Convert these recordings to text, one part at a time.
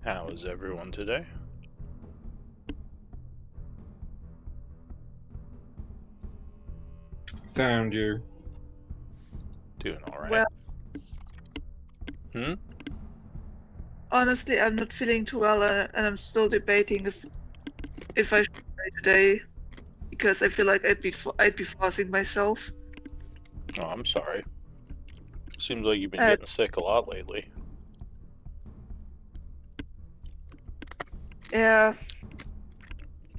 How is everyone today? Sound you. Doing alright? Well, Hmm? honestly, I'm not feeling too well, and I'm still debating if I should play today because I feel like I'd be forcing myself. Oh, I'm sorry. Seems like you've been Uh, getting sick a lot lately. yeah,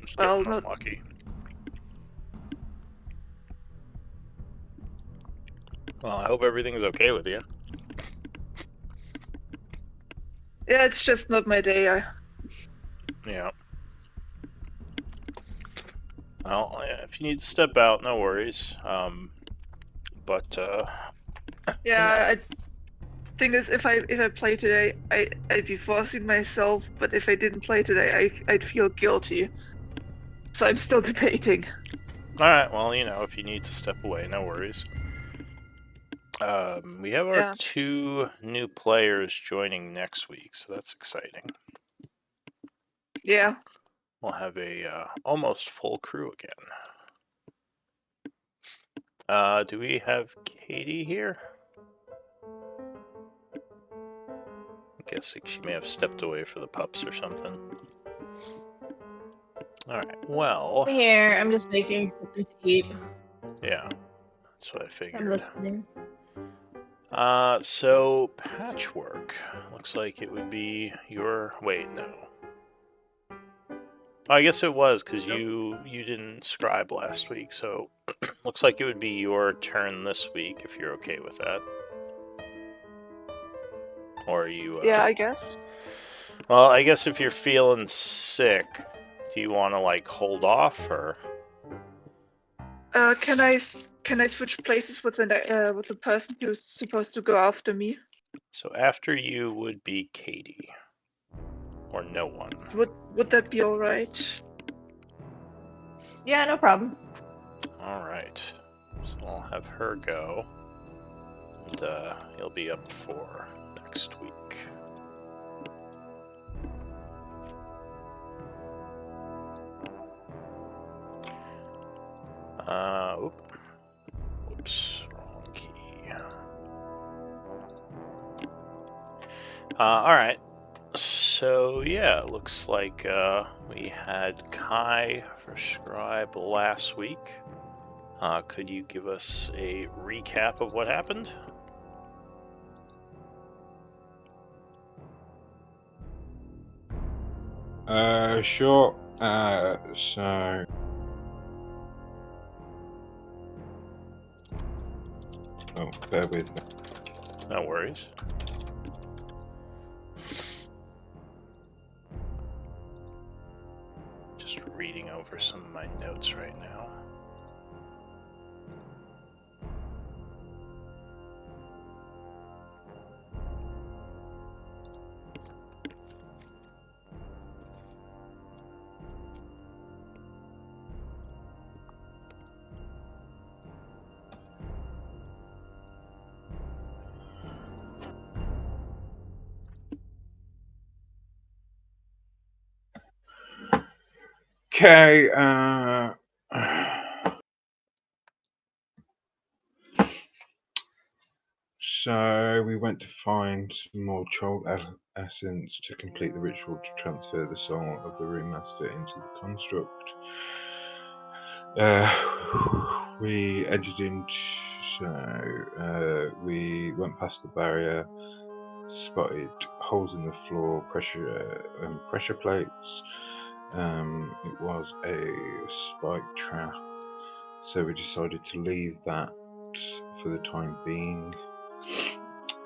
Just well, getting not. unlucky. Well, I hope everything's okay with you. Yeah, it's just not my day. Yeah. Well, if you need to step out, no worries. But you know, Yeah, thing is, if I play today, I'd be forcing myself. But if I didn't play today, I'd feel guilty. So I'm still debating. all right. Well, if you need to step away, no worries. We have our Yeah, 2 new players joining next week, so that's exciting. yeah. We'll have a almost full crew again. Do we have Katie here? I'm guessing she may have stepped away for the pups or something. Alright, well, I'm here. I'm just making something to eat. yeah, that's what I I'm figured. listening. So Patchwork. Looks like it would be your... Wait, no. I guess it was, because you didn't scribe last week, so looks like it would be your turn this week, if you're okay with that. Or are you... Yeah, I guess. Well, I guess if you're feeling sick, do you want to, hold off, or... Can I switch places with the person who's supposed to go after me? So after you would be Katie. Or no one. Would that be all right? Yeah, no problem. Alright. So I'll have her go. And you'll be up for next week. Whoops, wrong key. Alright. So yeah, it looks like we had Kai for Scribe last week. Could you give us a recap of what happened? Sure. So. Oh, bear with me. No worries. Just reading over some of my notes right now. Okay. So we went to find some more troll essence to complete the ritual to transfer the soul of the ringmaster into the construct. We entered into. We went past the barrier, spotted holes in the floor, pressure plates. It was a spike trap, so we decided to leave that for the time being.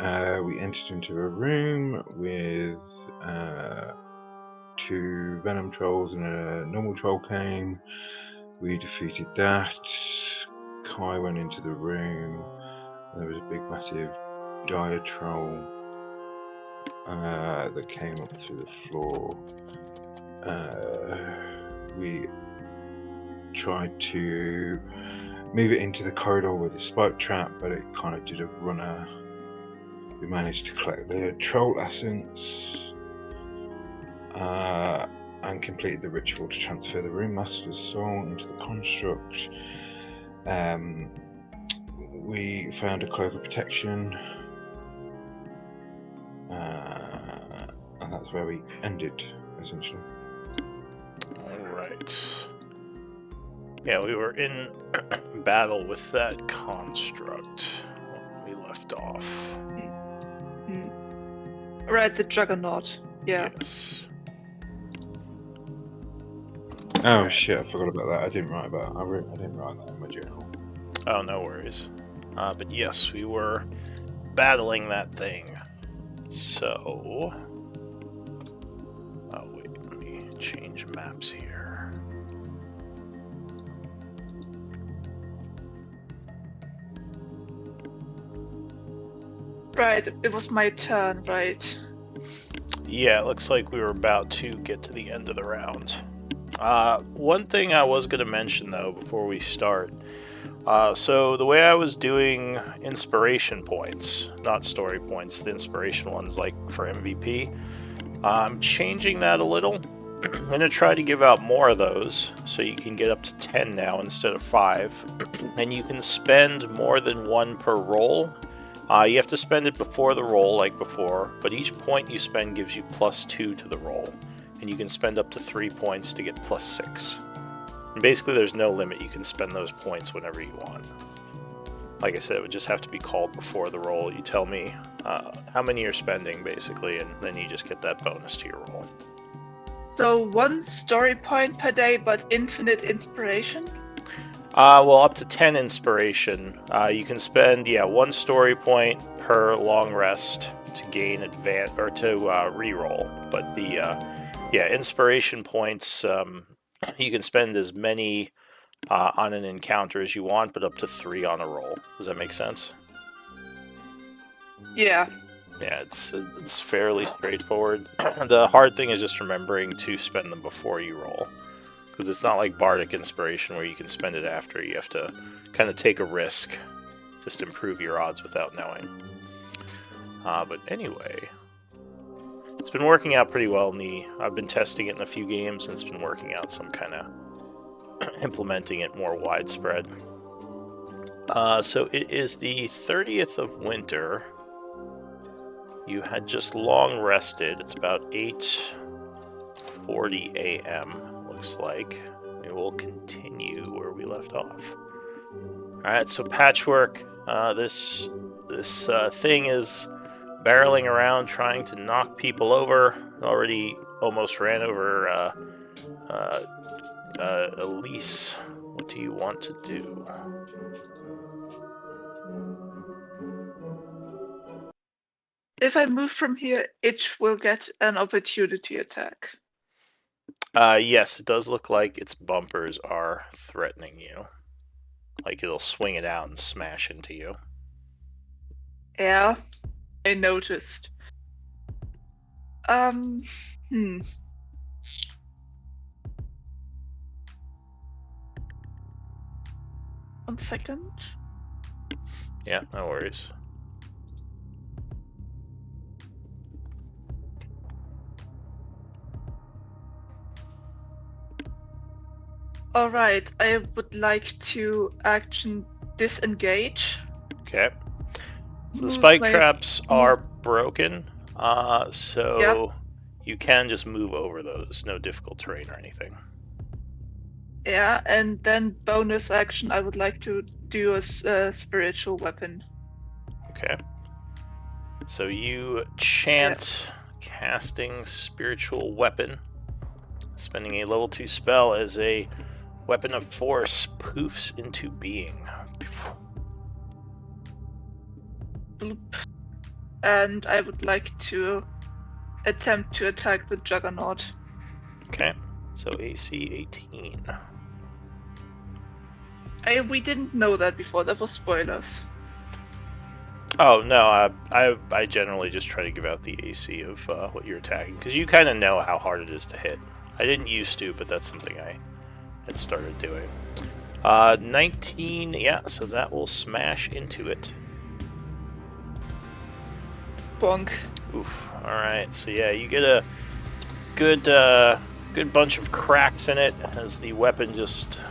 We entered into a room with 2 venom trolls and a normal troll came. We defeated that. Kai went into the room. There was a big, massive dire troll that came up through the floor. We tried to move it into the corridor with a spike trap, but it kind of did a runner. We managed to collect the troll essence. and completed the ritual to transfer the Rune Master's soul into the construct. We found a cloak of protection, and that's where we ended, essentially. Alright. Yeah, we were in battle with that construct when we left off. Right, the Juggernaut. Yeah. Yes. Oh Alright. shit! I forgot about that. I didn't write that in my journal. Oh, no worries. But yes, we were battling that thing. So... Oh, wait, let me change maps here. Right, it was my turn, right? Yeah, it looks like we were about to get to the end of the round. One thing I was going to mention, though, before we start. So the way I was doing inspiration points, not story points, the inspiration ones like for MVP, I'm changing that a little. I'm going to try to give out more of those, so you can get up to 10 now instead of 5. And you can spend more than 1 per roll. You have to spend it before the roll, like before, but each point you spend gives you +2 to the roll. And you can spend up to 3 points to get +6. And basically, there's no limit. You can spend those points whenever you want. Like I said, it would just have to be called before the roll. You tell me how many you're spending, basically, and then you just get that bonus to your roll. So 1 story point per day, but infinite inspiration? Well, up to 10 inspiration. You can spend, 1 story point per long rest to gain advance or to reroll. But the inspiration points, you can spend as many on an encounter as you want, but up to 3 on a roll. Does that make sense? Yeah. Yeah, it's fairly straightforward. The hard thing is just remembering to spend them before you roll. Because it's not like Bardic Inspiration where you can spend it after. You have to kind of take a risk. Just improve your odds without knowing. But anyway, it's been working out pretty well. I've been testing it in a few games, and it's been working out, so I'm kind of implementing it more widespread. So it is the 30th of winter. You had just long rested. It's about 8:40 a.m. looks like. We will continue where we left off. Alright, so Patchwork, this thing is barreling around trying to knock people over. It already almost ran over Elise. What do you want to do? If I move from here, it will get an opportunity attack. Yes, it does look like its bumpers are threatening you. Like it'll swing it out and smash into you. Yeah, I noticed. 1 second. Yeah, no worries. Alright, I would like to action disengage. Okay. So the Move spike my- traps are broken, so Yep. you can just move over those. No difficult terrain or anything. Yeah, and then bonus action, I would like to do a spiritual weapon. Okay. So you chant casting spiritual weapon, spending a level 2 spell as a weapon of force poofs into being. Bloop. And I would like to attempt to attack the Juggernaut. Okay. So AC 18. We didn't know that before, that was spoilers. Oh no, I generally just try to give out the AC of what you're attacking, because you kind of know how hard it is to hit. I didn't used to, but that's something I had started doing. 19, yeah, so that will smash into it. Bonk. Oof. Alright, so yeah, you get a good bunch of cracks in it as the weapon just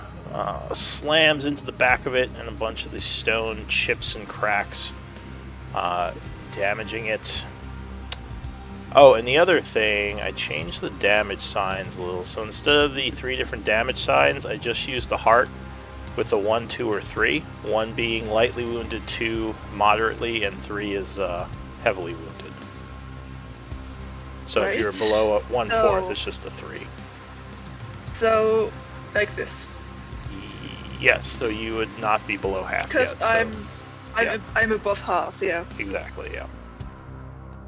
slams into the back of it, and a bunch of the stone chips and cracks, damaging it. Oh, and the other thing, I changed the damage signs a little. So instead of the 3 different damage signs, I just used the heart with the 1, 2, or 3. 1 being lightly wounded, 2 moderately, and 3 is heavily wounded. So if you're below 1/4, it's just a 3. So, like this. Yes, so you would not be below half Because yet. I'm above half. Yeah. Exactly. Yeah.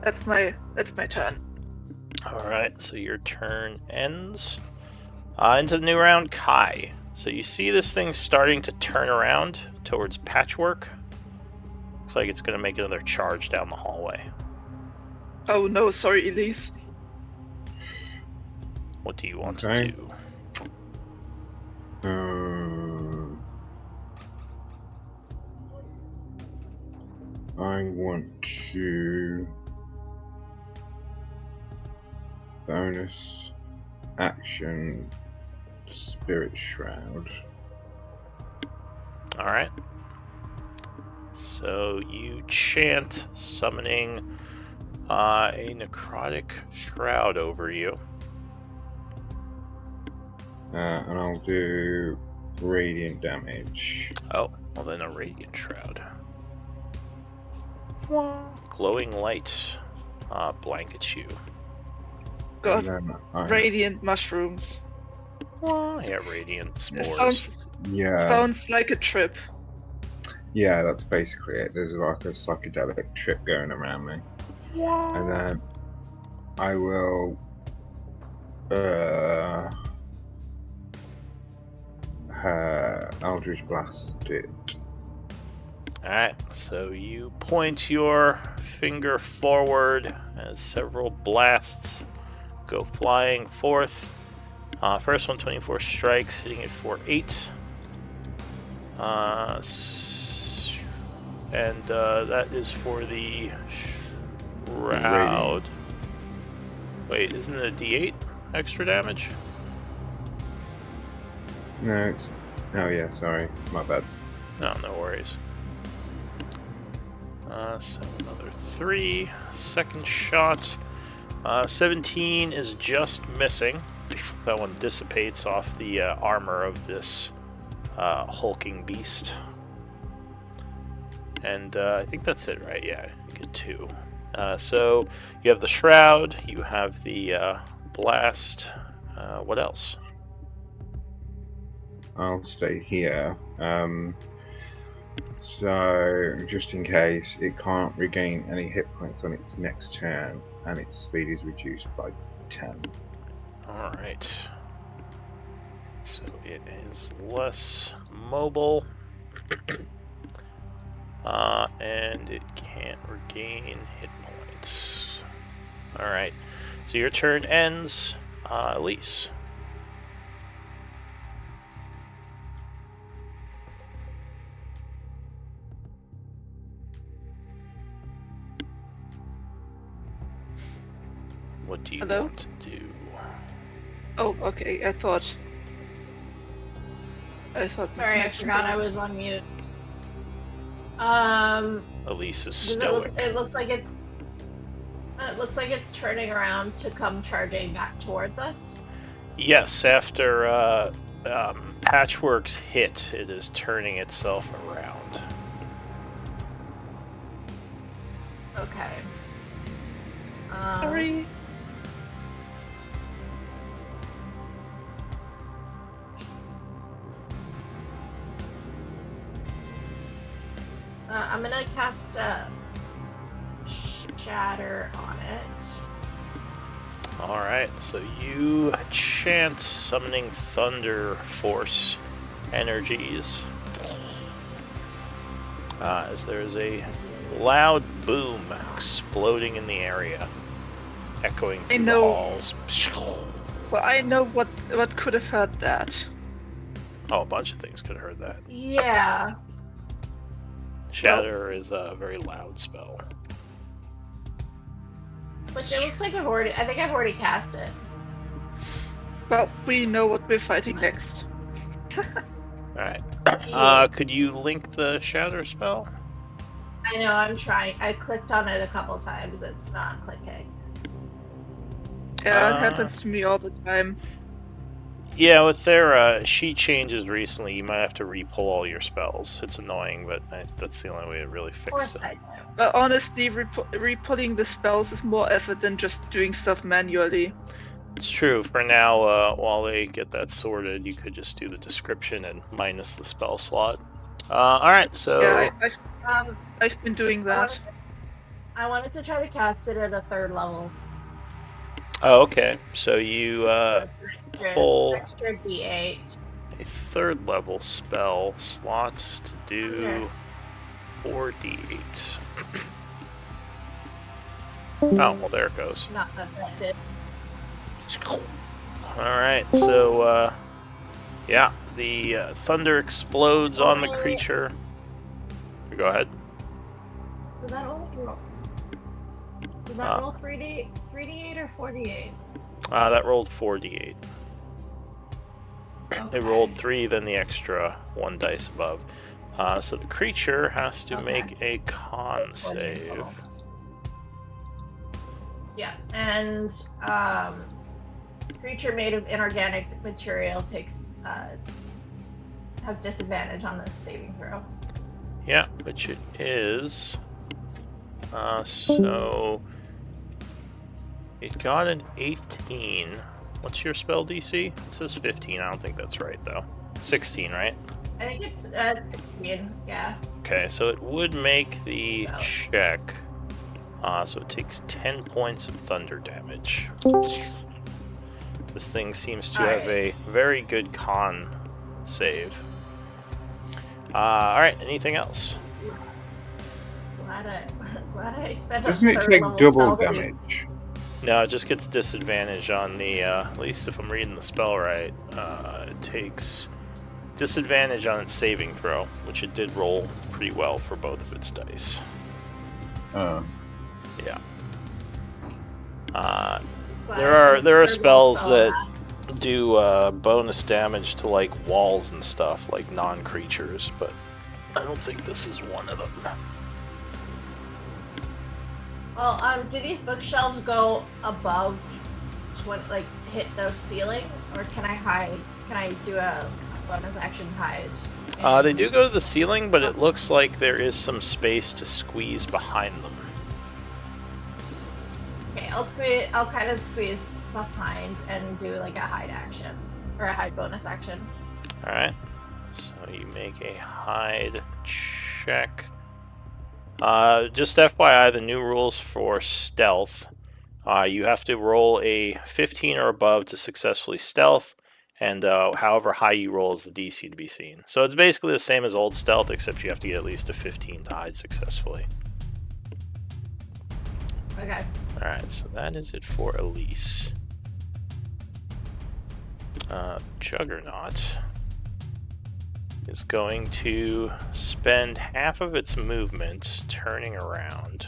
That's my turn. All right. So your turn ends. Into the new round, Kai. So you see this thing starting to turn around towards Patchwork. Looks like it's going to make another charge down the hallway. Oh no, sorry, Elise. What do you want Okay. to do? I want to bonus action Spirit Shroud. All right. So you chant, summoning a necrotic shroud over you. And I'll do radiant damage. Oh, well then a radiant shroud. Glowing light blankets you. God, And then radiant mushrooms. Yeah, radiant This spores. sounds like a trip. Yeah, that's basically it. There's like a psychedelic trip going around me. And then I will Eldritch Blast it. Alright, so you point your finger forward as several blasts go flying forth. First one, 24 strikes, hitting it for 8. And that is for the shroud. Wait, isn't it a D8 extra damage? No, it's... Oh yeah, sorry. My bad. No, no worries. So another 3. Second shot. 17 is just missing. That one dissipates off the armor of this hulking beast. And I think that's it, right? Yeah, you get 2. So you have the shroud, you have the blast. What else? I'll stay here. So, just in case, it can't regain any hit points on its next turn, and its speed is reduced by 10. Alright. So it is less mobile. And it can't regain hit points. Alright. So your turn ends. Elise. What do you want to do? Oh, okay. I thought. Sorry, I forgot I was on mute. Elise is stoic. It looks like it's turning around to come charging back towards us. Yes, after Patchwork's hit, it is turning itself around. Okay. Sorry. I'm gonna cast Shatter on it. Alright, so you chant summoning Thunder Force energies. As there is a loud boom exploding in the area, echoing through the halls. Well, I know what could have hurt that. Oh, a bunch of things could have heard that. Yeah. Shatter is a very loud spell. But it looks like I think I've already cast it. Well, we know what we're fighting next. Alright. Yeah. Could you link the shatter spell? I know, I'm trying. I clicked on it a couple times. It's not clicking. Yeah, it happens to me all the time. Yeah, with their sheet changes recently, you might have to re-pull all your spells. It's annoying, but that's the only way to really Of fix course it. I do. But honestly, re-pulling the spells is more effort than just doing stuff manually. It's true. For now, while they get that sorted, you could just do the description and minus the spell slot. Alright, so... Yeah, Um, I've been doing that. I wanted to try to cast it at a 3rd level. Oh, okay. So you So it's an pull extra D8. a 3rd level spell slots to do 4d8. Oh, well, there it goes. Not that that did. Alright, so, yeah, the thunder explodes on the Only- creature. Go ahead. Does that only roll? Does that roll 3d8 or 4d8? That rolled 4d8. Okay. It rolled 3, then the extra 1 dice above. So the creature has to Okay. make a con save. Yeah, and creature made of inorganic material has disadvantage on this saving throw. Yeah, which it is. So it got an 18. What's your spell DC? It says 15. I don't think that's right though. 16, right? I think it's 16. Yeah. Okay, so it would make the Oh. check. So it takes 10 points of thunder damage. This thing seems to have a very good con save. Alright, anything else? Glad I spent a Doesn't it 3rd take level double spell to do- damage? No, it just gets disadvantage on the, at least if I'm reading the spell right, it takes disadvantage on its saving throw, which it did roll pretty well for both of its dice. Oh. Yeah. glad There I are spent a 3rd spells level that spell do bonus damage to like walls and stuff, like non-creatures, but I don't think this is one of them. Well, do these bookshelves go above, like hit the ceiling, or can I hide? Can I do a bonus action hide? They do go to the ceiling, but it looks like there is some space to squeeze behind them. Okay, I'll kind of squeeze behind and do like a hide action or a hide bonus action. All right. So you make a hide check. Just FYI, the new rules for stealth. You have to roll a 15 or above to successfully stealth, and however high you roll is the DC to be seen. So it's basically the same as old stealth, except you have to get at least a 15 to hide successfully. Okay. Alright, so that is it for Elise. Juggernaut is going to spend half of its movement turning around.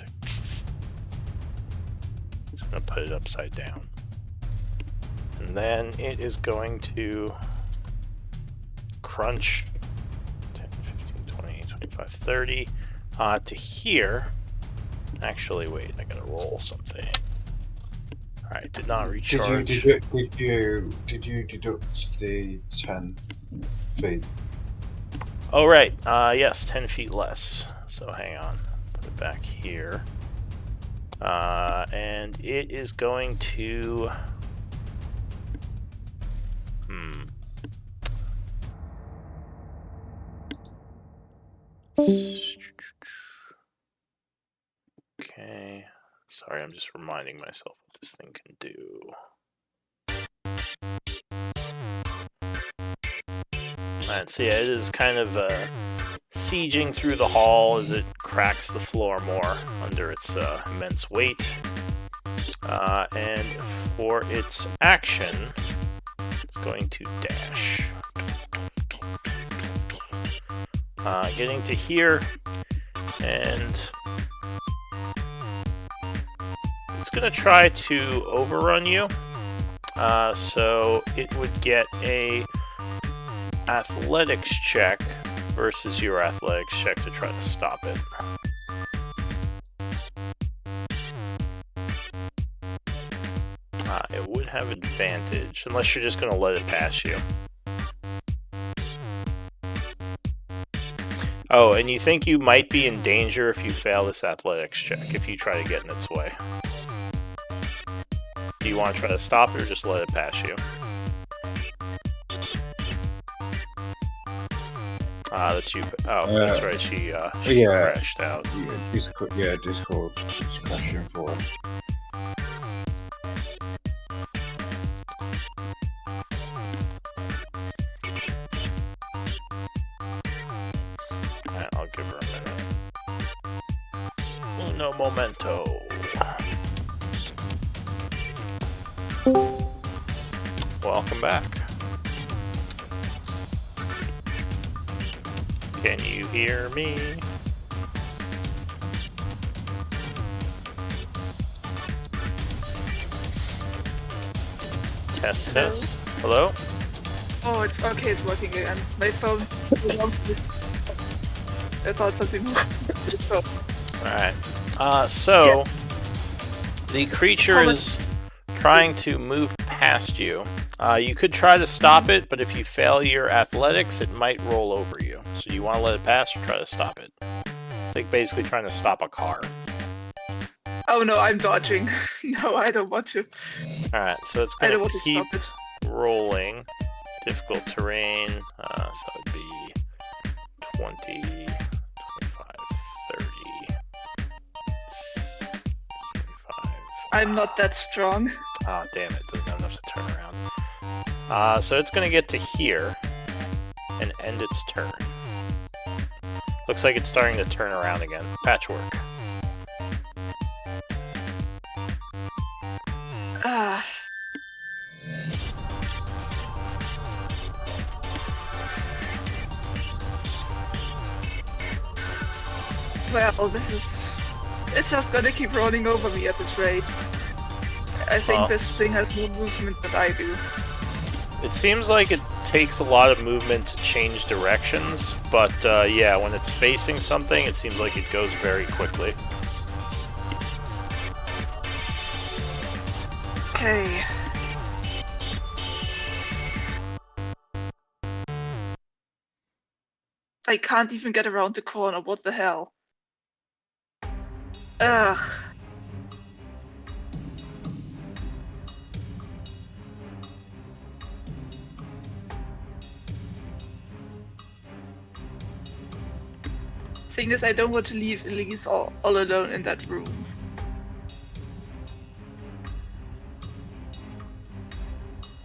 Just going to put it upside down. And then it is going to crunch 10, 15, 20, 25, 30 to here. Actually, wait, I gotta roll something. Alright, did not recharge. Did you deduct the 10 feet? Oh, right. Yes, 10 feet less. So hang on. Put it back here. And it is going to... Okay. Sorry, I'm just reminding myself what this thing can do. Alright, so yeah, it is kind of sieging through the hall as it cracks the floor more under its immense weight. And for its action, it's going to dash. Getting to here, and it's going to try to overrun you. So it would get a athletics check versus your athletics check to try to stop it. It would have advantage, unless you're just going to let it pass you. Oh, and you think you might be in danger if you fail this athletics check, if you try to get in its way. Do you want to try to stop it or just let it pass you? That's you. Oh, that's right. She crashed out. Yeah, Discord is crashing for him. I'll give her a minute. Uno momento. Welcome back. Can you hear me? Test, test. Hello? Oh, it's okay, it's working again. My phone. I thought something was. Alright. So, the creature is trying to move past you. You could try to stop it, but if you fail your athletics, it might roll over you. So you want to let it pass or try to stop it? It's like basically trying to stop a car. Oh no, I'm dodging. No, I don't want to. Alright, so it's I going don't want to to keep stop it. rolling. Difficult terrain, so it would be 20, 25, 30, 25. I'm not that strong. Oh, damn it. Doesn't have enough to turn around. So it's going to get to here and end its turn. Looks like it's starting to turn around again. Patchwork. Ah. Well, this is... It's just gonna keep rolling over me at this rate. I think this thing has more movement than I do. It seems like it takes a lot of movement to change directions, but yeah, when it's facing something, it seems like it goes very quickly. Okay. I can't even get around the corner, what the hell? Ugh. Thing is, I don't want to leave Elise all alone in that room.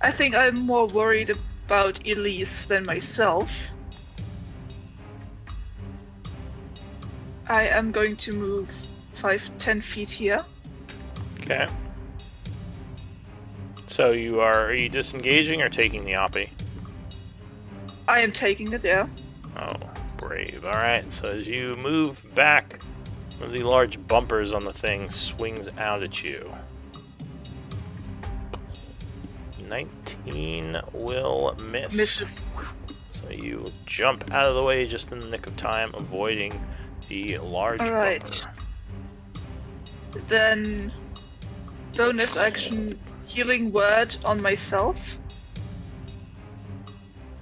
I think I'm more worried about Elise than myself. I am going to move 10 feet here. Okay. So are you disengaging or taking the Oppie? I am taking it, yeah. Oh, brave. Alright, so as you move back, one of the large bumpers on the thing swings out at you. 19 will miss. Misses. So you jump out of the way just in the nick of time, avoiding the large bumper. Then bonus action healing word on myself.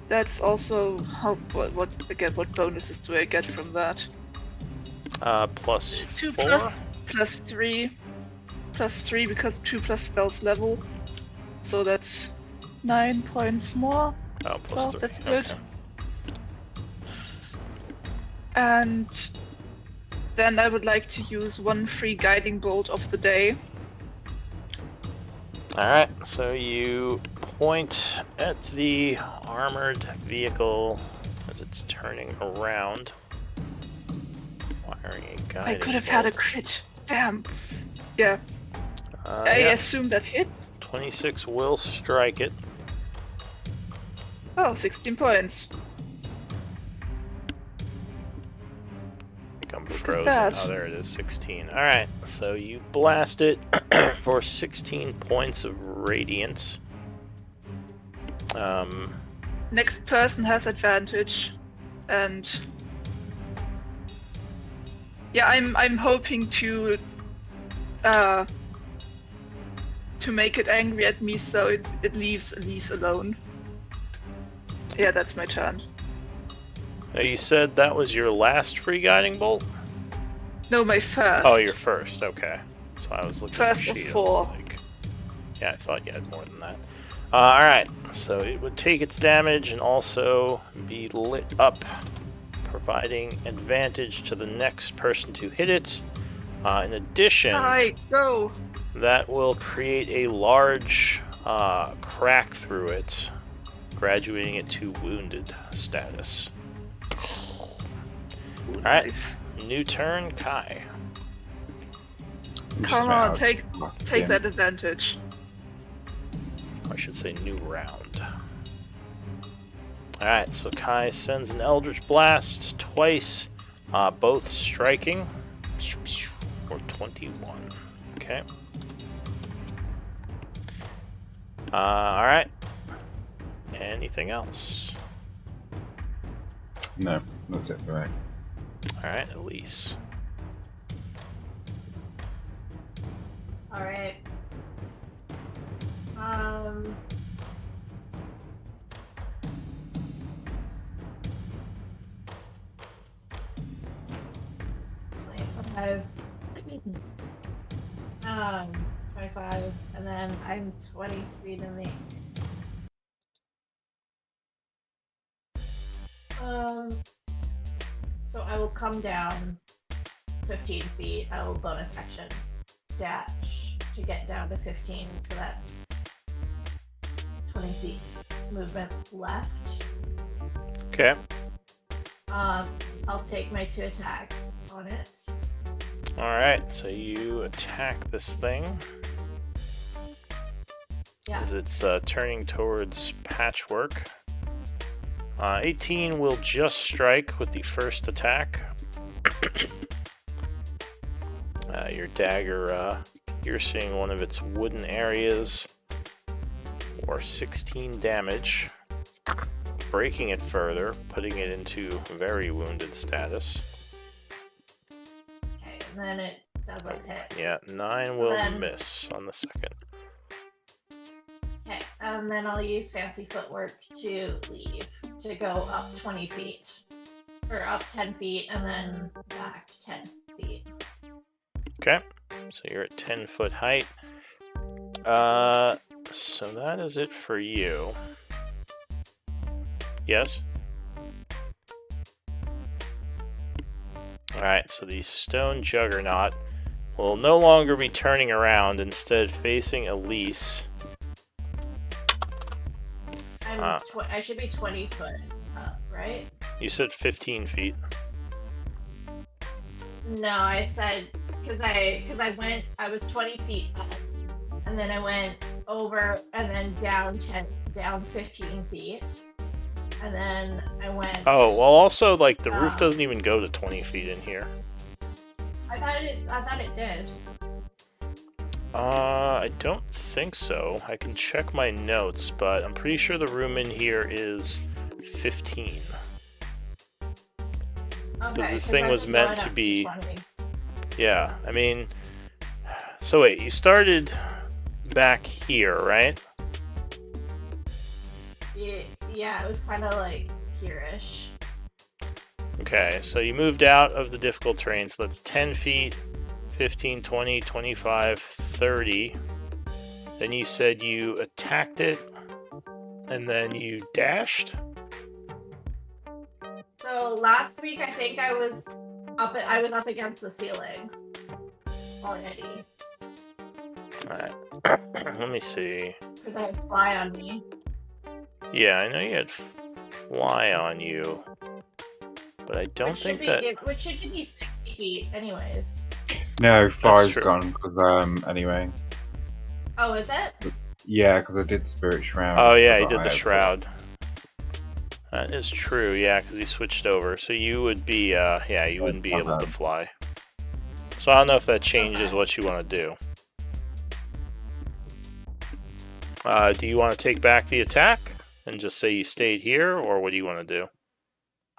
That's also what bonuses do I get from that? Plus 2 4? plus 3 because 2 plus spells level. So that's 9 points more. Oh, plus 3. That's good. Okay. And then I would like to use 1 free guiding bolt of the day. Alright, so you point at the armored vehicle as it's turning around. Firing a guiding I could have had a bolt. crit. Damn. Yeah. I Yeah. assume that hits. 26 will strike it. Oh, 16 points. I think I'm at frozen. that. Oh, there it is, 16. Alright, so you blast it for 16 points of radiance. Next person has advantage, and yeah, I'm hoping to make it angry at me so it leaves Elise alone. Yeah, that's my turn. Now you said that was your last free guiding bolt? No, my first. Oh, your first. Okay. So I was looking First at of the sheet. 4. I was like, yeah, I thought you had more than that. All right. So it would take its damage and also be lit up, providing advantage to the next person to hit it. In addition, Go! that will create a large crack through it, graduating it to wounded status. Alright, Nice. new turn, Kai. Come on, take that advantage. I should say new round. Alright, so Kai sends an Eldritch Blast twice, both striking for 21. Okay. Alright. Anything else? No, that's it for me. Alright, Elise. Alright. I've 25, and then I'm 20 feet in the so I will come down 15 feet. I will bonus action dash to get down to 15, so that's 20 feet movement left. Okay. I'll take my 2 attacks on it. Alright, so you attack this thing. Yeah. As it's turning towards Patchwork. 18 will just strike with the first attack. Your dagger piercing one of its wooden areas for 16 damage, breaking it further, putting it into very wounded status. Okay, and then it doesn't hit. Yeah, 9 will miss on the second. Okay, and then I'll use Fancy Footwork to leave, to go up 20 feet. Or up 10 feet, and then back 10 feet. Okay, so you're at 10-foot height. So that is it for you. Yes? Alright, so the stone juggernaut will no longer be turning around, instead facing Elise. I should be 20 foot up, right? You said 15 feet. No, I said, because I was 20 feet up, and then I went over and then down 15 feet, and then I went. Oh, well, also, like, the roof doesn't even go to 20 feet in here. I thought it did. I don't think so. I can check my notes, but I'm pretty sure the room in here is 15. Because this thing was meant to be... Yeah, I mean... So wait, you started back here, right? Yeah, it was kind of like here-ish. Okay, so you moved out of the difficult terrain, so that's 10 feet, 15, 20, 25, 30. Then you said you attacked it, and then you dashed? So last week, I think I was up against the ceiling already. Alright, let me see. Because I had fly on me. Yeah, I know you had fly on you, but I don't think that... Which should be 60 feet anyways. No, fly's gone, because, anyway. Oh, is it? Yeah, because I did Spirit Shroud. Oh yeah, he did the Shroud. That is true, yeah, because he switched over. So you would be, yeah, you wouldn't be able to fly. So I don't know if that changes what you want to do. Do you want to take back the attack? and just say you stayed here, or what do you want to do?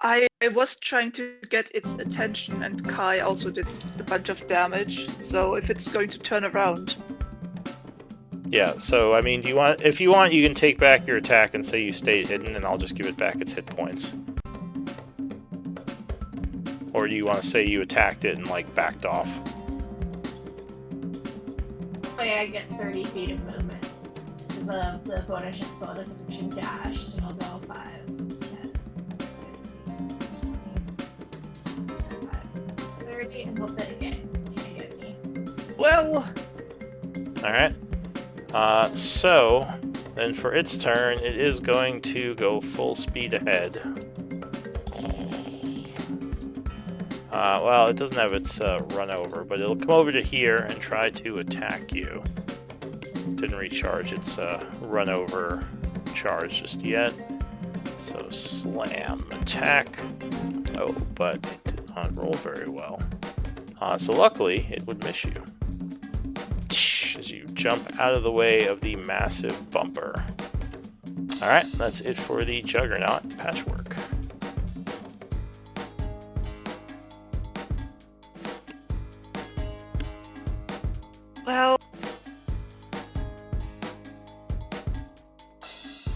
I was trying to get its attention, and Kai also did a bunch of damage. So if it's going to turn around, Yeah, so I mean, do you want? If you want, you can take back your attack and say you stayed hidden, and I'll just give it back its hit points. Or do you want to say you attacked it and like backed off? Way I get 30 feet of movement because of the bonus action dash, so I'll go 5, 10, 15, 25, 30, and hope that again can't get me. well, Alright. So, then for its turn, it is going to go full speed ahead. Well, it doesn't have its run over, but it'll come over to here and try to attack you. It didn't recharge its run over charge just yet. So slam, attack. Oh, but it did not roll very well. So luckily, it would miss you. As you jump out of the way of the massive bumper. Alright, that's it for the Juggernaut Patchwork. well,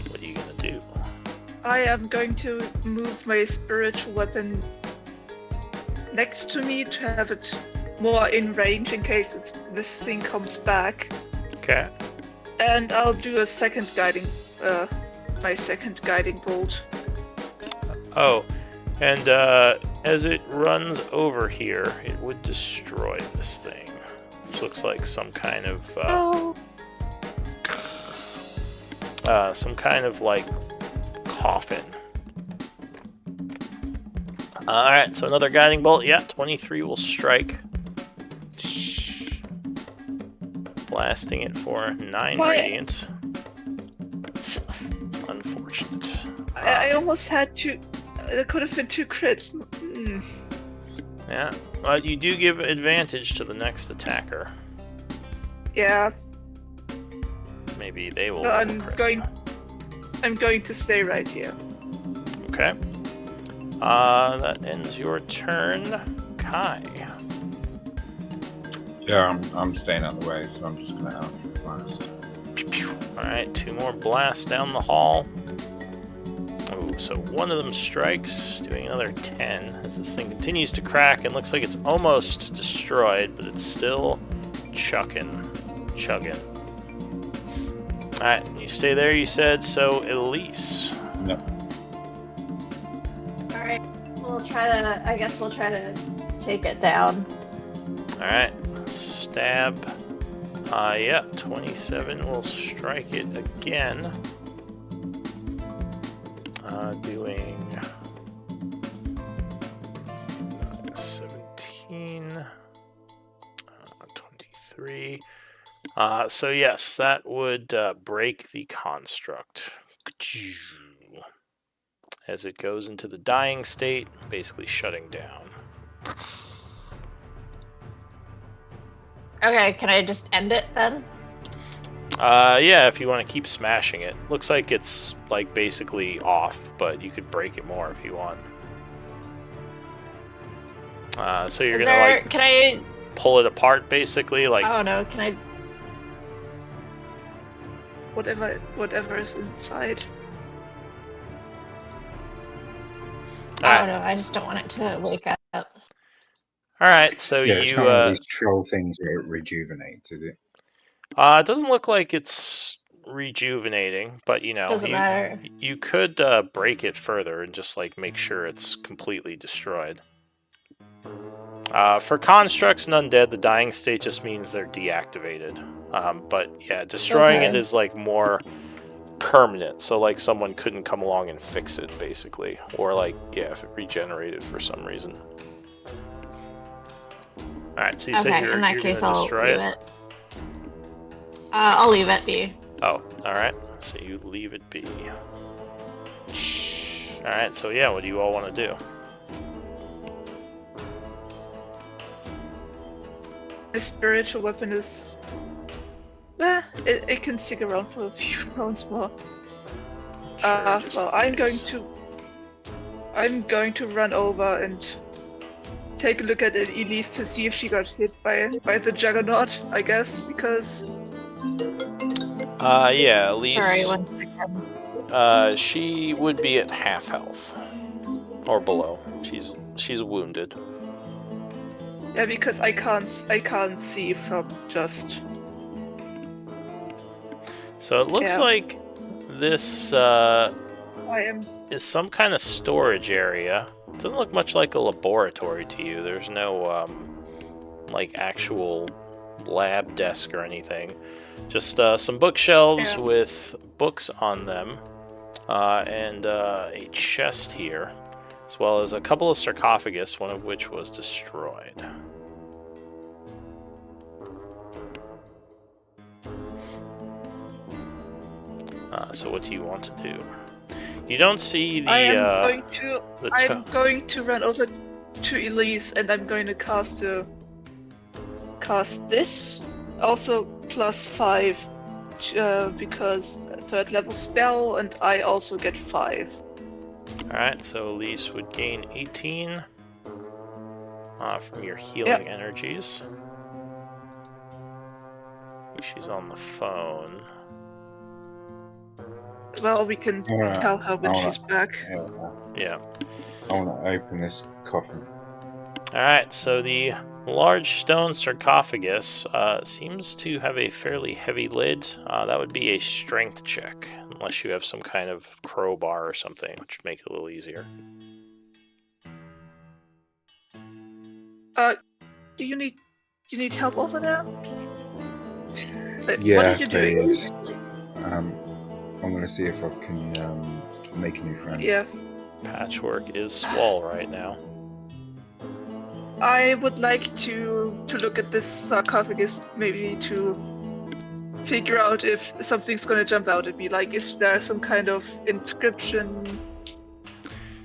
What are you gonna do? I am going to move my spiritual weapon next to me to have it more in range in case this thing comes back. Okay. And I'll do a second my second guiding bolt. Oh, and as it runs over here, it would destroy this thing. Which looks like some kind of like coffin. Alright, so another guiding bolt. Yeah, 23 will strike. Blasting it for 9 Why? radiant. Unfortunate. I almost had two. It could have been 2 crits. Yeah, but you do give advantage to the next attacker. Yeah, Maybe they will. no, roll crit. I'm going to stay right here. Okay. That ends your turn, Kai. Yeah, I'm staying out of the way, so I'm just gonna out the blast. Alright, 2 more blasts down the hall. Oh, so one of them strikes, doing another 10 as this thing continues to crack and looks like it's almost destroyed, but it's still chugging. Alright, you stay there, you said, so Elise. No. Alright, I guess we'll try to take it down. Alright, stab. Yeah, 27 will strike it again. Doing 17, 23. So yes, that would break the construct. As it goes into the dying state, basically shutting down. Okay, can I just end it then? Yeah, if you want to keep smashing it. Looks like it's like basically off, but you could break it more if you want. So you're gonna like Can I? pull it apart basically, like Oh no, can I? Whatever is inside. I don't know. I just don't want it to wake up. Alright, so Yeah, it's you not one of these troll things where it rejuvenates, is it? it doesn't look like it's rejuvenating, but you know, Doesn't matter. you could break it further and just like make sure it's completely destroyed. For constructs and undead, the dying state just means they're deactivated. But yeah, destroying it Okay. is like more permanent, so like someone couldn't come along and fix it basically, or like yeah, if it regenerated for some reason. All right, so you said Okay, you're in that gonna case, I'll destroy leave it. I'll leave it be. Oh, all right. So you leave it be. All right. So yeah, what do you all want to do? My spiritual weapon is. It can stick around for a few rounds more. Sure. just well, in I'm case. going to run over and take a look at Elise to see if she got hit by the Juggernaut, I guess, because Yeah, Sorry, Elise. 1 second. She would be at half health or below. She's wounded. yeah, because I can't see from just So it looks Yeah. like this I am is some kind of storage area. It doesn't look much like a laboratory to you. There's no like actual lab desk or anything. Just some bookshelves Yeah. with books on them, and a chest here, as well as a couple of sarcophagus, one of which was destroyed. So what do you want to do? You don't see the. I am the going to run over to Elise and I'm going to cast this also +5 because 3rd level spell, and I also get 5. Alright, so Elise would gain 18 from your healing energies. She's on the phone. Well, we can tell her when she's back. Yeah. I want to open this coffin. Alright, so the large stone sarcophagus seems to have a fairly heavy lid. That would be a strength check, unless you have some kind of crowbar or something, which would make it a little easier. Do you need help over there? Yeah, what are you doing? please. I'm going to see if I can make a new friend. Yeah. Patchwork is swole right now. I would like to look at this sarcophagus, maybe to figure out if something's gonna jump out at me. Like, is there some kind of inscription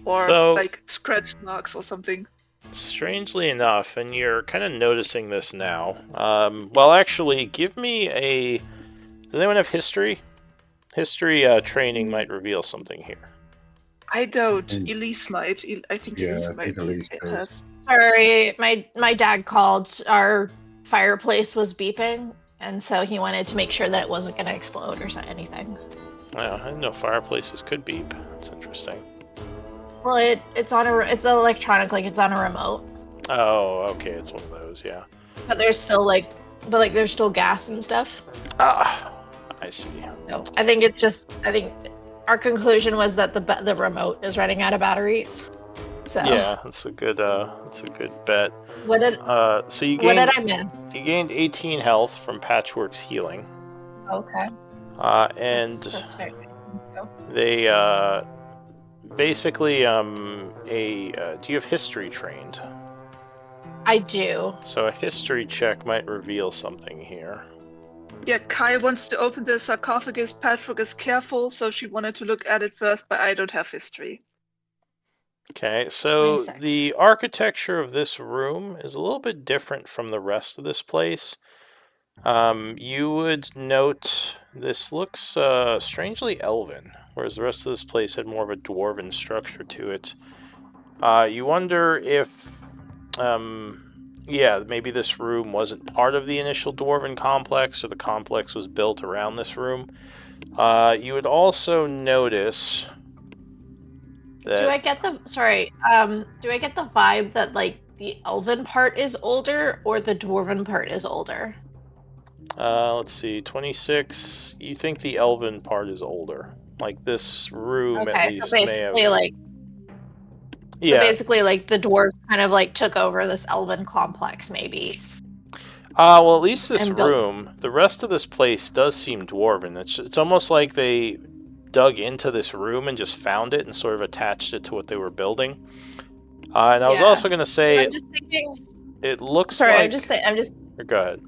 or like scratch marks or something? Strangely enough, and you're kind of noticing this now. Well, actually, give me a. Does anyone have history? History training might reveal something here. I don't. Elise might. I think Elise might. Elise has. Sorry, my dad called. Our fireplace was beeping, and so he wanted to make sure that it wasn't going to explode or anything. Wow, I didn't know fireplaces could beep. That's interesting. Well, it's electronic, like it's on a remote. Oh, okay, it's one of those, yeah. But there's still there's still gas and stuff. Ah, I see. No, I think our conclusion was that the remote is running out of batteries. So yeah, that's a good bet. What did so you gained, what did I miss? You gained 18 health from Patchwork's healing. Okay. And that's very nice. They basically do you have history trained? I do. So a history check might reveal something here. Yeah, Kai wants to open the sarcophagus. Patchwork is careful, so she wanted to look at it first, but I don't have history. Okay, so the architecture of this room is a little bit different from the rest of this place. You would note this looks strangely elven, whereas the rest of this place had more of a dwarven structure to it. You wonder if, maybe this room wasn't part of the initial dwarven complex, or the complex was built around this room. You would also notice that... Do I get the vibe that, like, the elven part is older, or the dwarven part is older? Let's see, 26. You think the elven part is older? Like this room, at least, so basically, may have. So basically, like the dwarves kind of like took over this elven complex, maybe. Well, at least this room. The rest of this place does seem dwarven. It's almost like they dug into this room and just found it and sort of attached it to what they were building. And I was also going to say, it looks like. Go ahead.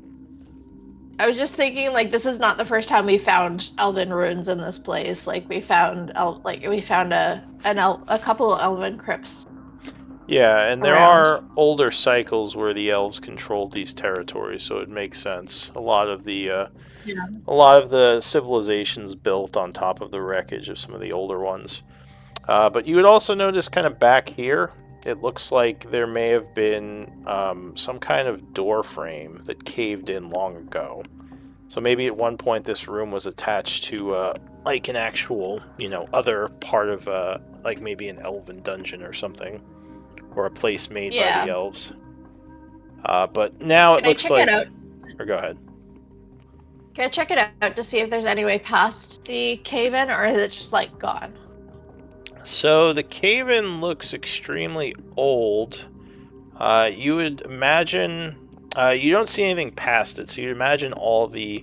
I was just thinking, like, this is not the first time we found elven ruins in this place. Like, we found a couple of elven crypts. Yeah, and there around. are older cycles where the elves controlled these territories, so it makes sense. A lot of the civilizations built on top of the wreckage of some of the older ones. But you would also notice kind of back here, it looks like there may have been some kind of door frame that caved in long ago. So maybe at one point this room was attached to like an actual, other part of like maybe an elven dungeon or something, or a place made by the Yeah. elves. But now it Can I looks check it like. out? Or go ahead. Can I check it out to see if there's any way past the cave-in, or is it just like gone? So the cave-in looks extremely old. You would imagine you don't see anything past it, so you'd imagine all those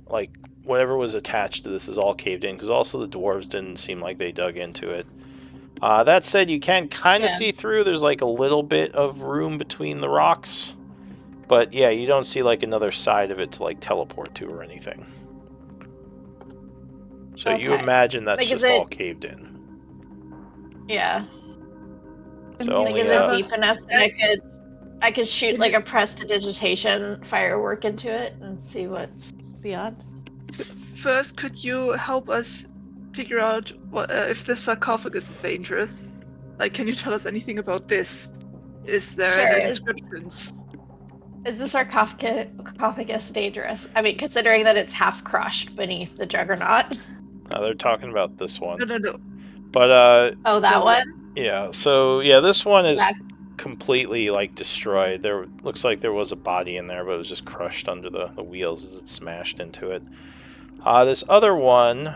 like whatever was attached to this is all caved in. Because also the dwarves didn't seem like they dug into it. That said, you can kind of see through. There's like a little bit of room between the rocks, but yeah, you don't see like another side of it to like teleport to or anything. So you Okay. imagine that's Like, is just it- all caved in. Yeah. So Like, Like, only is it deep enough that I could shoot like a prestidigitation firework into it and see what's beyond? First, could you help us figure out if this sarcophagus is dangerous? Like, can you tell us anything about this? Is there Sure. any inscriptions? Is the sarcophagus dangerous? I mean, considering that it's half crushed beneath the juggernaut. they're talking about this one. No. But Oh, that one? yeah. So yeah, this one is That- completely like destroyed. There looks like there was a body in there, but it was just crushed under the wheels as it smashed into it. This other one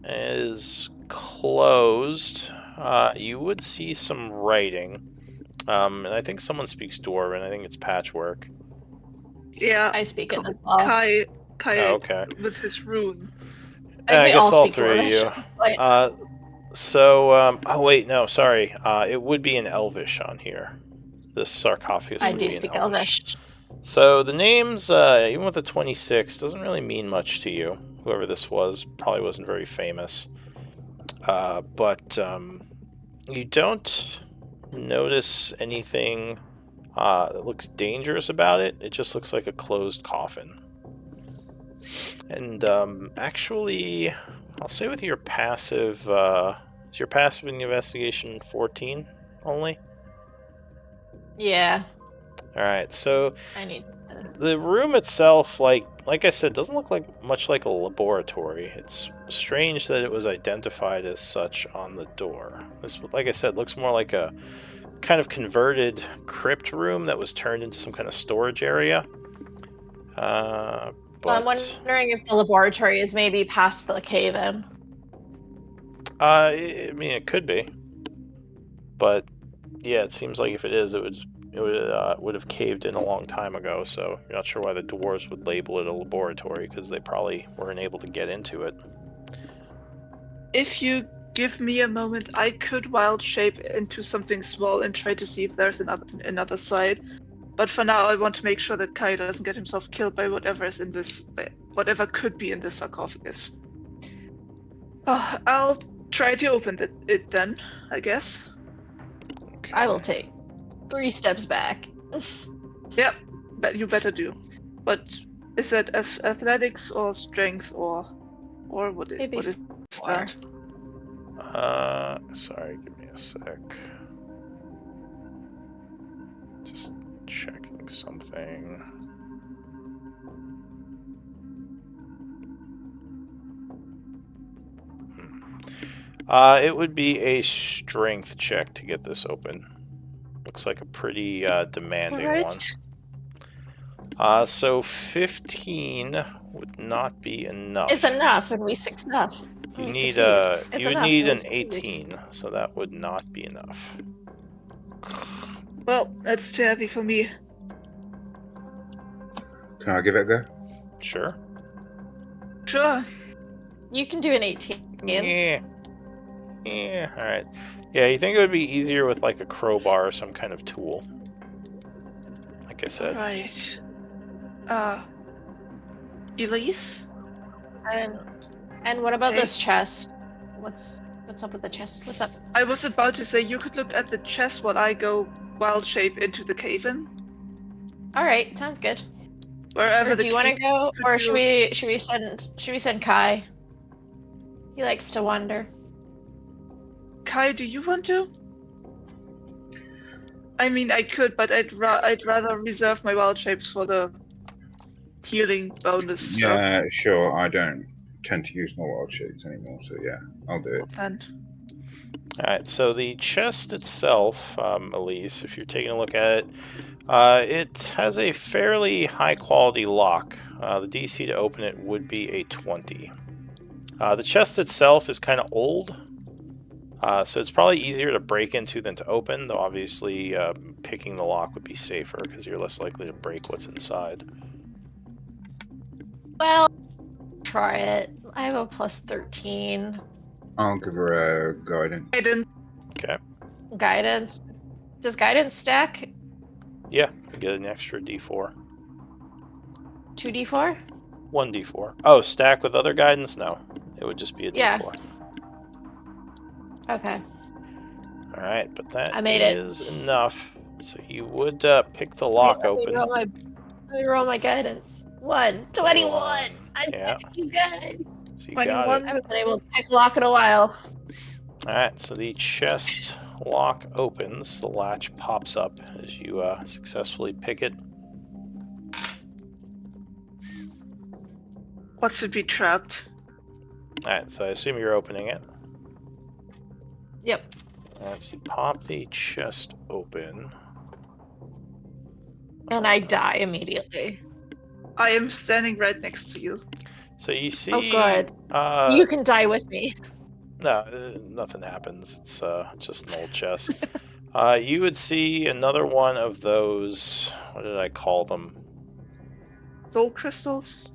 is closed. You would see some writing. And I think someone speaks Dwarven. I think it's Patchwork. Yeah, I speak it as well. Kai Oh, okay. with his rune. I we guess all speak three of you. Dwarvish, but Oh wait, no, sorry. It would be in Elvish on here. This sarcophagus I would do be speak in Elvish. Elvish. So the names, even with the 26, doesn't really mean much to you. Whoever this was probably wasn't very famous. But you don't notice anything that looks dangerous about it. It just looks like a closed coffin. And actually, I'll say with your passive, is your passive in investigation 14 only? Yeah, Alright, so I need. the room itself, like I said, doesn't look much like a laboratory. It's strange that it was identified as such on the door. This, like I said, looks more like a kind of converted crypt room that was turned into some kind of storage area. But I'm wondering if the laboratory is maybe past the cave-in. I mean, it could be, but yeah, it seems like if it is, it would have caved in a long time ago. So you're not sure why the dwarves would label it a laboratory, because they probably weren't able to get into it. If you give me a moment, I could wild shape into something small and try to see if there's another side. But for now, I want to make sure that Kai doesn't get himself killed by whatever could be in this sarcophagus. I'll try to open it then, I guess. Okay. I will take 3 steps back. Yep, but you better do. But is it as athletics or strength or what is Maybe what is 4. that? Sorry, give me a sec. Just checking something. It would be a strength check to get this open. Looks like a pretty demanding Alright. one. So 15 would not be enough. It's enough, and we succeed. You We need succeed. It's you would enough, need and we an succeed. 18, so that would not be enough. Well, that's too heavy for me. Can I give it a go? Sure. Sure. You can do an 18. Yeah. Alright. Yeah, you think it would be easier with like a crowbar or some kind of tool. Like I said. Right. Elise? And what about Okay. this chest? What's up with the chest? What's up? I was about to say you could look at the chest while I go wild shape into the cave-in. All right, sounds good. Wherever Or the do you want to cave go, could or do. should we send Kai? He likes to wander. Kai, do you want to? I mean, I could, but I'd rather reserve my wild shapes for the healing bonus stuff. Yeah, sure. I don't tend to use my wild shapes anymore, so yeah, I'll do it. Then Alright, so the chest itself, Elise, if you're taking a look at it, it has a fairly high quality lock. The DC to open it would be a 20. The chest itself is kind of old, so it's probably easier to break into than to open, though obviously picking the lock would be safer because you're less likely to break what's inside. Well, try it. I have a plus 13 I'll give her a guidance. guidance. Okay. guidance. Does guidance stack? Yeah, you get an extra d4. 2d4? 1d4. Oh, stack with other guidance? No. It would just be a d4. Yeah. Okay. Alright, but that I made it. is enough. So you would pick the lock Let open. me roll my guidance. 21. I Yeah. you guys. So you 21. got I it. haven't been able to pick a lock in a while. Alright, so the chest lock opens. The latch pops up as you successfully pick it. What should be trapped? Alright, so I assume you're opening it. Yep. Alright, so you pop the chest open. And I die immediately. I am standing right next to you. So you see... Oh, good. Uh, You can die with me. No, nothing happens. It's just an old chest. You would see another one of those... What did I call them? Soul crystals?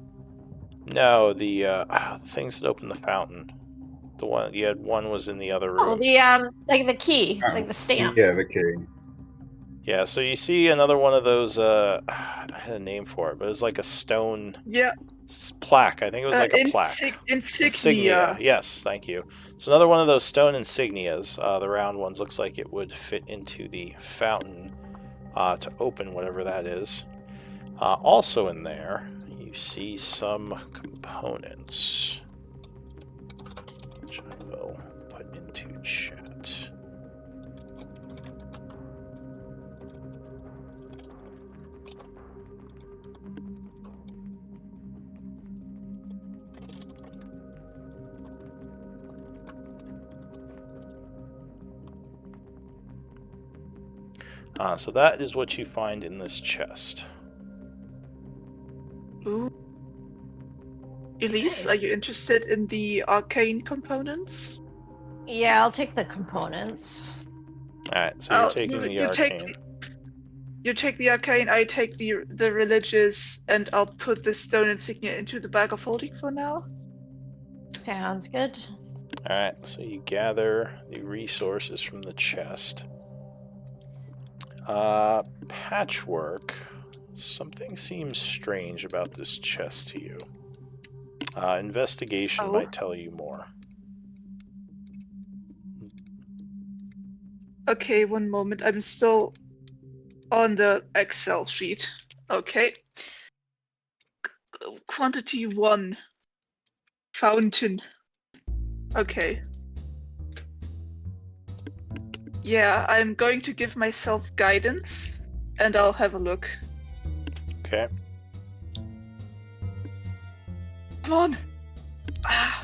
No, the things that open the fountain. The one you had one was in the other room. Oh, the like the key, Oh, like the stamp. Yeah, the key. Yeah, so you see another one of those. I had a name for it, but it's like a stone Yeah. plaque. I think it was like a plaque. Insignia. Yes, thank you. It's another one of those stone insignias. The round ones looks like it would fit into the fountain to open whatever that is. Also in there, you see some components, which I will put into chat. So that is what you find in this chest. Ooh. Elise, Nice. are you interested in the arcane components? Yeah, I'll take the components. Alright, so you're taking the arcane. You take the arcane, I take the religious, and I'll put the stone insignia into the bag of holding for now. Sounds good. Alright, so you gather the resources from the chest. Patchwork. Something seems strange about this chest to you. Investigation might tell you more. Okay, one moment. I'm still on the Excel sheet. Okay. Quantity 1. Fountain. Okay. Yeah, I'm going to give myself guidance, and I'll have a look. Okay. Come on!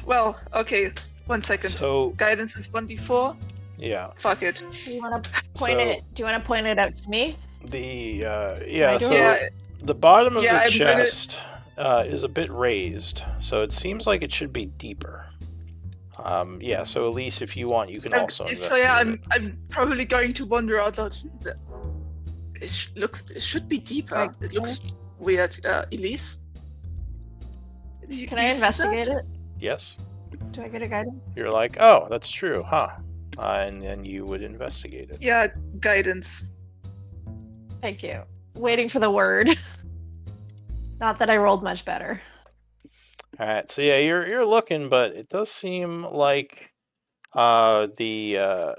Well, okay. 1 second. So, Guidance is 1d4. yeah. Fuck it. Do you want to point it? Do you want to point it out to me? The I do so Yeah. the bottom of Yeah, the I'm gonna- chest is a bit raised, so it seems like it should be deeper. Yeah. So Elise, if you want, you can also investigate. So yeah, it. I'm probably going to wander out loud. It should be deeper. Right. It looks weird. Elise, Can I investigate it? Yes. Do I get a guidance? You're like, oh, that's true, huh? And then you would investigate it. Yeah, guidance. Thank you. Waiting for the word. Not that I rolled much better. All right. So yeah, you're looking, but it does seem like It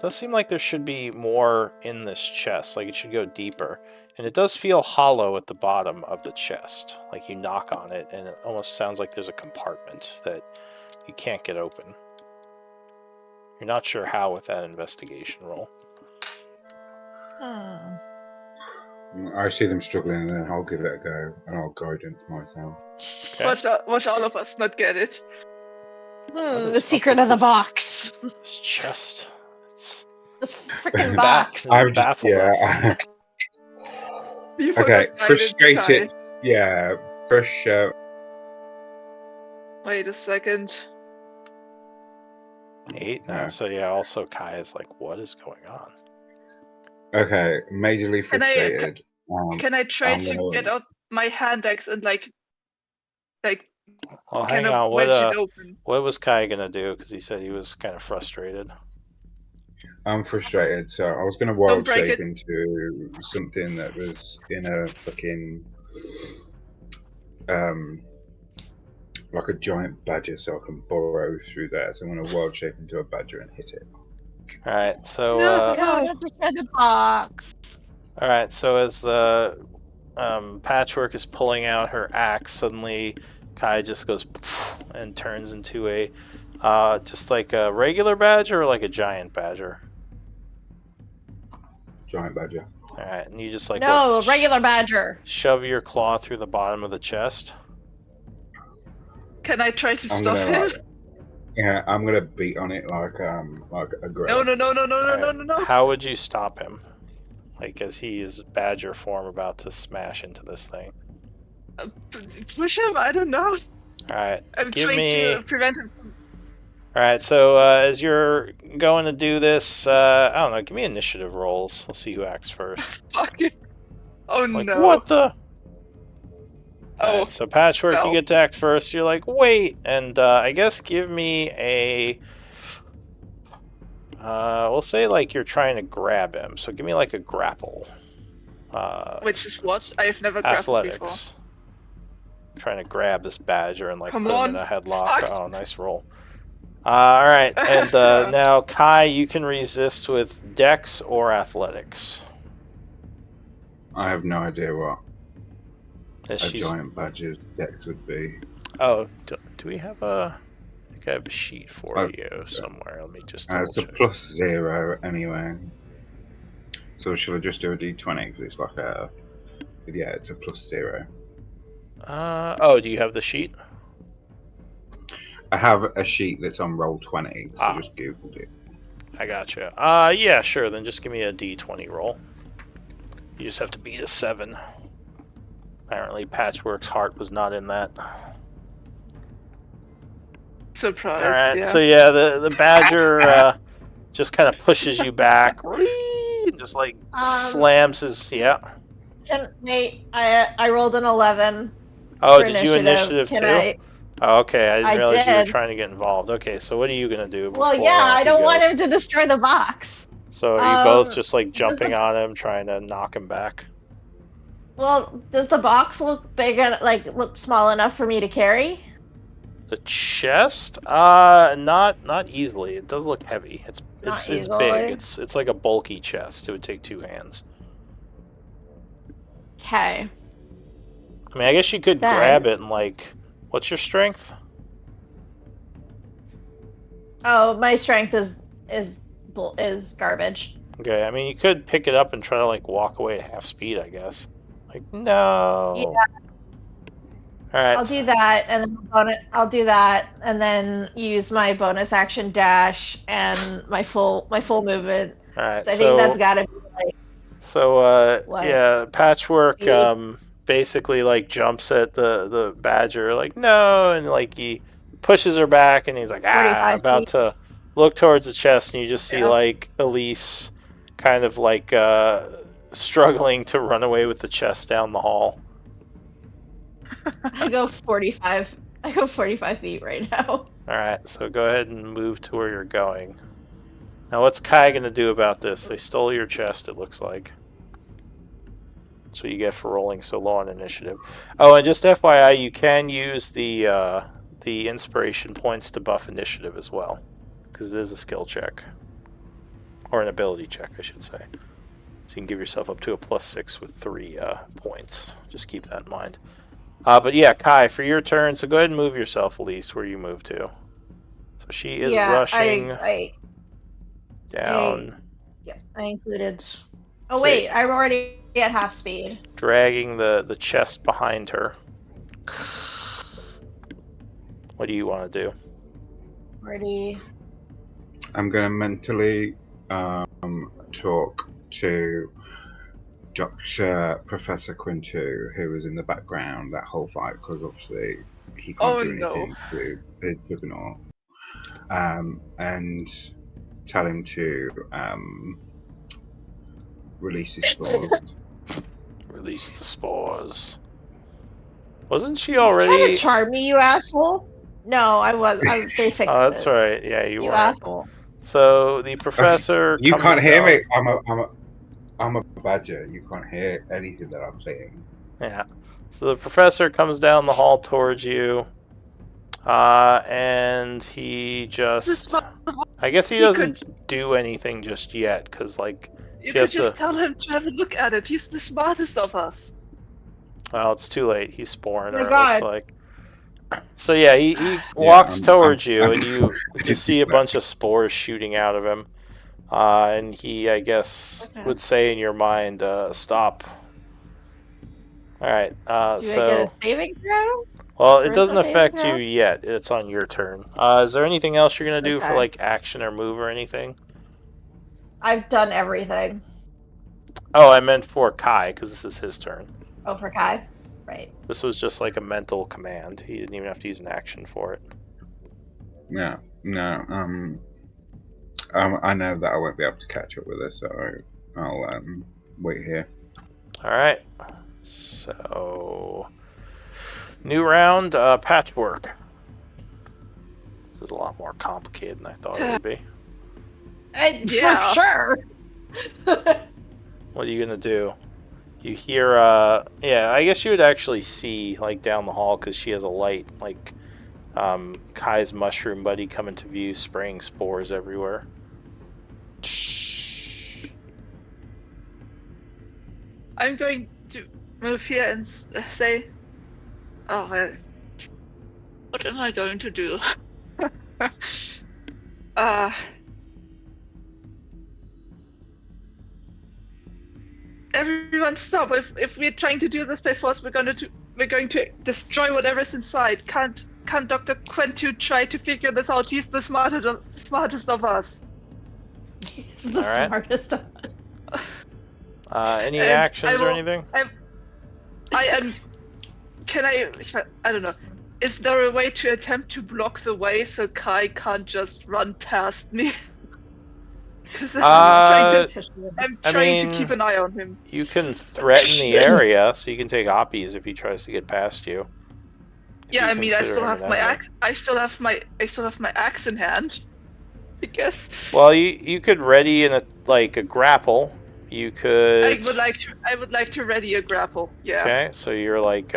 does seem like there should be more in this chest. Like it should go deeper, and it does feel hollow at the bottom of the chest. Like you knock on it, and it almost sounds like there's a compartment that you can't get open. You're not sure how with that investigation roll. I see them struggling, and then I'll give it a go, and I'll guidance myself. Okay. Watch all of us not get it. The secret of the box. This chest. It's This freaking box. I'm baffled us. You Okay, forgot guidance, frustrated. Kai. Yeah, fresh. Wait a second. 8 now. Yeah. So yeah, also Kai is like, what is going on? Okay, majorly Can I- frustrated. Can I try I'm to gonna- get out my hand axe and like Well, kind hang of on. wedge it open? What was Kai gonna do? Because he said he was kind of frustrated. I'm frustrated, so I was going to wild break shape it. into something that was in a fucking like a giant badger, so I can burrow through there. So I'm going to wild shape into a badger and hit it. All right. So No. No, don't destroy the box. all right. So as Patchwork is pulling out her axe, suddenly Kai just goes and turns into a just like a regular badger or like a giant badger. Giant badger. All right, and you just like No, what, a regular badger. shove your claw through the bottom of the chest. Can I try to I'm stop gonna him? like, yeah, I'm gonna beat on it like a gorilla. No. How would you stop him? Like as he is badger form about to smash into this thing. Push him? I don't know. All right, I'm give trying me. to prevent him from. All right, so as you're going to do this, I don't know. Give me initiative rolls. We'll see who acts first. Fuck it. Oh Like no. what the? Oh. Alright, so Patchwork, no. you get to act first. You're like, wait, and I guess give me a. We'll say like you're trying to grab him. So give me like a grapple. Which is what? I've never grappled before. Athletics. Trying to grab this badger and like Come put him in on, a headlock. fuck. Oh, nice roll. All right, and now Kai, you can resist with Dex or Athletics. I have no idea what As a she's- giant badger's dex would be. Oh, do we have a? I think I have a sheet for Oh, you somewhere. Let me just. It's a double-check. +0 anyway. So shall I just do a d20 because it's like a. Yeah, it's a +0. Oh, do you have the sheet? I have a sheet that's on Roll20, so I just googled it. I gotcha. Yeah, sure. Then just give me a d20 roll. You just have to beat a 7. Apparently, Patchwork's heart was not in that. Surprise. All right. Yeah. So yeah, the badger just kind of pushes you back, and just like slams his. Yeah. Wait, I rolled an 11. Oh, for did you initiative Can too? Oh, okay, I didn't I realize you were did. trying to get involved. Okay, so what are you gonna do? Well, before, yeah, I he don't want goes? him to destroy the box. So are you both Um, just like jumping on him, trying to knock him back? Well, does the box look big and look small enough for me to carry? The chest? Not easily. It does look heavy. It's Not big. easily? It's like a bulky chest. It would take 2 hands. Okay. I mean, I guess you could Then- grab it and like. What's your strength? Oh, my strength is garbage. Okay, I mean, you could pick it up and try to like walk away at half speed. I guess. Like no. Yeah. All right. I'll do that, and then I'll do that, and then use my bonus action dash and my full movement. All right. So I think that's gotta be like So What? yeah, Patchwork Me? basically like jumps at the badger like no, and like he pushes her back and he's like 45 about feet. to look towards the chest and you just see Yeah. like Elise kind of like struggling to run away with the chest down the hall. I go 45. I go 45 feet right now. All right, so go ahead and move to where you're going. Now what's Kai gonna do about this? They stole your chest, it looks like. That's what you get for rolling so low on initiative. Oh, and just FYI, you can use the inspiration points to buff initiative as well. because it is a skill check. Or an ability check, I should say. So you can give yourself up to a +6 with 3 points. Just keep that in mind. But yeah, Kai, for your turn, so go ahead and move yourself, Elise, where you move to. So she is rushing down, I included. Oh Say- wait, I'm already at half speed. dragging the chest behind her. What do you want to do? Already. I'm going to mentally talk to Professor Quintu, who was in the background that whole fight, because obviously he can't do anything to the Juggernaut, and tell him to release his spores. Release the spores. Wasn't she Trying already? to charm me, you asshole? No, they fixed Oh, that's it. right. Yeah, you You weren't. asshole. So the professor. You comes can't hear down. me. I'm a badger. You can't hear anything that I'm saying. Yeah. So the professor comes down the hall towards you, and he just. I guess he doesn't do anything just yet, because like. You could just tell him to have a look at it. He's the smartest of us. Well, it's too late. He's sporing Oh her. my It God. looks like. So yeah, he walks towards you, and you just see a bunch of spores shooting out of him. And he, I guess, would say in your mind, "Stop." All right. Do I get a saving throw? Well, it Or doesn't is that affect saving you yet. It's on your turn. Is there anything else you're gonna do for Okay. like action or move or anything? I've done everything. Oh, I meant for Kai, because this is his turn. Oh, for Kai? Right. This was just like a mental command. He didn't even have to use an action for it. Yeah. No. I know that I won't be able to catch up with her, so I'll wait here. All right. So, new round, patchwork. This is a lot more complicated than I thought it would be. Yeah. For sure. What are you gonna do? You hear, yeah, I guess you would actually see, like, down the hall, because she has a light, like, Kai's mushroom buddy come into view, spraying spores everywhere. I'm going to move here and say, "Oh, well, what am I going to do?" Everyone, stop! If we're trying to do this by force, we're going to destroy whatever's inside. Can't Dr. Quintu try to figure this out? He's the smartest of us. He's the smartest of us. Any actions or anything? I am. Can I don't know. Is there a way to attempt to block the way so Kai can't just run past me? Because I'm trying to keep an eye on him. You can threaten the area, so you can take oppies if he tries to get past you. Yeah, I mean, I still have my axe. I still have my axe in hand. I guess. Well, you could ready in a grapple. You could. I would like to ready a grapple. Yeah. Okay, so you're like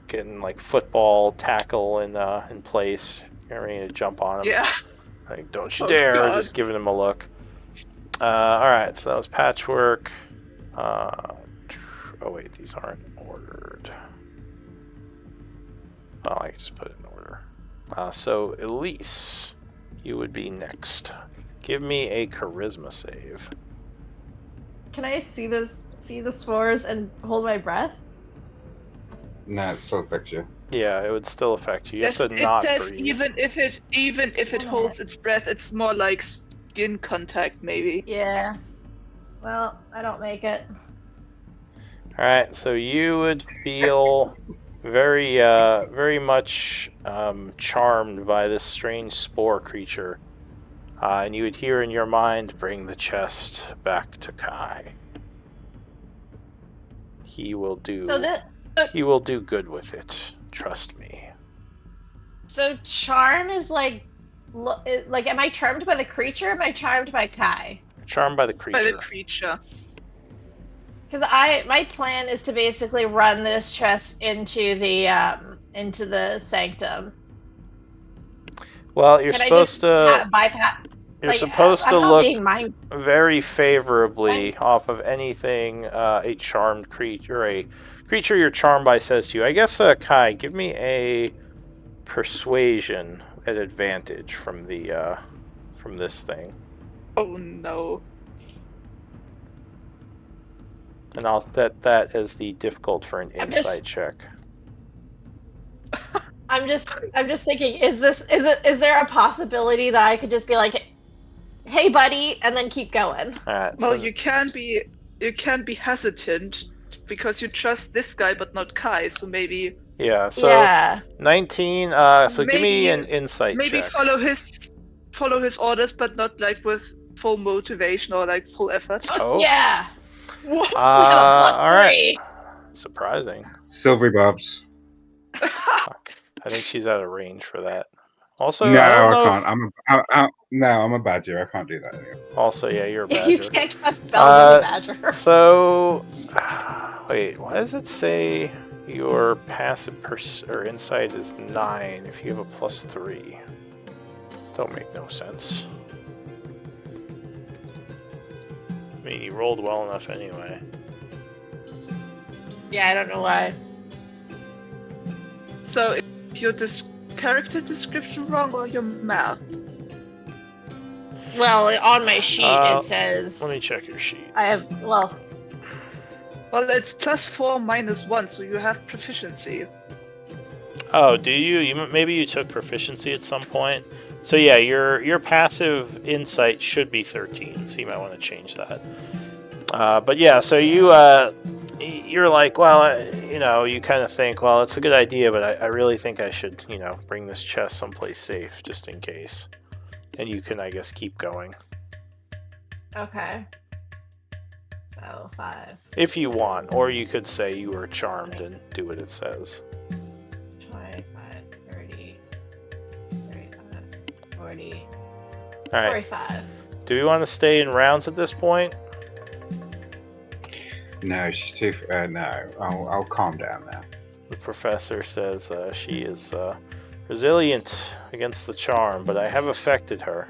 getting like football tackle in place. You're ready to jump on him. Yeah. Like, don't you dare! God. Just giving him a look. All right, so that was patchwork. Oh wait, these aren't ordered. Well, I can just put it in order. So Elise, you would be next. Give me a charisma save. Can I see the spores and hold my breath? No, it still affects you. Yeah, it would still affect you. You have to not says breathe. even if it holds its breath, it's more like skin contact, maybe. Yeah. Well, I don't make it. All right, so you would feel very much charmed by this strange spore creature, and you would hear in your mind, "Bring the chest back to Kai. He will do. He will do good with it. Trust me." So charm is like, am I charmed by the creature? Or am I charmed by Kai? Charmed by the creature. By the creature. Because my plan is to basically run this chest into the sanctum. Well, you're Can I supposed just to. bypass? You're Like, supposed I'm to not look being mind. very favorably off of anything a charmed creature, a creature you're charmed by says to you. I guess, Kai, give me a persuasion at advantage from the from this thing, Oh no. and I'll set that as the difficult for an I'm just- insight check. I'm just thinking, is there a possibility that I could just be like, hey buddy, and then keep going? All right. Well, So you can be hesitant because you trust this guy but not Kai, so maybe yeah. So Yeah. 19. So give me an insight maybe check. follow his orders but not like with full motivation or like full effort. Oh. Yeah. Whoa. We have a plus All right. 3. Surprising. Silvery Bobs. I think she's out of range for that. Also, No, I don't know can't. if... I'm a badger. I can't do that anymore. Also, yeah, you're a You badger. can't cast spells as a badger. So, wait, why does it say your passive or insight is 9 if you have a plus 3? Don't make no sense. I mean, you rolled well enough anyway. Yeah, I don't know why. So is your character description wrong or your math? Well, on my sheet Uh, it says Let me check your sheet. I have Well, it's +4 -1, so you have proficiency. Oh, do you? Maybe you took proficiency at some point. So yeah, your passive insight should be 13, so you might want to change that. But yeah, so you're like, well, you kind of think, well, it's a good idea, but I really think I should, bring this chest someplace safe just in case. And you can, I guess, keep going okay. So 5, if you want, or you could say you were charmed and do what it says. 25, 30, 35, 40, All right. 45. Do we want to stay in rounds at this point? No, she's too. No, I'll calm down now. The professor says she is resilient against the charm, but I have affected her.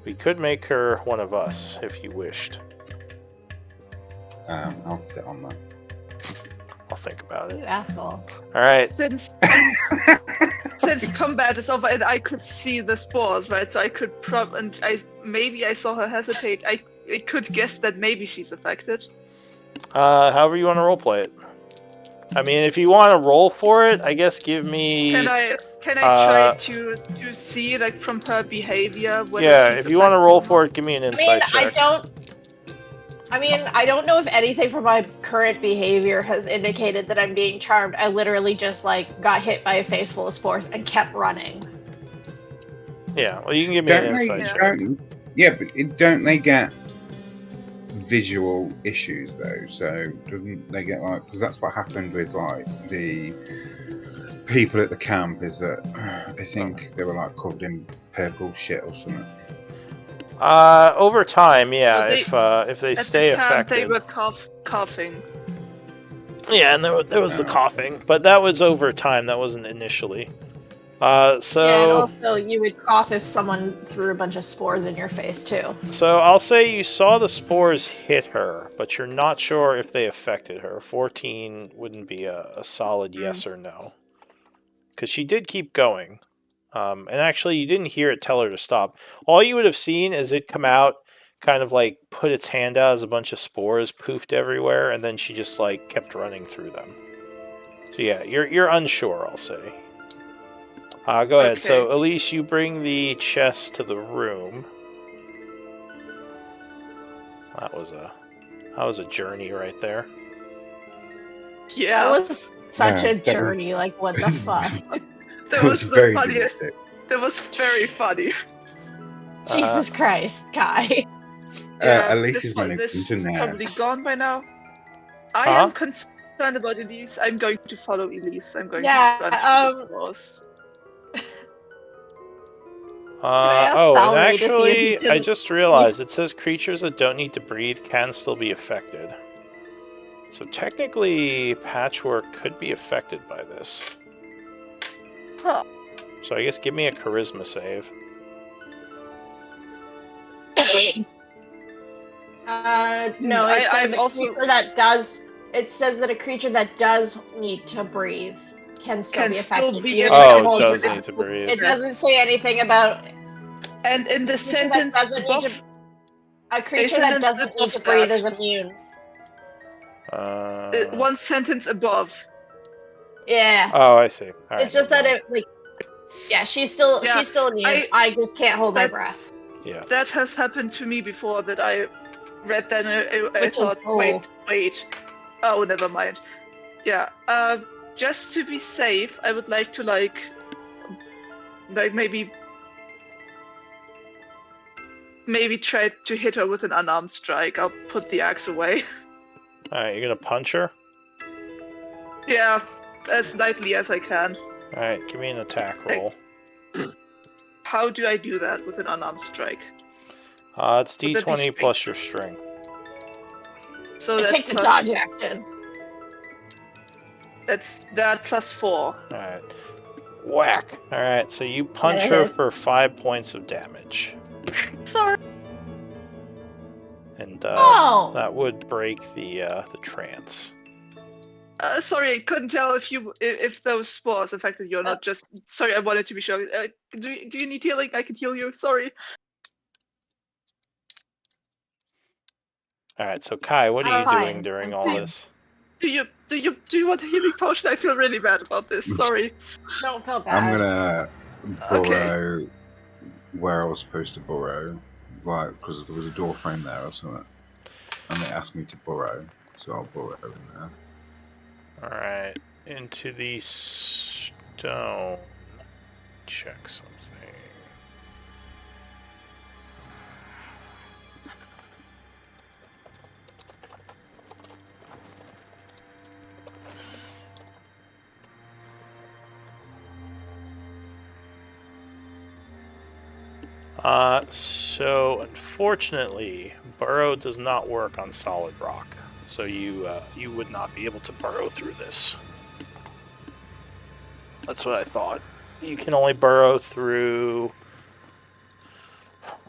We could make her one of us if you wished. I'll sit on that. I'll think about You it. asshole. All right. Since combat is over and I could see the spores, right? So I could maybe I saw her hesitate. I could guess that maybe she's affected. However you want to roleplay it. I mean, if you want to roll for it, I guess give me. Can I try to see like from her behavior? Whether Yeah, she's if you want to affected roll or not? for it, give me an insight check. I don't know if anything from my current behavior has indicated that I'm being charmed. I literally just got hit by a face full of spores and kept running. Yeah, well, you can give me an insight check. Don't they get visual issues though? So doesn't they get because that's what happened with the people at the camp, is that I think they were covered in purple shit or something. Over time, yeah, Well, if they At stay the camp, affected. they were coughing. Yeah, and there was the coughing, but that was over time. That wasn't initially. Yeah, and So also you would cough if someone threw a bunch of spores in your face too. I'll say you saw the spores hit her, but you're not sure if they affected her. 14 wouldn't be a solid yes or no, because she did keep going. And actually, you didn't hear it tell her to stop. All you would have seen is it come out, kind of put its hand out as a bunch of spores poofed everywhere, and then she just kept running through them. So yeah, you're unsure, I'll say. Go ahead. So Okay. Elise, you bring the chest to the room. That was a journey right there. Yeah, That was such Yeah, a that was- journey. What the fuck? that was the very funniest. dramatic. That was very funny. Jesus Christ, Kai. Elise is my this new is now. probably gone by now. I Huh? am concerned about Elise. I'm going to follow Elise. I'm going Yeah, to run through the doors. I ask And Valerie to see if actually, you can- I just realized it says creatures that don't need to breathe can still be affected. So technically, Patchwork could be affected by this. Huh. So I guess give me a charisma save. No, it says I've also creature that does. It says that a creature that does need to breathe can still can be still affected. be You affected. need to Oh, it hold your does breath. need to breathe. It doesn't say anything about And in the a creature that sentence doesn't need to. above, A creature that doesn't need to breathe is immune. one sentence above. Yeah. Oh, I see. All right, It's just never that mind. it yeah, she's Yeah, still immune. I- I just can't hold my that- breath. Yeah. That has happened to me before. That I read that and I Which is thought, cool. wait. Oh, never mind. Yeah. Just to be safe, I would like to like maybe try to hit her with an unarmed strike. I'll put the axe away. All right, you're gonna punch her. Yeah, as lightly as I can. All right, give me an attack roll. How do I do that with an unarmed strike? It's Would that be D20 strength? plus your strength. So I that's take the dodge action. That's that plus 4. All right. Whack. All right, so you punch her for 5 points of damage, Sorry. and Oh! that would break the trance. Sorry, I couldn't tell if those spores affected you or not. Just sorry, I wanted to be sure. Do you need healing? I can heal you. Sorry. All right, so Kai, what are you Fine. doing during I'm all fine. this? Do you want a healing potion? I feel really bad about this. Sorry. Don't feel bad. I'm gonna Okay. borrow where I was supposed to borrow, like because there was a door frame there or something, and they asked me to borrow, so I'll borrow in there. All right, into the stone. Check something. So unfortunately, burrow does not work on solid rock. So you would not be able to burrow through this. That's what I thought. You can only burrow through.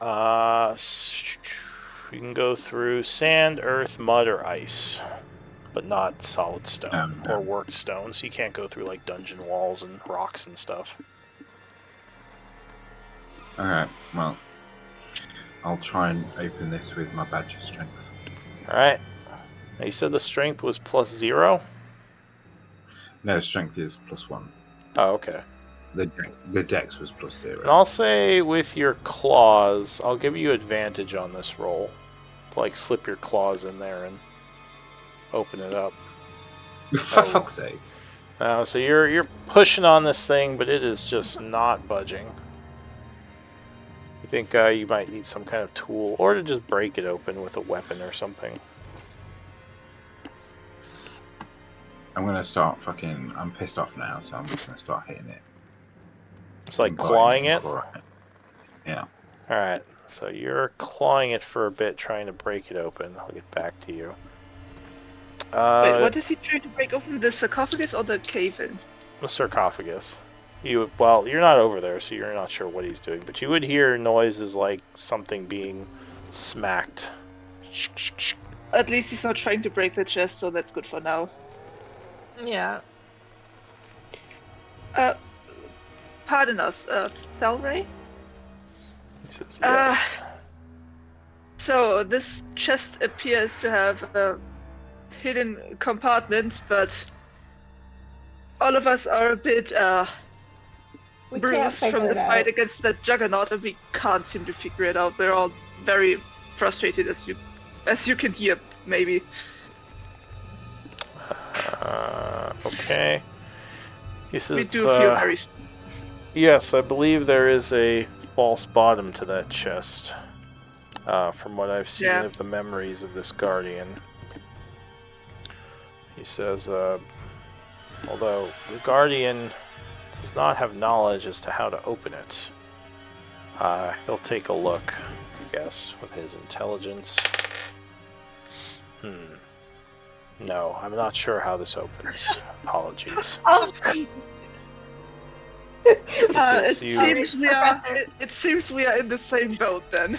You can go through sand, earth, mud, or ice, but not solid stone or worked stone. So you can't go through like dungeon walls and rocks and stuff. Alright, well, I'll try and open this with my badge of strength. Alright. Now you said the strength was +0? No, strength is +1. Oh, okay. The dex was +0. And I'll say with your claws, I'll give you advantage on this roll. To, like, slip your claws in there and open it up. For fuck's sake. So you're pushing on this thing, but it is just not budging. You think you might need some kind of tool, or to just break it open with a weapon or something. I'm gonna start fucking. I'm pissed off now, so I'm just gonna start hitting it. It's like clawing it? Yeah. Alright, so you're clawing it for a bit, trying to break it open. I'll get back to you. Wait, what is he trying to break open? The sarcophagus or the cave-in? The sarcophagus. Well, you're not over there, so you're not sure what he's doing, but you would hear noises like something being smacked. At least he's not trying to break the chest, so that's good for now. Yeah. Pardon us, Thalray? He says yes. So this chest appears to have a hidden compartment, but all of us are a bit We can't bruised figure from the it out. fight against that juggernaut, and we can't seem to figure it out. We're all very frustrated, as you can hear, maybe. Okay. He says, We do feel very. yes, I believe there is a false bottom to that chest. From what I've seen Yeah. of the memories of this guardian. He says, although the guardian does not have knowledge as to how to open it, he'll take a look, I guess, with his intelligence. No, I'm not sure how this opens. Apologies. Oh, This is you. It seems we are in the same boat then.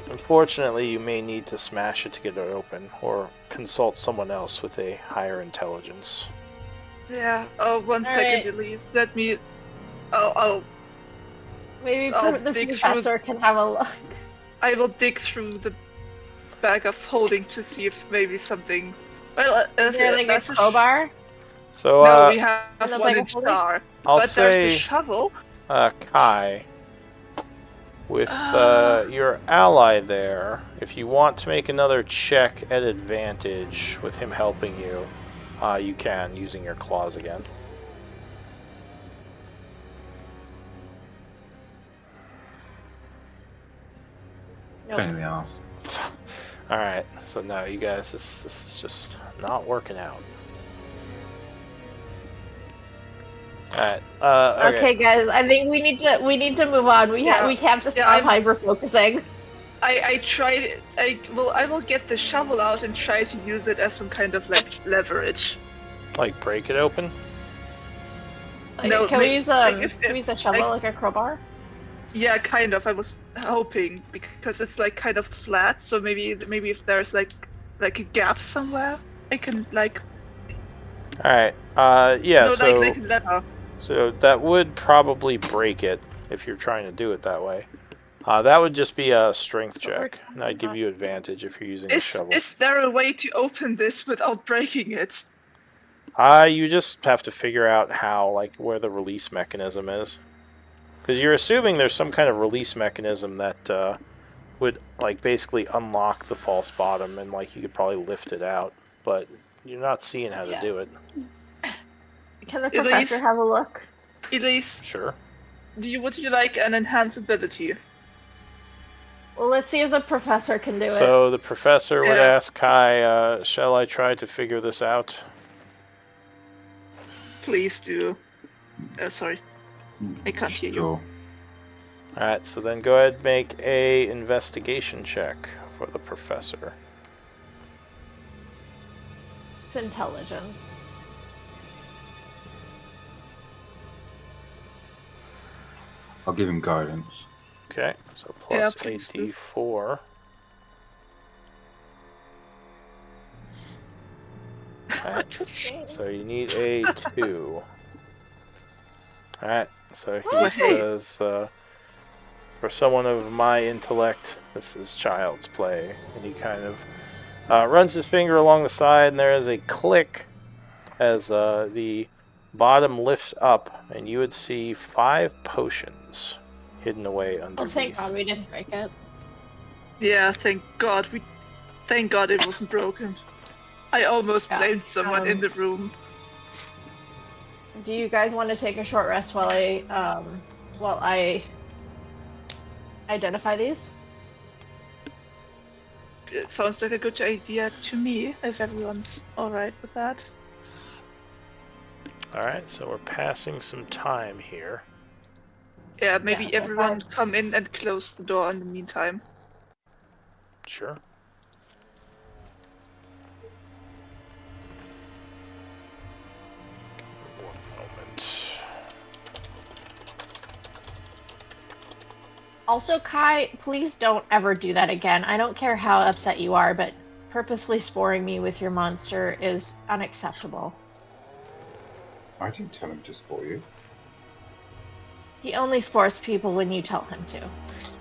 Unfortunately, you may need to smash it to get it open, or consult someone else with a higher intelligence. Yeah. Oh, 1 second, Alright. Elise. Let me. I'll Maybe I'll the dig through. professor can have a look. I will dig through the bag of holding to see if maybe something. Well, Is there like a that's crowbar? So, No, we have in the one bag in of holding? jar. I'll But there's the say, shovel. Kai, with your ally there, if you want to make another check at advantage with him helping you, you can, using your claws again. Nope. Pain in the ass. Alright, so no, you guys, this is just not working out. Alright, Okay, guys, I think we need to move on. We Yeah. have to Yeah, stop hyper focusing. I tried. I will get the shovel out and try to use it as some kind of like leverage. like, break it open? No, Can we use if- a shovel like a crowbar? Yeah, kind of. I was hoping because it's like kind of flat, so maybe if there's like a gap somewhere, I can like Alright, yeah, no so... like leather. So that would probably break it if you're trying to do it that way. That would just be a strength check, and I'd give you advantage if you're using a shovel. Is there a way to open this without breaking it? You just have to figure out how, like, where the release mechanism is. Because you're assuming there's some kind of release mechanism that would, like, basically unlock the false bottom, and, like, you could probably lift it out. But you're not seeing how to do it. Can the professor have a look? Elise, Sure. would you like an enhanced ability? Well, let's see if the professor can do it. So the professor would ask Kai, shall I try to figure this out? Please do. Sorry. I can't hear you. Alright, so then go ahead and make a investigation check for the professor. It's intelligence. I'll give him guidance. Okay, so plus a please do. d4. Okay, so you need a 2. Alright, so he says, for someone of my intellect, this is child's play. And he kind of runs his finger along the side, and there is a click as the bottom lifts up, and you would see 5 potions hidden away underneath. Oh, thank God we didn't break it. Yeah, thank God it wasn't broken. I almost blamed someone in the room. Do you guys want to take a short rest while I identify these? It sounds like a good idea to me, if everyone's alright with that. Alright, so we're passing some time here. Yeah, maybe Yeah, so everyone come in and close the door in the meantime. Sure. One moment. Also, Kai, please don't ever do that again. I don't care how upset you are, but purposefully sporing me with your monster is unacceptable. I didn't tell him to spore you. He only spores people when you tell him to.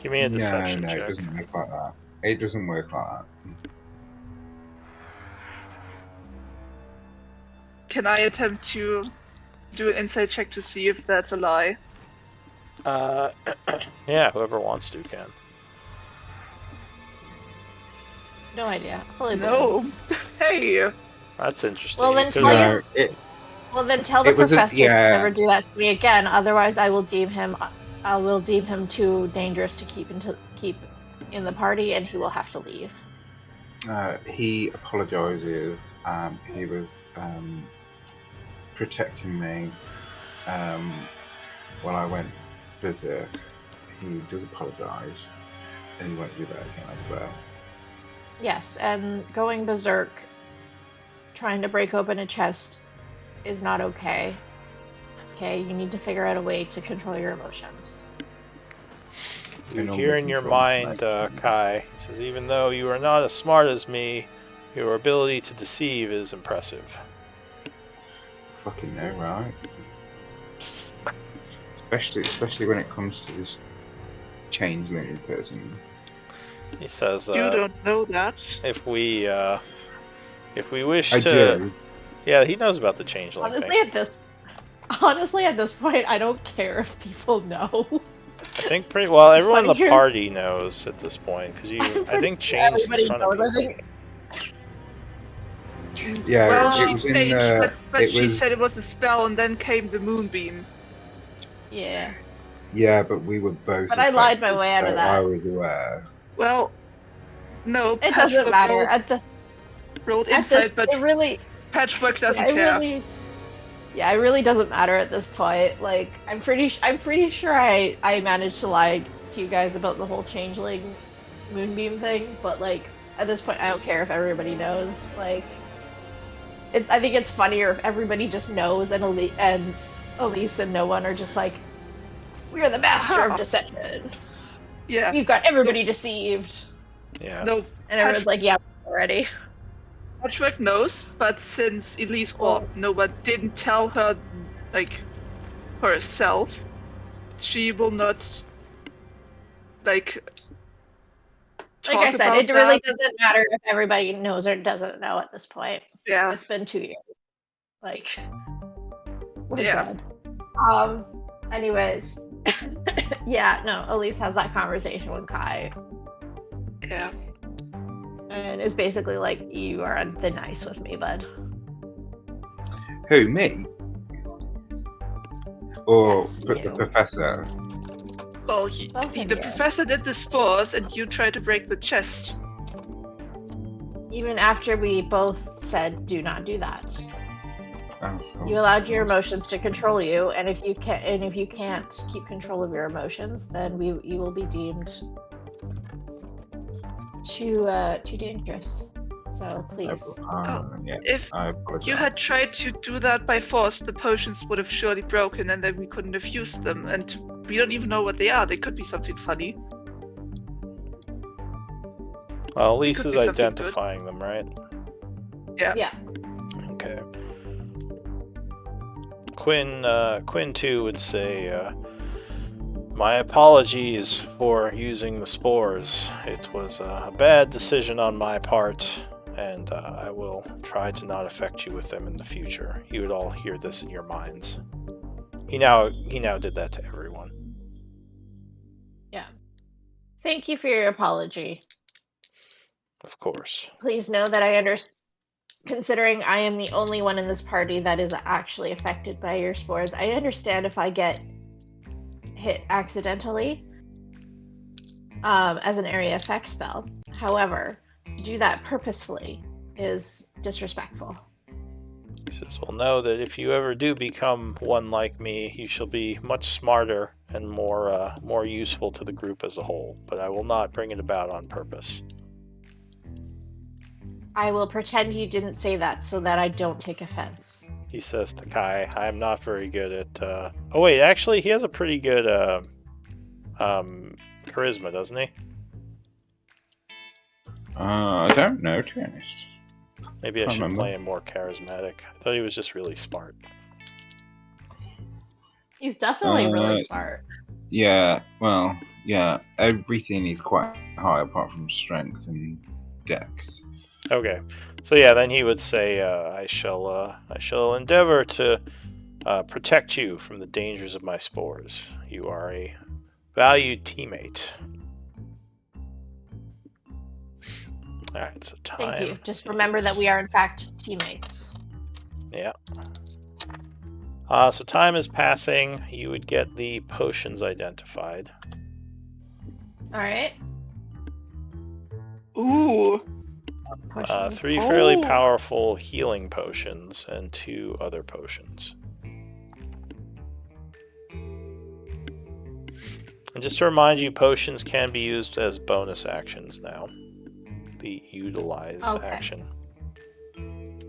Give me a deception No, check. it doesn't work like that. It doesn't work like that. Can I attempt to do an insight check to see if that's a lie? Yeah, whoever wants to can. No idea. Fully No. Hey. That's interesting. Well, then because- tell No, your- it, Well, then tell the It was a- professor to yeah. never do that to me again. Otherwise, I will deem him too dangerous to keep in the party, and he will have to leave. he apologizes. He was protecting me while I went berserk. He does apologize, and he won't do that again, I swear. Yes, and going berserk, trying to break open a chest, is not okay. Okay, you need to figure out a way to control your emotions. You normally hear in your control my mind, emotions. Kai. He says, even though you are not as smart as me, your ability to deceive is impressive. Fucking no, right? Especially when it comes to this changeling person. He says, You don't know that. if we wish I to... do. Yeah, he knows about the changeling thing. Honestly, at this point, I don't care if people know. I think pretty well. It's Everyone in the funny, party knows at this point because you, I'm I pretty think, sure changed in everybody front of knows. I people. think. Yeah, Well, it she was in changed, the. but It she was. said it was a spell, and then came the moonbeam. Yeah, Yeah, but we were both but I lied my affected, way out of so I that. was aware. Well, no, It doesn't Patchwork matter rolled at this. insight, but It really, Patchwork yeah, doesn't care. yeah, it really doesn't matter at this point. Like, I'm pretty sure I managed to lie to you guys about the whole changeling moonbeam thing. But like, at this point, I don't care if everybody knows. Like, I think it's funnier if everybody just knows, and Elise and no one are just like, we are the master of Aha! deception. Yeah. We've got everybody deceived. Yeah. No, And everyone's like, yeah, already. Patchwork knows, but since Elise Well, no one didn't tell her, like, herself, she will not, like like I talk said, about it really that. doesn't matter if everybody knows or doesn't know at this point. Yeah. It's been 2 years. Like, we're Yeah. good. Anyways. Yeah, no, Elise has that conversation with Kai. Yeah. And it's basically like, you are on thin ice with me, bud. Who, me? Or Yes, the you. professor? Well, Both of the you. professor did the spores, and you tried to break the chest. Even after we both said, do not do that. Oh, You allowed your emotions to control you, and if you can't keep control of your emotions, then you will be deemed too dangerous. So please. Yes, If I apologize. you had tried to do that by force, the potions would have surely broken, and then we couldn't have used them. And we don't even know what they are. They could be something funny. Well, It Elise could is be something good. identifying them, right? Yeah. Okay. Quinn too would say, my apologies for using the spores. It was a bad decision on my part, and I will try to not affect you with them in the future. You would all hear this in your minds. He now did that to everyone. Yeah. Thank you for your apology. Of course. Please know that I understand. Considering I am the only one in this party that is actually affected by your spores, I understand if I get hit accidentally as an area effect spell. However, to do that purposefully is disrespectful. He says, well, know that if you ever do become one like me, you shall be much smarter and more useful to the group as a whole, but I will not bring it about on purpose. I will pretend you didn't say that so that I don't take offense. He says to Kai, I'm not very good at... Oh, wait, actually, he has a pretty good charisma, doesn't he? I don't know, to be honest. Maybe I Can't should remember. play him more charismatic. I thought he was just really smart. He's definitely really smart. Yeah, well, yeah, everything is quite high apart from strength and dex. Okay, so yeah, then he would say, I shall endeavor to protect you from the dangers of my spores. You are a valued teammate. Alright, so time. Thank you. Just remember that we are in fact teammates. Yeah. So time is passing. You would get the potions identified. Alright. Ooh. 3 fairly powerful healing potions and 2 other potions. And just to remind you, potions can be used as bonus actions now. The utilize action.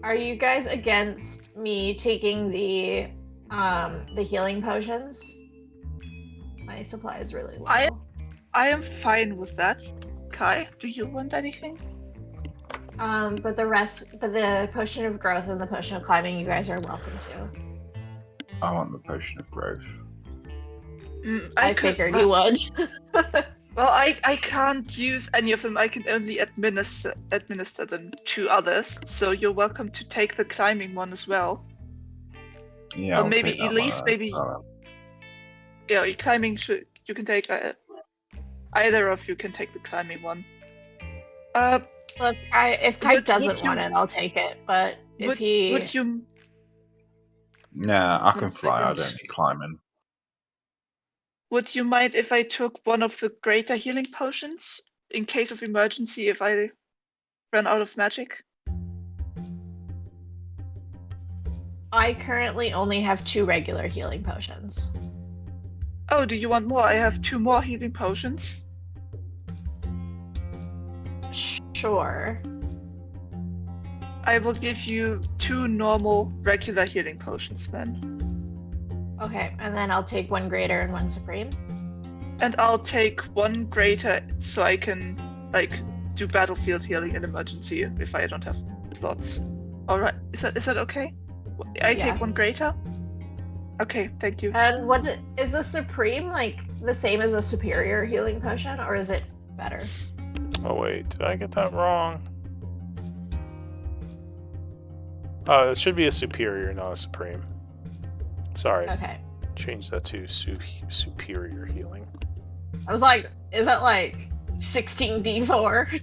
Are you guys against me taking the The healing potions. My supply is really low. I am fine with that. Kai, do you want anything? But the potion of growth and the potion of climbing, you guys are welcome to. I want the potion of growth. I figured you would. Well, I can't use any of them. I can only administer them to others. So you're welcome to take the climbing one as well. Yeah, Or I'll maybe take that Elise, one. yeah, your climbing you can take either of you can take the climbing one. Look, if Kai doesn't want it, I'll take it. But if he, would you? Nah, I can One fly. I second. don't need climbing. Would you mind if I took one of the greater healing potions in case of emergency if I run out of magic? I currently only have 2 regular healing potions. Oh, do you want more? I have 2 more healing potions. Sure. I will give you 2 normal, regular healing potions then. Okay, and then I'll take 1 greater and 1 supreme. And I'll take 1 greater so I can, do battlefield healing in emergency if I don't have slots. Alright, is that okay? I take 1 greater? Okay, thank you. And what is the supreme the same as a superior healing potion, or is it better? Oh wait, did I get that wrong? Oh, it should be a superior, not a supreme. Sorry. Okay. Change that to superior healing. I was like, is that 16d4?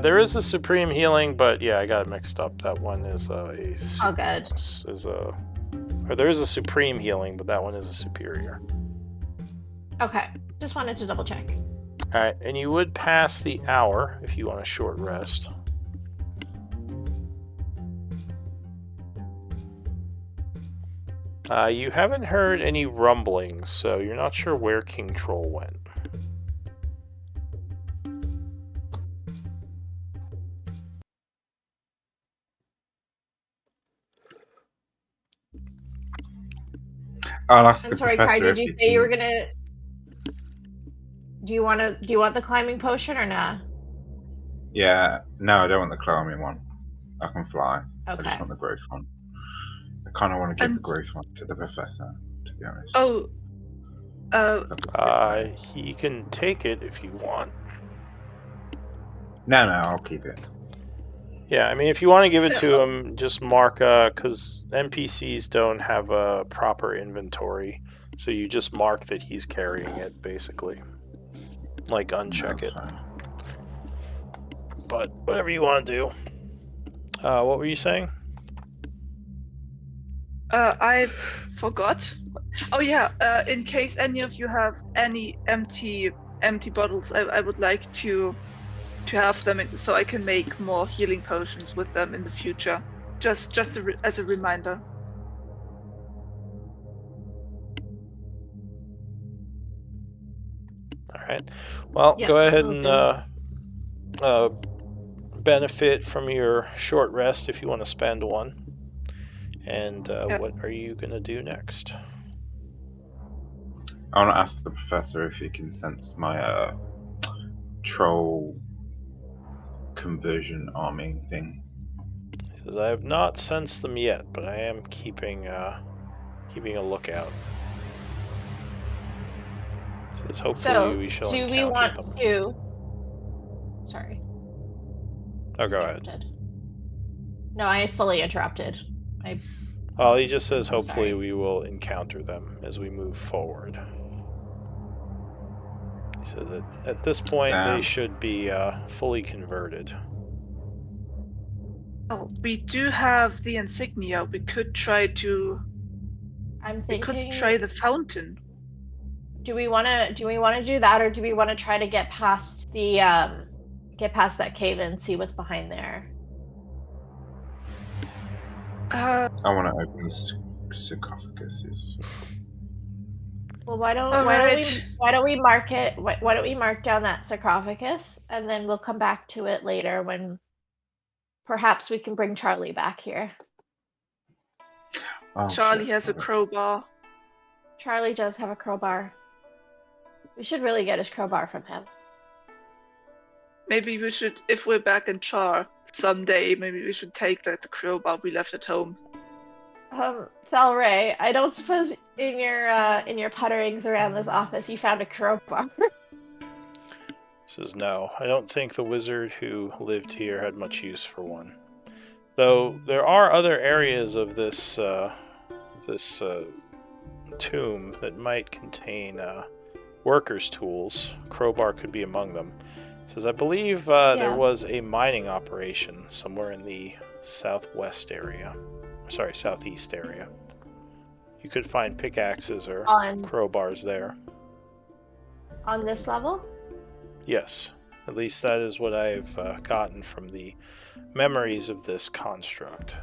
There is a supreme healing, but yeah, I got it mixed up. That one is or there is a supreme healing, but that one is a superior. Okay, just wanted to double check. All right, and you would pass the hour if you want a short rest. You haven't heard any rumblings, so you're not sure where King Troll went. I'll ask I'm the sorry, Kai, professor did if you say you were gonna... Do you want the climbing potion or not? Yeah, no, I don't want the climbing one. I can fly. Okay. I just want the growth one. I kind of want to give the growth one to the professor, to be honest. Oh. He can take it if you want. No, I'll keep it. Yeah, I mean, if you want to give it to him, just mark, because NPCs don't have a proper inventory, so you just mark that he's carrying it, basically. Like, uncheck it. Fine. But whatever you want to do. What were you saying? I forgot. Oh yeah, in case any of you have any empty bottles, I would like to have them so I can make more healing potions with them in the future. Just as a reminder. Alright. Well, go ahead and benefit from your short rest if you want to spend one. And what are you going to do next? I want to ask the professor if he can sense my troll conversion army thing. He says, I have not sensed them yet, but I am keeping a lookout. He says, hopefully we shall encounter them. Do we want to... Sorry. Oh, go ahead. No, I fully interrupted. Well, he just says, hopefully we will encounter them as we move forward. He says that at this point they should be fully converted. Oh, we do have the insignia. We could try to. We could try the fountain. Do we want to do that, or do we want to try to get past the that cave and see what's behind there? I want to open the sarcophaguses. Well, why don't we mark it? Why don't we mark down that sarcophagus, and then we'll come back to it later when perhaps we can bring Charlie back here. Oh, Charlie shit. has a crowbar. Charlie does have a crowbar. We should really get his crowbar from him. Maybe we should, if we're back in Char someday, maybe we should take the crowbar we left at home. Thalray, I don't suppose in your putterings around this office you found a crowbar. Says no. I don't think the wizard who lived here had much use for one. Though there are other areas of this tomb that might contain workers' tools. Crowbar could be among them. Says I believe there was a mining operation somewhere in the southwest area. Sorry, southeast area. You could find pickaxes or crowbars there. On this level? Yes. At least that is what I've gotten from the memories of this construct.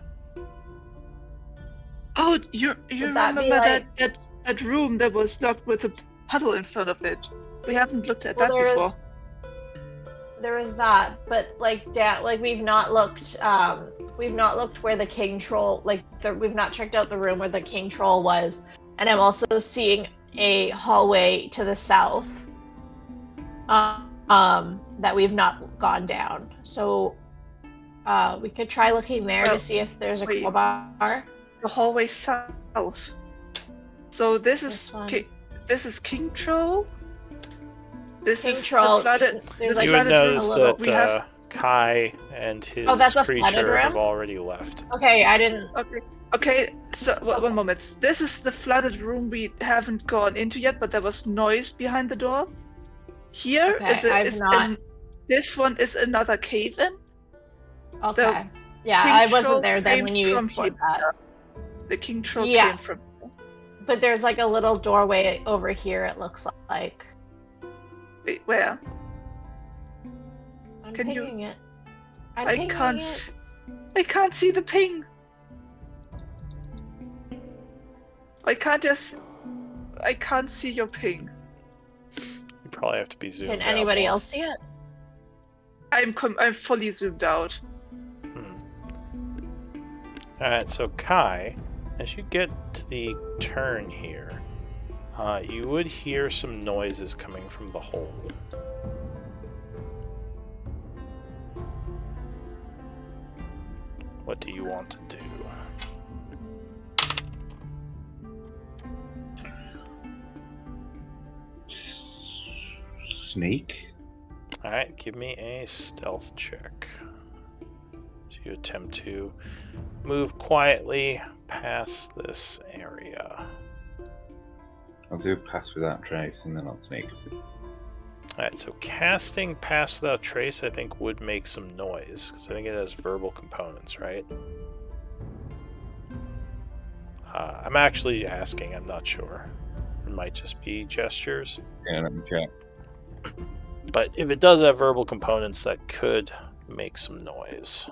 Oh, you remember that room that was locked with a puddle in front of it? We haven't looked at that before. There is that, but we've not looked where the king troll, we've not checked out the room where the king troll was, and I'm also seeing a hallway to the south that we've not gone down. So we could try looking there to see if there's a crowbar. The hallway south. So this is King Troll. This King is Troll. the flooded. You would notice that Kai and his creature have already left. Okay, I didn't. Okay. So one moment. This is the flooded room we haven't gone into yet, but there was noise behind the door. Here this one is another cave-in. Okay. Yeah, I wasn't there then when you said that. The King Troll came from here. But there's like a little doorway over here, it looks like. Wait, where? I'm pinging it. I can't see the ping. I can't see your ping. You probably have to be zoomed out. Can anybody else see it? I'm fully zoomed out. Alright, so Kai, as you get to the turn here, you would hear some noises coming from the hole. What do you want to do? Sneak? Alright, give me a stealth check. So you attempt to move quietly past this area. I'll do a pass without trace and then I'll sneak. Alright, so casting Pass Without Trace I think would make some noise, because I think it has verbal components, right? I'm actually asking, I'm not sure. It might just be gestures. Yeah, let me check. But if it does have verbal components, that could make some noise.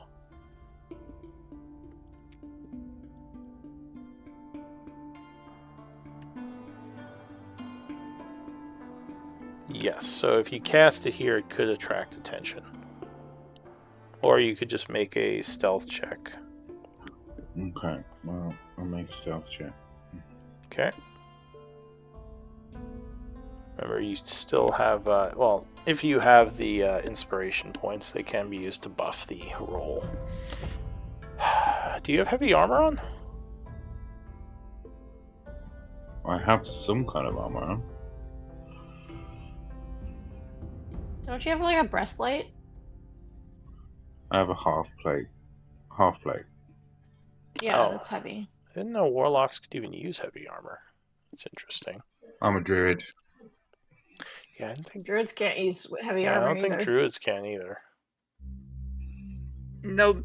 Yes, so if you cast it here, it could attract attention. Or you could just make a stealth check. Okay, well, I'll make a stealth check. Okay. Remember, you still have, well, if you have the inspiration points, they can be used to buff the roll. Do you have heavy armor on? I have some kind of armor on. Don't you have like a breastplate? I have a half plate. Half plate. Yeah, that's heavy. I didn't know warlocks could even use heavy armor. It's interesting. I'm a druid. Yeah, I didn't think druids can't use heavy armor. I don't think druids can either. No,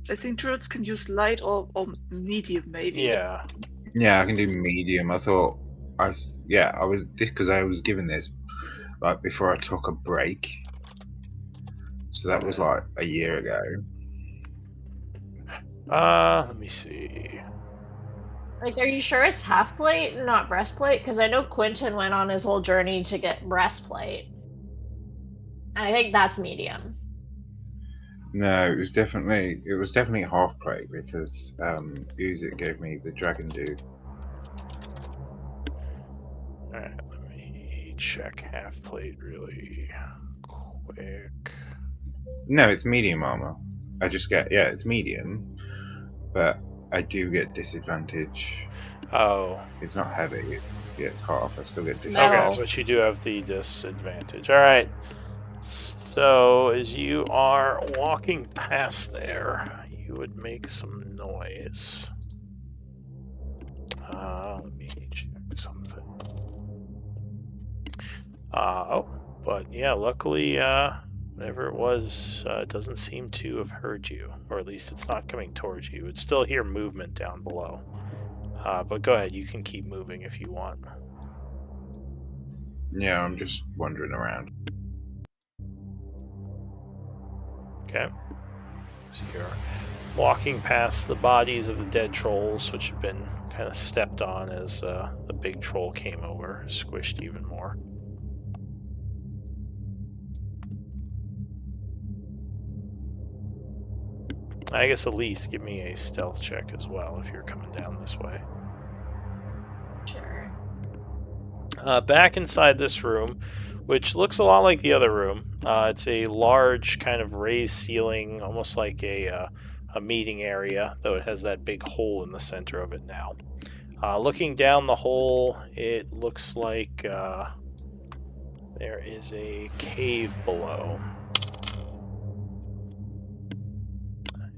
I think druids can use light or medium, maybe. Yeah. Yeah, I can do medium. I thought, I was because I was given this like before I took a break. So that was like a year ago. Let me see. Like, are you sure it's half plate and not breastplate? Because I know Quentin went on his whole journey to get breastplate. And I think that's medium. No, it was definitely half plate because Isik gave me the dragon dude. Alright, let me check half plate really quick. No, it's medium armor. I just get it's medium, but I do get disadvantage. Oh, It's not heavy. It's half. I still get It's okay, disadvantage. but you do have the disadvantage. Alright. So, as you are walking past there, you would make some noise. Let me check something. But yeah, luckily, whatever it was, doesn't seem to have heard you, or at least it's not coming towards you. You would still hear movement down below. But go ahead, you can keep moving if you want. Yeah, I'm just wandering around. Okay. So you're walking past the bodies of the dead trolls, which have been kind of stepped on as the big troll came over, squished even more. I guess at least give me a stealth check as well if you're coming down this way. Sure. Back inside this room, which looks a lot like the other room, it's a large kind of raised ceiling, almost like a meeting area, though it has that big hole in the center of it now. Looking down the hole, it looks like there is a cave below.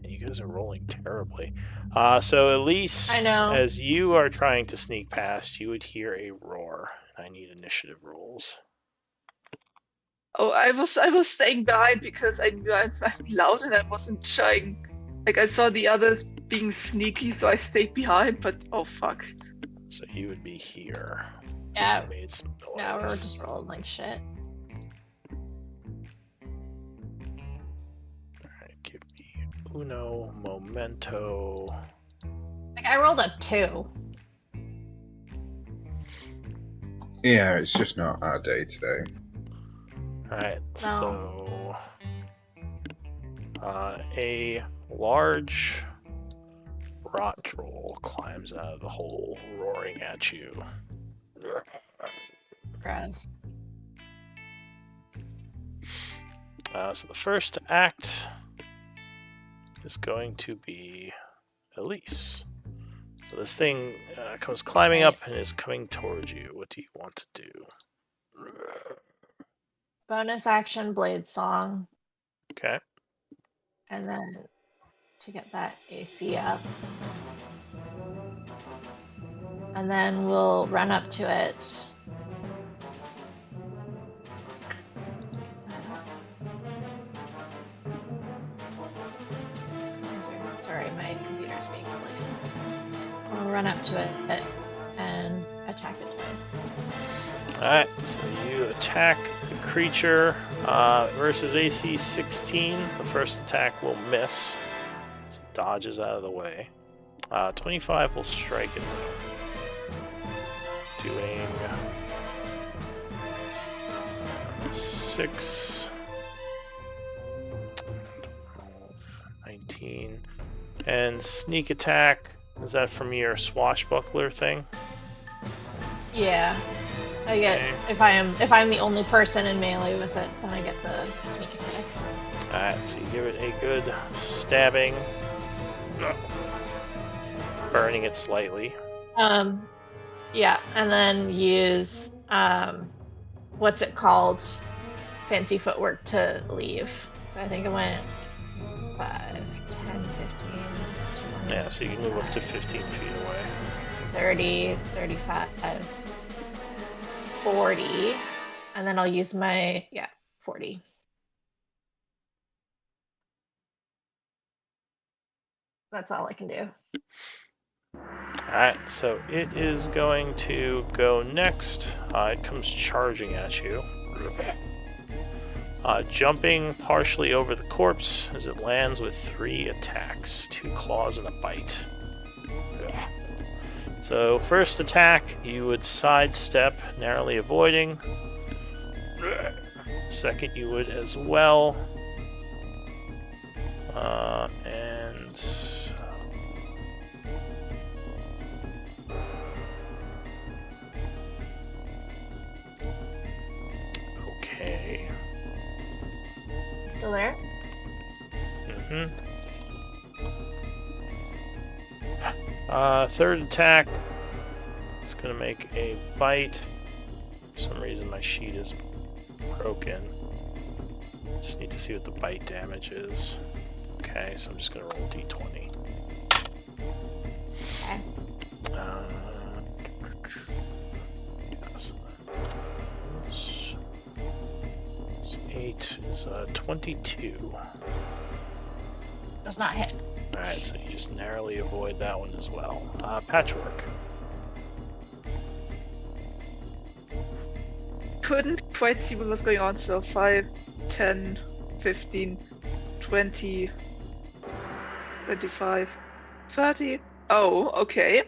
You guys are rolling terribly. So at least I know. as you are trying to sneak past, you would hear a roar. I need initiative rolls. Oh, I was staying behind because I knew I'm loud and I wasn't trying. Like I saw the others being sneaky, so I stayed behind. But oh fuck. So you would be here. Yeah. Just made some noise. Now we're just rolling like shit. Alright, give me uno momento. Like I rolled a 2. Yeah, it's just not our day today. Alright, No. so a large rot troll climbs out of the hole, roaring at you. Gross. So the first act is going to be Elise. So this thing comes climbing up and is coming towards you. What do you want to do? Bonus action blade song, Okay. and then to get that AC up. And then we'll run up to it. Sorry, my computer's being really slow. We'll run up to it and attack it twice. Alright, so you attack the creature versus AC 16. The first attack will miss. So it dodges out of the way. 25 will strike it though. Doing 6, 12, 19. And sneak attack, is that from your swashbuckler thing? Yeah. I get Okay. if I'm the only person in melee with it, then I get the sneak attack. Alright, so you give it a good stabbing. Burning it slightly. Yeah, and then use what's it called? Fancy footwork to leave. So I think it went 5, 10, 15, 20, Yeah, so you can move up to 15 feet away. 30, 35, 40. And then I'll use my 40. That's all I can do. Alright, so it is going to go next. It comes charging at you. Jumping partially over the corpse as it lands with 3 attacks, 2 claws and a bite. So first attack, you would sidestep, narrowly avoiding. Second, you would as well. And okay. You still there? Mm-hmm. Third attack. It's gonna make a bite. For some reason my sheet is broken. Just need to see what the bite damage is. Okay, so I'm just gonna roll d20. Okay. Yes. So 8 is 22. Does not hit. Alright, so you just narrowly avoid that one as well. Patchwork. Couldn't quite see what was going on, so 5, 10, 15, 20, 25, 30. Oh, okay.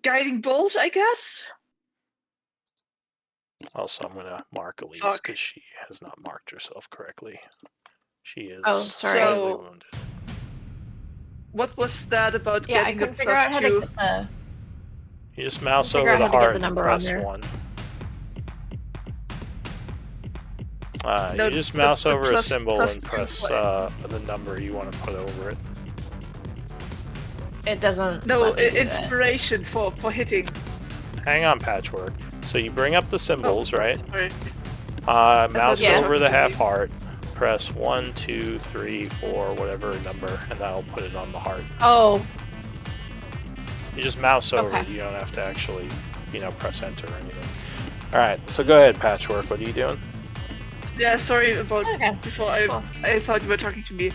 Guiding bolt, I guess? Also, I'm gonna mark Elise Fuck. because she has not marked herself correctly. She is Oh, sorry. slightly So- wounded. What was that about Yeah, I getting a couldn't figure out how to +2? get the. You just mouse figure over out the how to get heart the and number on press there. 1. No, you just the- mouse the over a plus- symbol plus and 2 press what? the number you want to put over it. It doesn't. No, let me do that. inspiration for hitting. Hang on, Patchwork. So you bring up the symbols, Oh, right? Sorry. Mouse Yeah. over the half heart. Press 1, 2, 3, 4, whatever number, and that'll put it on the heart. Oh, You just mouse over Okay. it. You don't have to actually, press enter or anything. All right. So go ahead, Patchwork. What are you doing? Yeah, sorry about okay. before. Cool. I thought you were talking to me.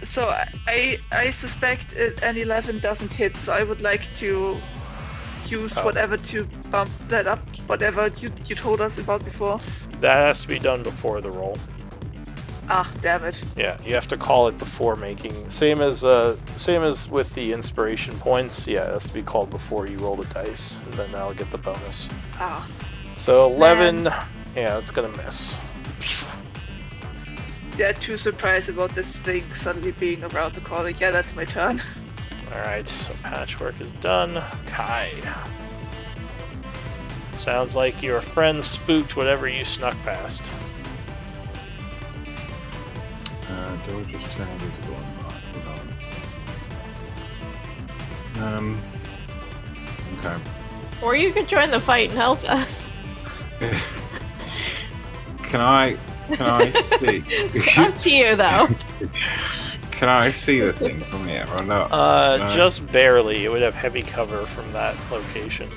So I suspect an 11 doesn't hit, so I would like to use Oh. whatever to bump that up. Whatever you told us about before. That has to be done before the roll. Ah, damn it. Yeah, you have to call it before making. Same as with the inspiration points. Yeah, it has to be called before you roll the dice, and then that'll get the bonus. Ah. So 11. Yeah, it's gonna miss. Yeah, too surprised about this thing suddenly being around the corner. Yeah, that's my turn. All right. So Patchwork is done. Kai. Sounds like your friend spooked whatever you snuck past. Door just turned invisible and okay. Or you could join the fight and help us. Can I see? Up to you, though. Can I see the thing from here or not? No. Just barely. It would have heavy cover from that location.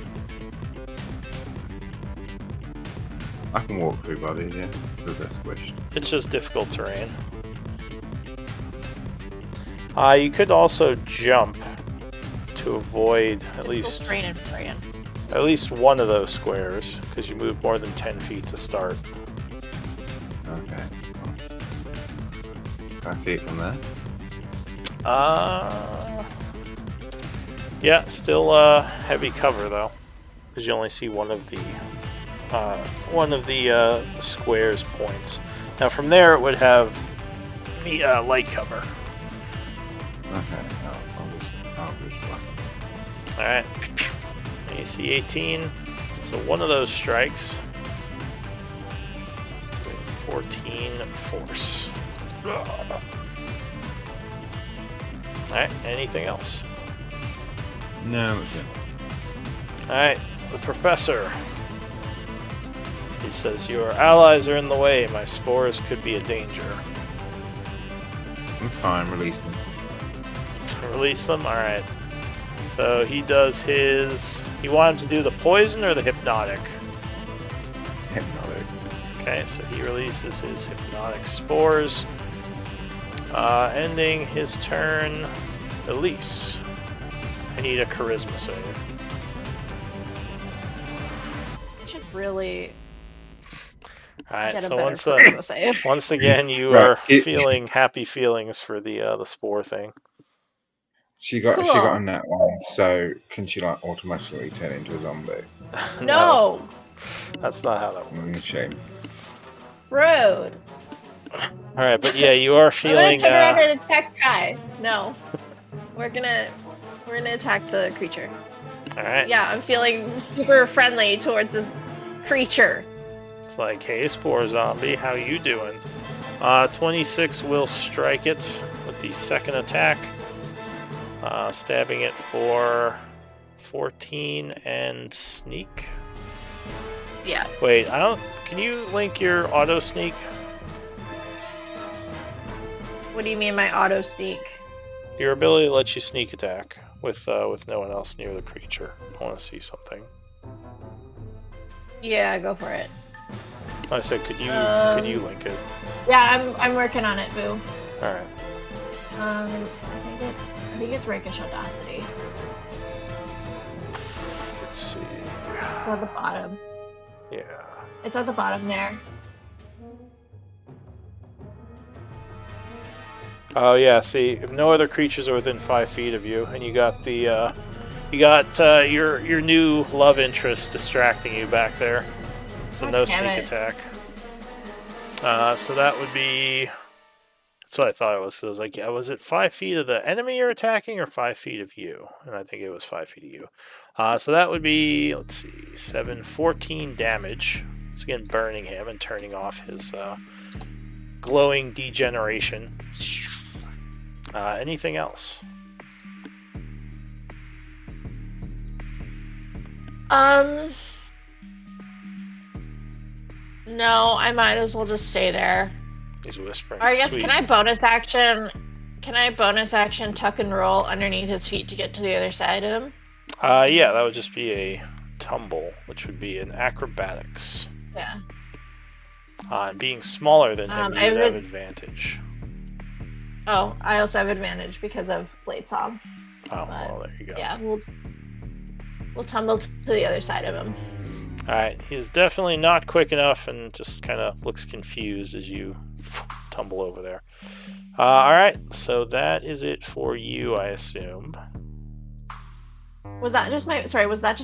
I can walk through bodies, yeah, because they're squished. It's just difficult terrain. You could also jump to avoid at least one of those squares, because you move more than 10 feet to start. Okay. Can I see it from there? Yeah, still heavy cover though, because you only see one of the squares points. Now from there it would have light cover. Okay, I'll just blast it. Alright. AC 18. So one of those strikes. 14 force. Alright, anything else? No, that's it. Alright, the professor. He says, your allies are in the way. My spores could be a danger. It's fine, release them. Release them? Alright. So he does his... You want him to do the poison or the hypnotic? Hypnotic. Okay, so he releases his hypnotic spores. Ending his turn. Elise. I need a charisma save. I should really Alright, get a so better once charisma save. once again you Right, are feeling happy feelings for the spore thing. She got Cool. a nat one, so can she like automatically turn into a zombie? No! That's not how that works. Shame. Rude. All right, but yeah, you are I'm feeling. gonna turn around and attack Kai. No, we're gonna attack the creature. All right. Yeah, I'm feeling super friendly towards this creature. It's like, hey, Spore Zombie, how you doing? 26 will strike it with the second attack, stabbing it for 14 and sneak. Yeah. Wait, I don't. Can you link your auto sneak? What do you mean my auto sneak? Your ability lets you sneak attack with no one else near the creature. I want to see something. Yeah, go for it. I said, could you link it? Yeah, I'm working on it, Boo. All right. I think it's Rakish Audacity. Let's see. It's at the bottom. Yeah. It's at the bottom there. Oh yeah. See, if no other creatures are within 5 feet of you, and you got your new love interest distracting you back there, so God no damn sneak it. attack. So that would be. That's what I thought it was. So it was like, yeah, was it 5 feet of the enemy you're attacking, or 5 feet of you? And I think it was 5 feet of you. So that would be, let's see, 14 damage. It's again burning him and turning off his glowing degeneration. Anything else? No, I might as well just stay there. He's whispering. Or I guess Sweet. can I bonus action tuck and roll underneath his feet to get to the other side of him? Yeah, that would just be a tumble, which would be an acrobatics. Yeah. And being smaller than him, I you would have would- advantage. Oh, I also have advantage because of Blade Song. Oh, well, there you go. Yeah, we'll tumble to the other side of him. Alright, he's definitely not quick enough and just kind of looks confused as you tumble over there. Alright, so that is it for you, I assume. Was that just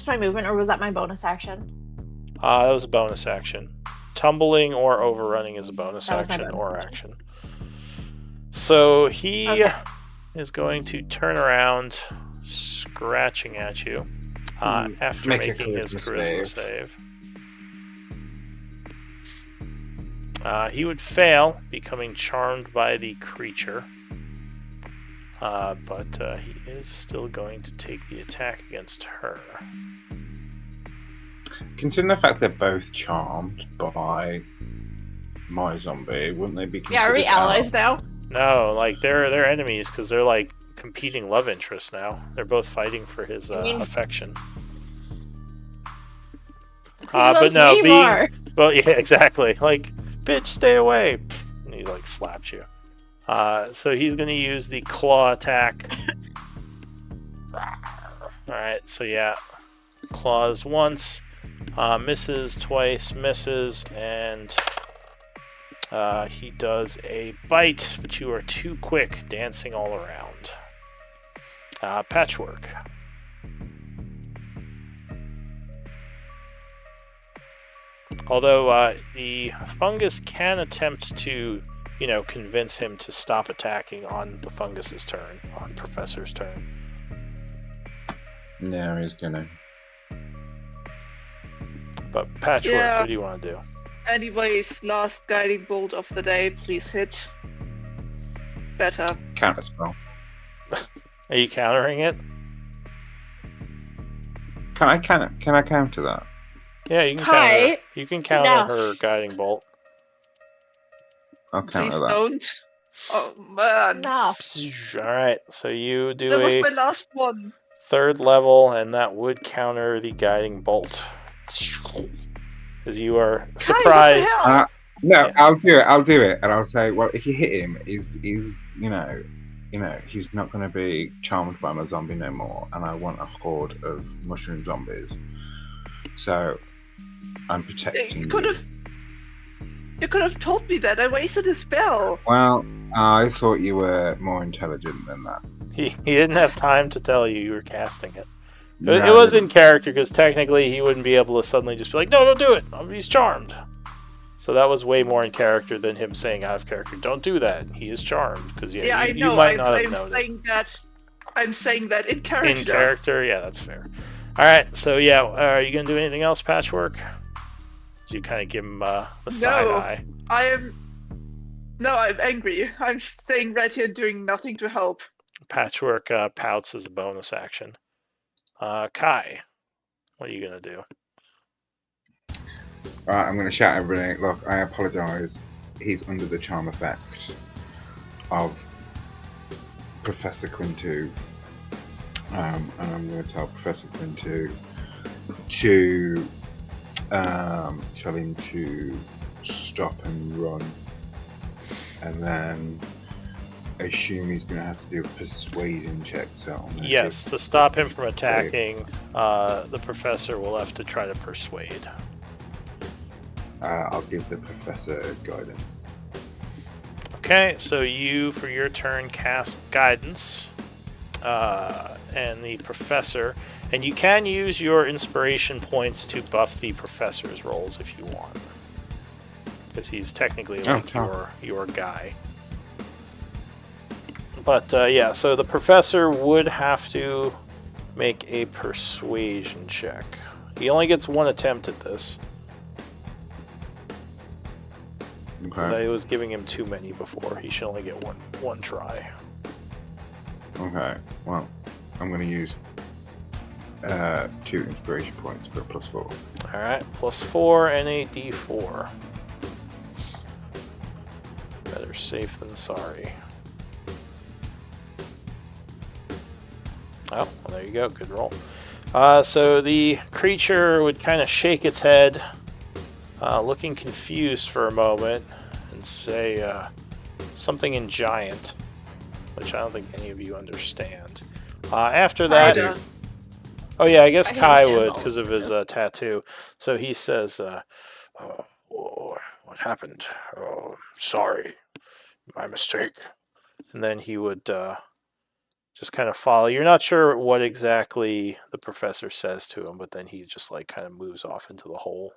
my movement, or was that my bonus action? That was a bonus action. Tumbling or overrunning is a bonus That was my action bonus or action. action. So he Okay. is going to turn around, scratching at you, after Make a making his charisma save. He would fail, becoming charmed by the creature. But he is still going to take the attack against her. Considering the fact they're both charmed by my zombie, wouldn't they be Yeah, are we considered allies now? No, like they're enemies because they're like competing love interests now. They're both fighting for his affection. He But loves no, me more. well, yeah, exactly. Like, bitch, stay away. And he like slaps you. So he's gonna use the claw attack. All right, so yeah, claws once, misses twice, misses, and he does a bite, but you are too quick, dancing all around. Patchwork. Although the fungus can attempt to, convince him to stop attacking on the fungus's turn, on Professor's turn. Yeah, he's gonna. But Patchwork, Yeah. what do you want to do? Anyways, last guiding bolt of the day, please hit. Better. Counterspell. Are you countering it? Can I counter that? Yeah, you can Hi. counter. You can counter No. her guiding bolt. I'll counter Please that. don't. Oh man. No. All right, so you do That was a my last one. 3rd level, and that would counter the guiding bolt. Because you are surprised. hell? No, Yeah. I'll do it, and I'll say, well, if you hit him, he's he's not going to be charmed by my zombie no more, and I want a horde of mushroom zombies. So I'm protecting You could have told me that. I wasted a spell. Well, I thought you were more intelligent than that. He didn't have time to tell you were casting it. No, It was in character because technically he wouldn't be able to suddenly just be like, no, don't do it. He's charmed. So that was way more in character than him saying out of character, don't do that. He is charmed. Because Yeah, I you know. might not have I'm noted. I'm saying that in character. In character? Yeah, that's fair. Alright, so yeah, are you going to do anything else, Patchwork? Did you kind of give him a side eye? I'm angry. I'm staying right here doing nothing to help. Patchwork pouts as a bonus action. Kai, what are you going to do? Alright, I'm going to shout at everybody. Look, I apologise. He's under the charm effect of Professor Quintu. And I'm going to tell Professor Quintu to tell him to stop and run. And then I assume he's going to have to do a persuasion check. So yes, to stop him from attacking, the professor will have to try to persuade. I'll give the professor guidance. Okay, so you, for your turn, cast guidance, and the professor, and you can use your inspiration points to buff the professor's rolls if you want, because he's technically like your guy. But yeah, so the professor would have to make a persuasion check. He only gets one attempt at this. Because I was giving him too many before. He should only get one try. Okay, well, I'm going to use 2 inspiration points for a +4. Alright, +4 and a d4. Better safe than sorry. Oh, well, there you go. Good roll. So the creature would kind of shake its head, looking confused for a moment, and say something in giant, which I don't think any of you understand. After that... Oh yeah, I guess Kai would, because of his tattoo. So he says, oh, what happened? Oh, sorry. My mistake. And then he would just kind of follow. You're not sure what exactly the professor says to him, but then he just like kind of moves off into the hole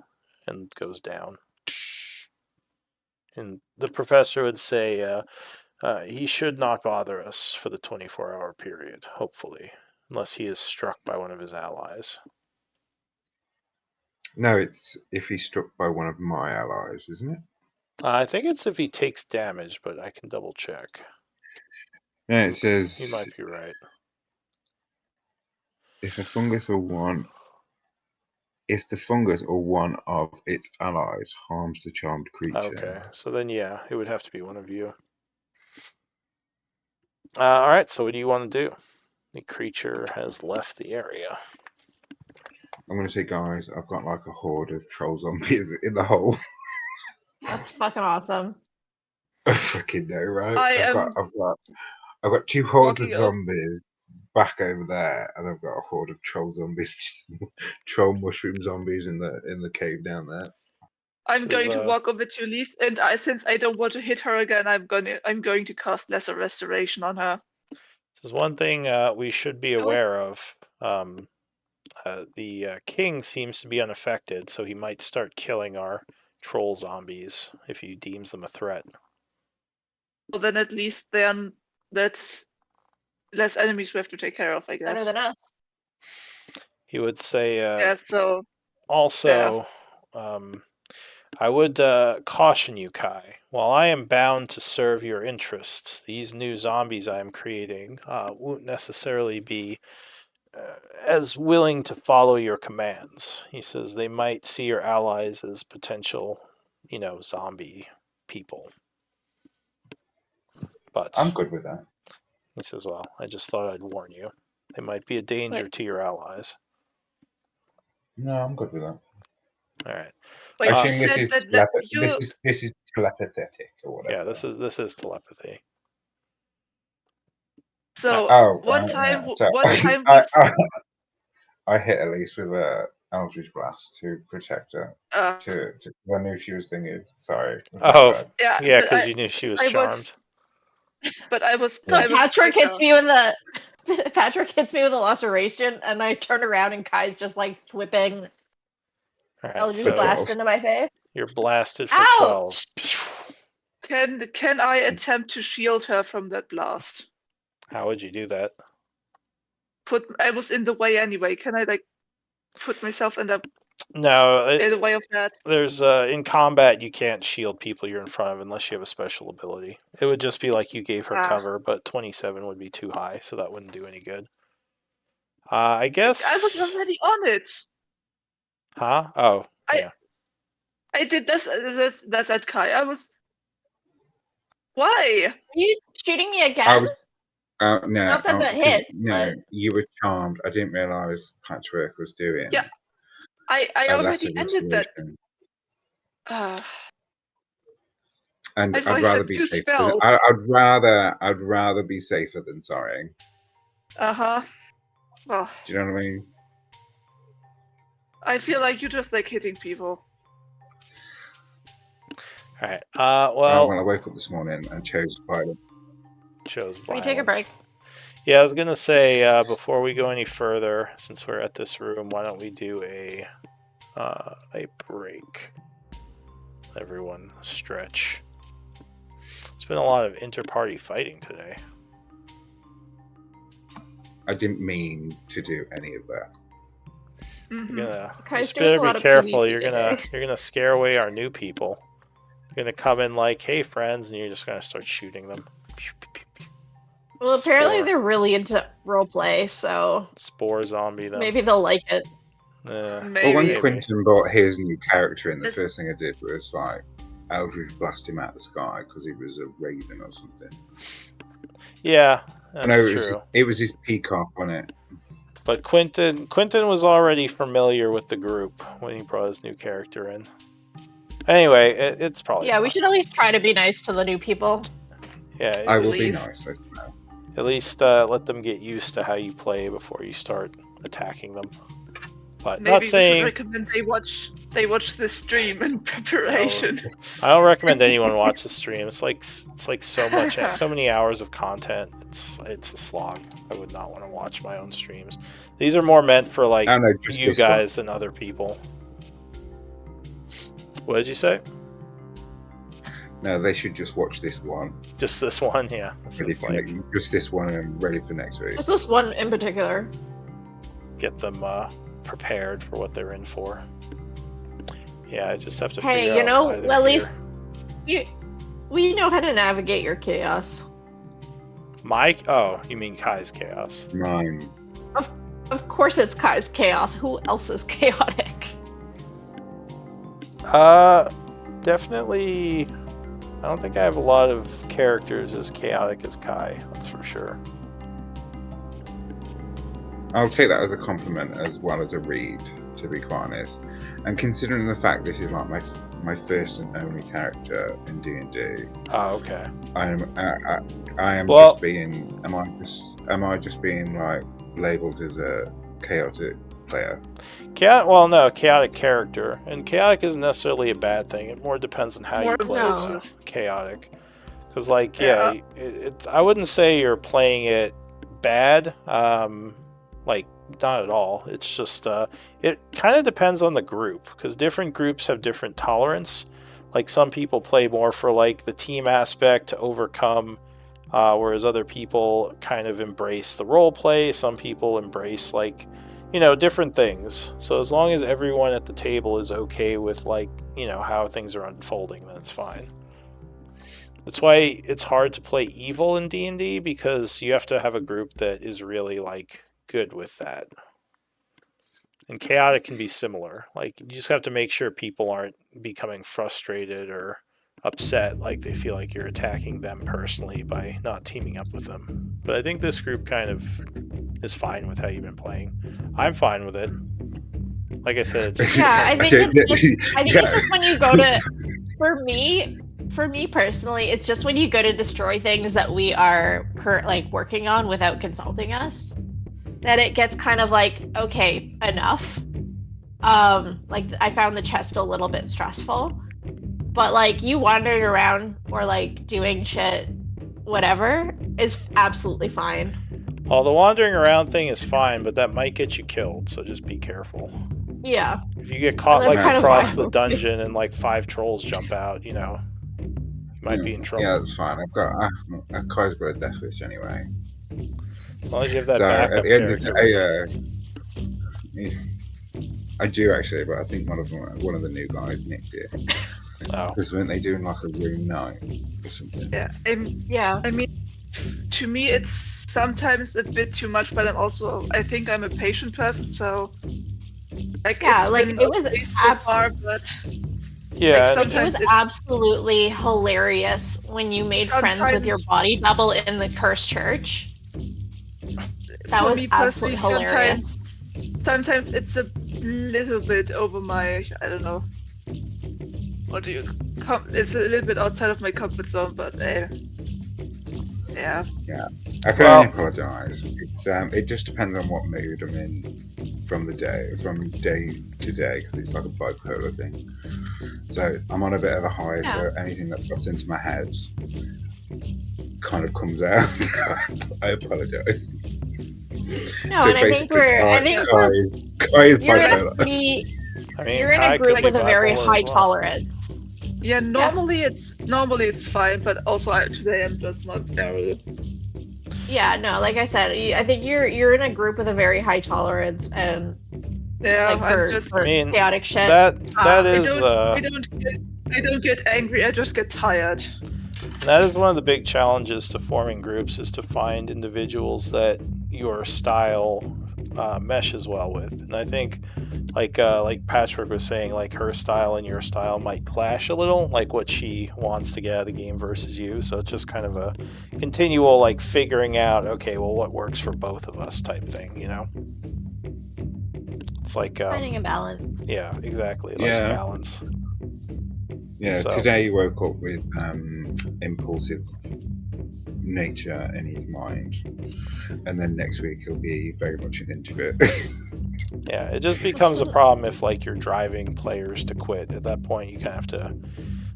and goes down. And the professor would say, he should not bother us for the 24-hour period, hopefully, unless he is struck by one of his allies. No, it's if he's struck by one of my allies, isn't it? I think it's if he takes damage, but I can double check. Yeah, it says... You might be right. If the fungus or one of its allies harms the charmed creature... Okay, so then yeah, it would have to be one of you. Alright, so what do you want to do? The creature has left the area. I'm going to say, guys, I've got like a horde of troll zombies in the hole. That's fucking awesome. I freaking know, right? I've got 2 hordes of zombies back over there, and I've got a horde of troll zombies, troll mushroom zombies in the cave down there. I'm going to walk over to Lise, and since I don't want to hit her again, I'm going to cast Lesser Restoration on her. This is one thing we should be aware of. The king seems to be unaffected, so he might start killing our troll zombies if he deems them a threat. Well, then at least that's less enemies we have to take care of, I guess. Better than us. He would say... yeah, so... Also, I would caution you, Kai. While I am bound to serve your interests, these new zombies I am creating won't necessarily be as willing to follow your commands. He says they might see your allies as potential, zombie people. But I'm good with that. He says, well, I just thought I'd warn you. They might be a danger to your allies. No, I'm good with that. All right. I assume this is telepathetic or whatever. Yeah, this is telepathy. So one time I hit Elise with a Eldritch Blast to protect her. I knew she was thinking. Sorry. Oh, yeah, because you knew she was charmed. But I was. So Patchwork hits me with a Patrick hits me with a laceration, and I turn around, and Kai's just like whipping All right, Eldritch so- Blast into my face. you're blasted for Ouch! 12. Can I attempt to shield her from that blast? How would you do that? I was in the way anyway. Can I put myself in the No, way of that? there's in combat you can't shield people you're in front of unless you have a special ability. It would just be like you gave her cover, but 27 would be too high, so that wouldn't do any good. I guess I was already on it. Huh? Oh, yeah. I did this. That's at Kai. I was. Why? Are you shooting me again? I was. No, Not that that 'cause, hit, No, but- you were charmed. I didn't realise Patchwork was doing. Yeah, I a already lesser ended that. restoration. And I've I'd rather wasted be 2 safe. spells. I'd rather be safer than sorry. Uh-huh. Well, Do you know what I mean? I feel like you just like hitting people. All right. Well, I woke up this morning and chose violence. Chose Can we take a break? Yeah, I was gonna say before we go any further, since we're at this room, why don't we do a break? Everyone stretch. It's been a lot of inter-party fighting today. I didn't mean to do any of that. Mhm. You're gonna Kai's just doing a better lot be of careful. PvP You're today. gonna scare away our new people. You're gonna come in like, "Hey, friends," and you're just gonna start shooting them. Well, apparently Spore. they're really into roleplay, so Spore zombie them. maybe they'll like it. Maybe. Well, when Maybe. Quentin brought his new character in, the It's- first thing I did was like Eldritch blast him out of the sky because he was a raven or something. Yeah, that's No, true. it was his peacock on it. But Quentin was already familiar with the group when he brought his new character in. Anyway, it's probably Yeah, we fine. should at least try to be nice to the new people. Yeah, I will be Please. nice. I suppose. at least let them get used to how you play before you start attacking them. But Maybe not we should saying recommend they watch the stream in preparation. I don't recommend anyone watch the stream. It's like so much, so many hours of content. It's a slog. I would not want to watch my own streams. These are more meant for like I know, just you this one. guys than other people. What did you say? No, they should just watch this one. Just this one, yeah. This Ready is for like just this one and ready for next week. Just this one in particular. get them prepared for what they're in for. Yeah, I just have to. Hey, figure you out know, why they're at here. least we know how to navigate your chaos. Mike. Oh, you mean Kai's chaos? Mine. Of course it's Kai's chaos. Who else is chaotic? Definitely. I don't think I have a lot of characters as chaotic as Kai. That's for sure. I'll take that as a compliment as well as a read, to be quite honest. And considering the fact this is like my first and only character in D&D, Oh, okay. I am Well- just being. Am I just being like labelled as a chaotic player? Chaotic character, and chaotic isn't necessarily a bad thing. It more depends on how More you play impulsive. chaotic. Because, like, Yeah. I wouldn't say you're playing it bad. Like, not at all. It's just it kind of depends on the group, because different groups have different tolerance. Like, some people play more for like the team aspect to overcome, whereas other people kind of embrace the role play. Some people embrace like, different things. So as long as everyone at the table is okay with like, how things are unfolding, then it's fine. That's why it's hard to play evil in D&D, because you have to have a group that is really like good with that. And chaotic can be similar. Like, you just have to make sure people aren't becoming frustrated or upset, like they feel like you're attacking them personally by not teaming up with them. But I think this group kind of is fine with how you've been playing. I'm fine with it. Like I said, it's just Yeah, I think it's Yeah. just when you go to. For me personally, it's just when you go to destroy things that we are working on without consulting us, that it gets kind of like, okay, enough. Like I found the chest a little bit stressful, but like you wandering around or like doing shit, whatever, is absolutely fine. Well, the wandering around thing is fine, but that might get you killed, so just be careful. Yeah. If you get caught that's like kind of across why- the dungeon and like 5 trolls jump out, you might be in trouble. Yeah, that's fine. Kai's got a death wish anyway. As long as you have that So at backup the end of character. the day, I do actually, but I think one of the new guys nicked it. Oh. Because weren't they doing like a room night or something? Yeah. Yeah. I mean, to me, it's sometimes a bit too much, but I think I'm a patient person, so like Yeah, it's like, been it was okay so far, but Yeah, like, it was sometimes absolutely hilarious when you made friends with your Sometimes- body double in the cursed church. That for was me personally, absolutely hilarious. sometimes it's a little bit over my, I don't know. It's a little bit outside of my comfort zone, but yeah. I can only apologise. It just depends on what mood I'm in from day to day, because it's like a bipolar thing. So I'm on a bit of a high, so anything that pops into my head kind of comes out. I apologise. No, So and I think we're Kai is you're bipolar. you're in a group with a very high tolerance. Yeah, normally it's fine, but also today I'm just not very. Yeah, no, like I said, I think you're in a group with a very high tolerance and Yeah, for chaotic shit. That is. I don't get angry. I just get tired. That is one of the big challenges to forming groups, is to find individuals that your style meshes well with. And I think, like Patchwork was saying, like her style and your style might clash a little, like what she wants to get out of the game versus you. So it's just kind of a continual like figuring out, okay, well, what works for both of us type thing, It's like finding a balance. Yeah, exactly. Like balance. Yeah, So. Today he woke up with impulsive nature in his mind, and then next week he'll be very much an introvert. Yeah, it just becomes a problem if like you're driving players to quit. At that point, you kind of have to,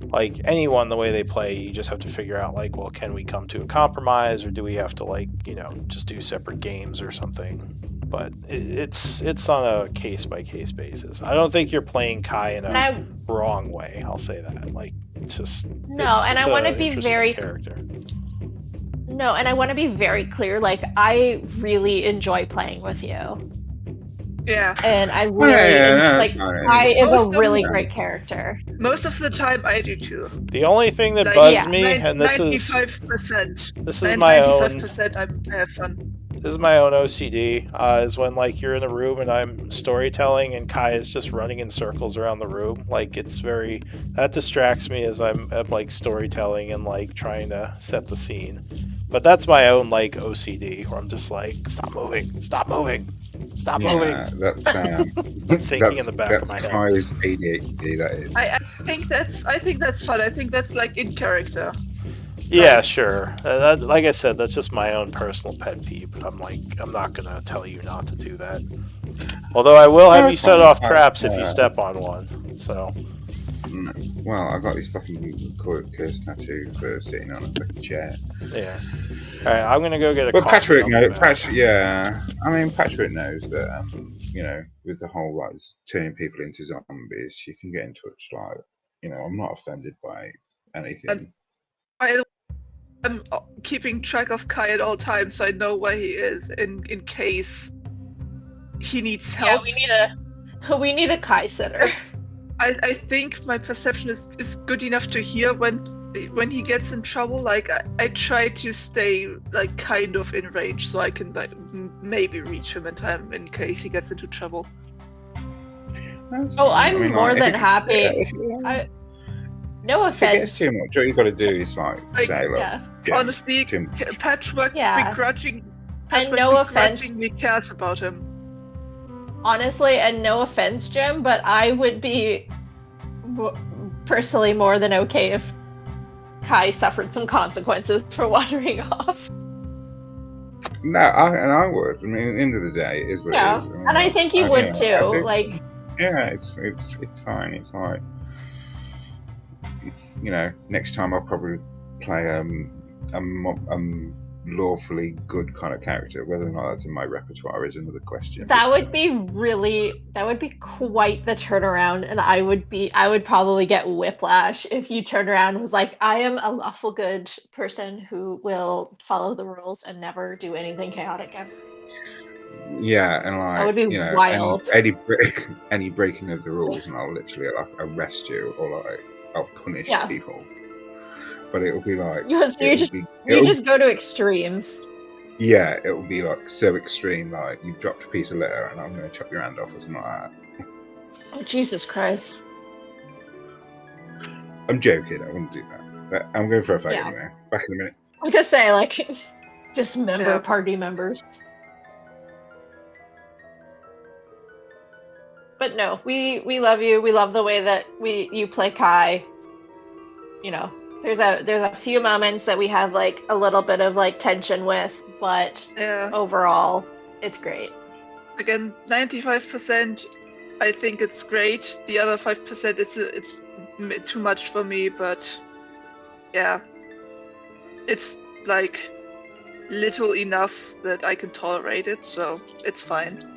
like anyone, the way they play, you just have to figure out like, well, can we come to a compromise, or do we have to like just do separate games or something? But it's on a case by case basis. I don't think you're playing Kai in a wrong way. I'll say that. Like it's just I want to be very character. No, and I want to be very clear. Like I really enjoy playing with you. Yeah. And I really Kai is a really great character. Most of the time, I do too. The only thing that bugs me, and this is 95%. This is my own. 95% I have fun. This is my own OCD. Is when like you're in a room and I'm storytelling and Kai is just running in circles around the room. Like that distracts me as I'm like storytelling and like trying to set the scene. But that's my own like OCD, where I'm just like, stop moving, stop moving, stop moving. That's thinking in the back of my head. Kai's ADHD. That is. I think that's fun. I think that's like in character. Yeah, sure. Like I said, that's just my own personal pet peeve. But I'm not gonna tell you not to do that. Although I will have you set off traps if you step on one. So. Well, I've got this fucking curse tattoo for sitting on a fucking chair. Yeah. All right, I'm gonna go get a. But Patrick yeah. I mean, Patrick knows that with the whole like turning people into zombies, you can get in touch. Like, I'm not offended by anything. I'm keeping track of Kai at all times, so I know where he is in case he needs help. Yeah, we need a Kai sitter. I think my perception is good enough to hear when he gets in trouble. Like I try to stay like kind of in range, so I can like maybe reach him in time in case he gets into trouble. I'm more than happy. No offense. If it gets too much, all you got to do is like say, look. Yeah. Honestly, Patchwork begrudgingly cares about him. Honestly, and no offense, Jim, but I would be personally more than okay if Kai suffered some consequences for wandering off. No, I would. I mean, at the end of the day, it is what it is. I mean, and I think you would too. Like, yeah, it's fine. It's like, next time I'll probably play lawfully good kind of character. Whether or not that's in my repertoire is another question. That would be quite the turnaround, and I would probably get whiplash if you turned around and was like, I am a lawful good person who will follow the rules and never do anything chaotic ever. Yeah, and like That would be wild. any breaking of the rules, and I'll literally like arrest you or like I'll punish Yeah. people. But it'll be like You just go to extremes. Yeah, it'll be like so extreme, like you dropped a piece of litter and I'm going to chop your hand off or something like that. Oh, Jesus Christ. I'm joking, I wouldn't do that. But I'm going for a fag Yeah. anyway. Back in a minute. I was gonna say, like, dismember party members. But no, we love you. We love the way that you play Kai. You know, there's a few moments that we have like a little bit of like tension with, but overall, it's great. Again, 95%. I think it's great. The other 5%, it's too much for me. But yeah, it's like little enough that I can tolerate it, so it's fine.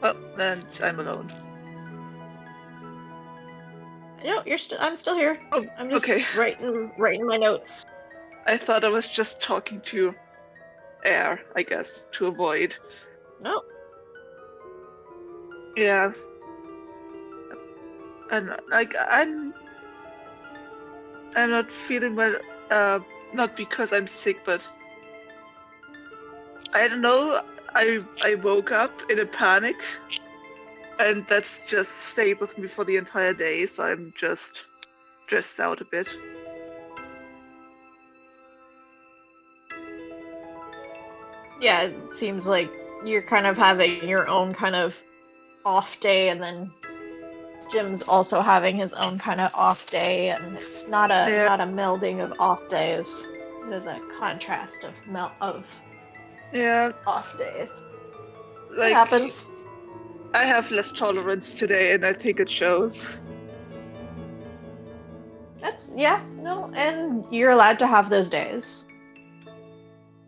Oh, and I'm alone. No, I'm still here. Oh, I'm just okay. writing my notes. I thought I was just talking to air, I guess, to avoid. No. Yeah. And like I'm not feeling well, not because I'm sick, but I don't know, I woke up in a panic, and that's just stayed with me for the entire day, so I'm just stressed out a bit. Yeah, it seems like you're kind of having your own kind of off day, and then Jim's also having his own kind of off day, and it's not a melding of off days. It is a contrast of off days. Like, it happens. I have less tolerance today, and I think it shows. And you're allowed to have those days.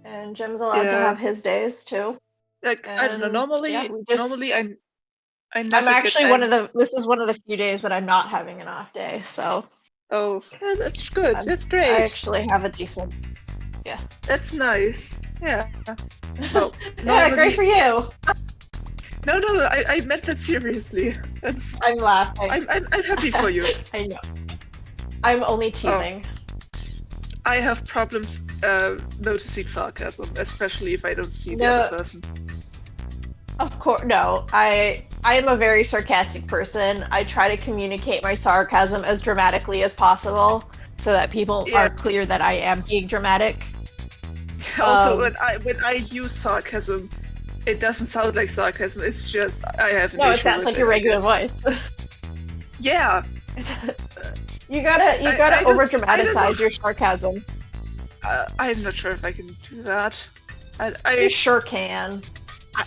And Jim's allowed to have his days too. Like, I don't know, normally I never I'm actually this is one of the few days that I'm not having an off day, so. Oh, yeah, that's good. That's great. I actually have a decent. Yeah. That's nice. Yeah. Well, yeah, great for you. No, I meant that seriously. I'm laughing. I'm happy for you. I know. I'm only teasing. I have problems noticing sarcasm, especially if I don't see the other person. Of course, no. I am a very sarcastic person. I try to communicate my sarcasm as dramatically as possible, so that people are clear that I am being dramatic. Also, when I use sarcasm, it doesn't sound like sarcasm. It's just I have an issue. No, it sounds like your regular voice. Yeah. You gotta over dramatize your sarcasm. I'm not sure if I can do that. You sure can.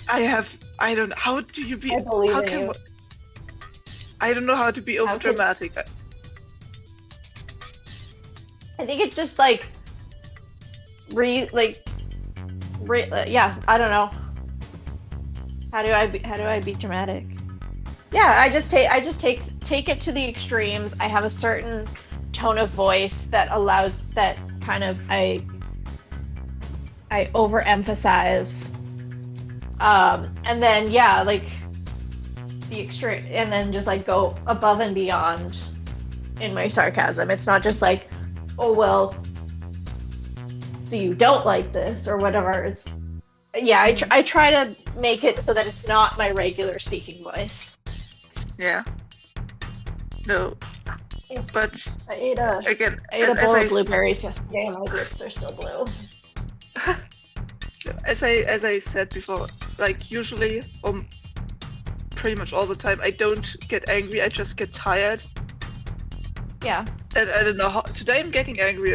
I don't know. How do you be? I believe in you. I don't know how to be over dramatic. I think it's just like yeah, I don't know. How do I be dramatic? Yeah, I just take it to the extremes. I have a certain tone of voice that allows that kind of I overemphasize. And then like the extreme, and then just like go above and beyond in my sarcasm. It's not just like, oh well, so you don't like this or whatever. It's I try to make it so that it's not my regular speaking voice. Yeah. No. But I ate a bowl of blueberries yesterday, and my lips are still blue. As I said before, like usually, pretty much all the time, I don't get angry. I just get tired. Yeah. And I don't know how. Today I'm getting angry.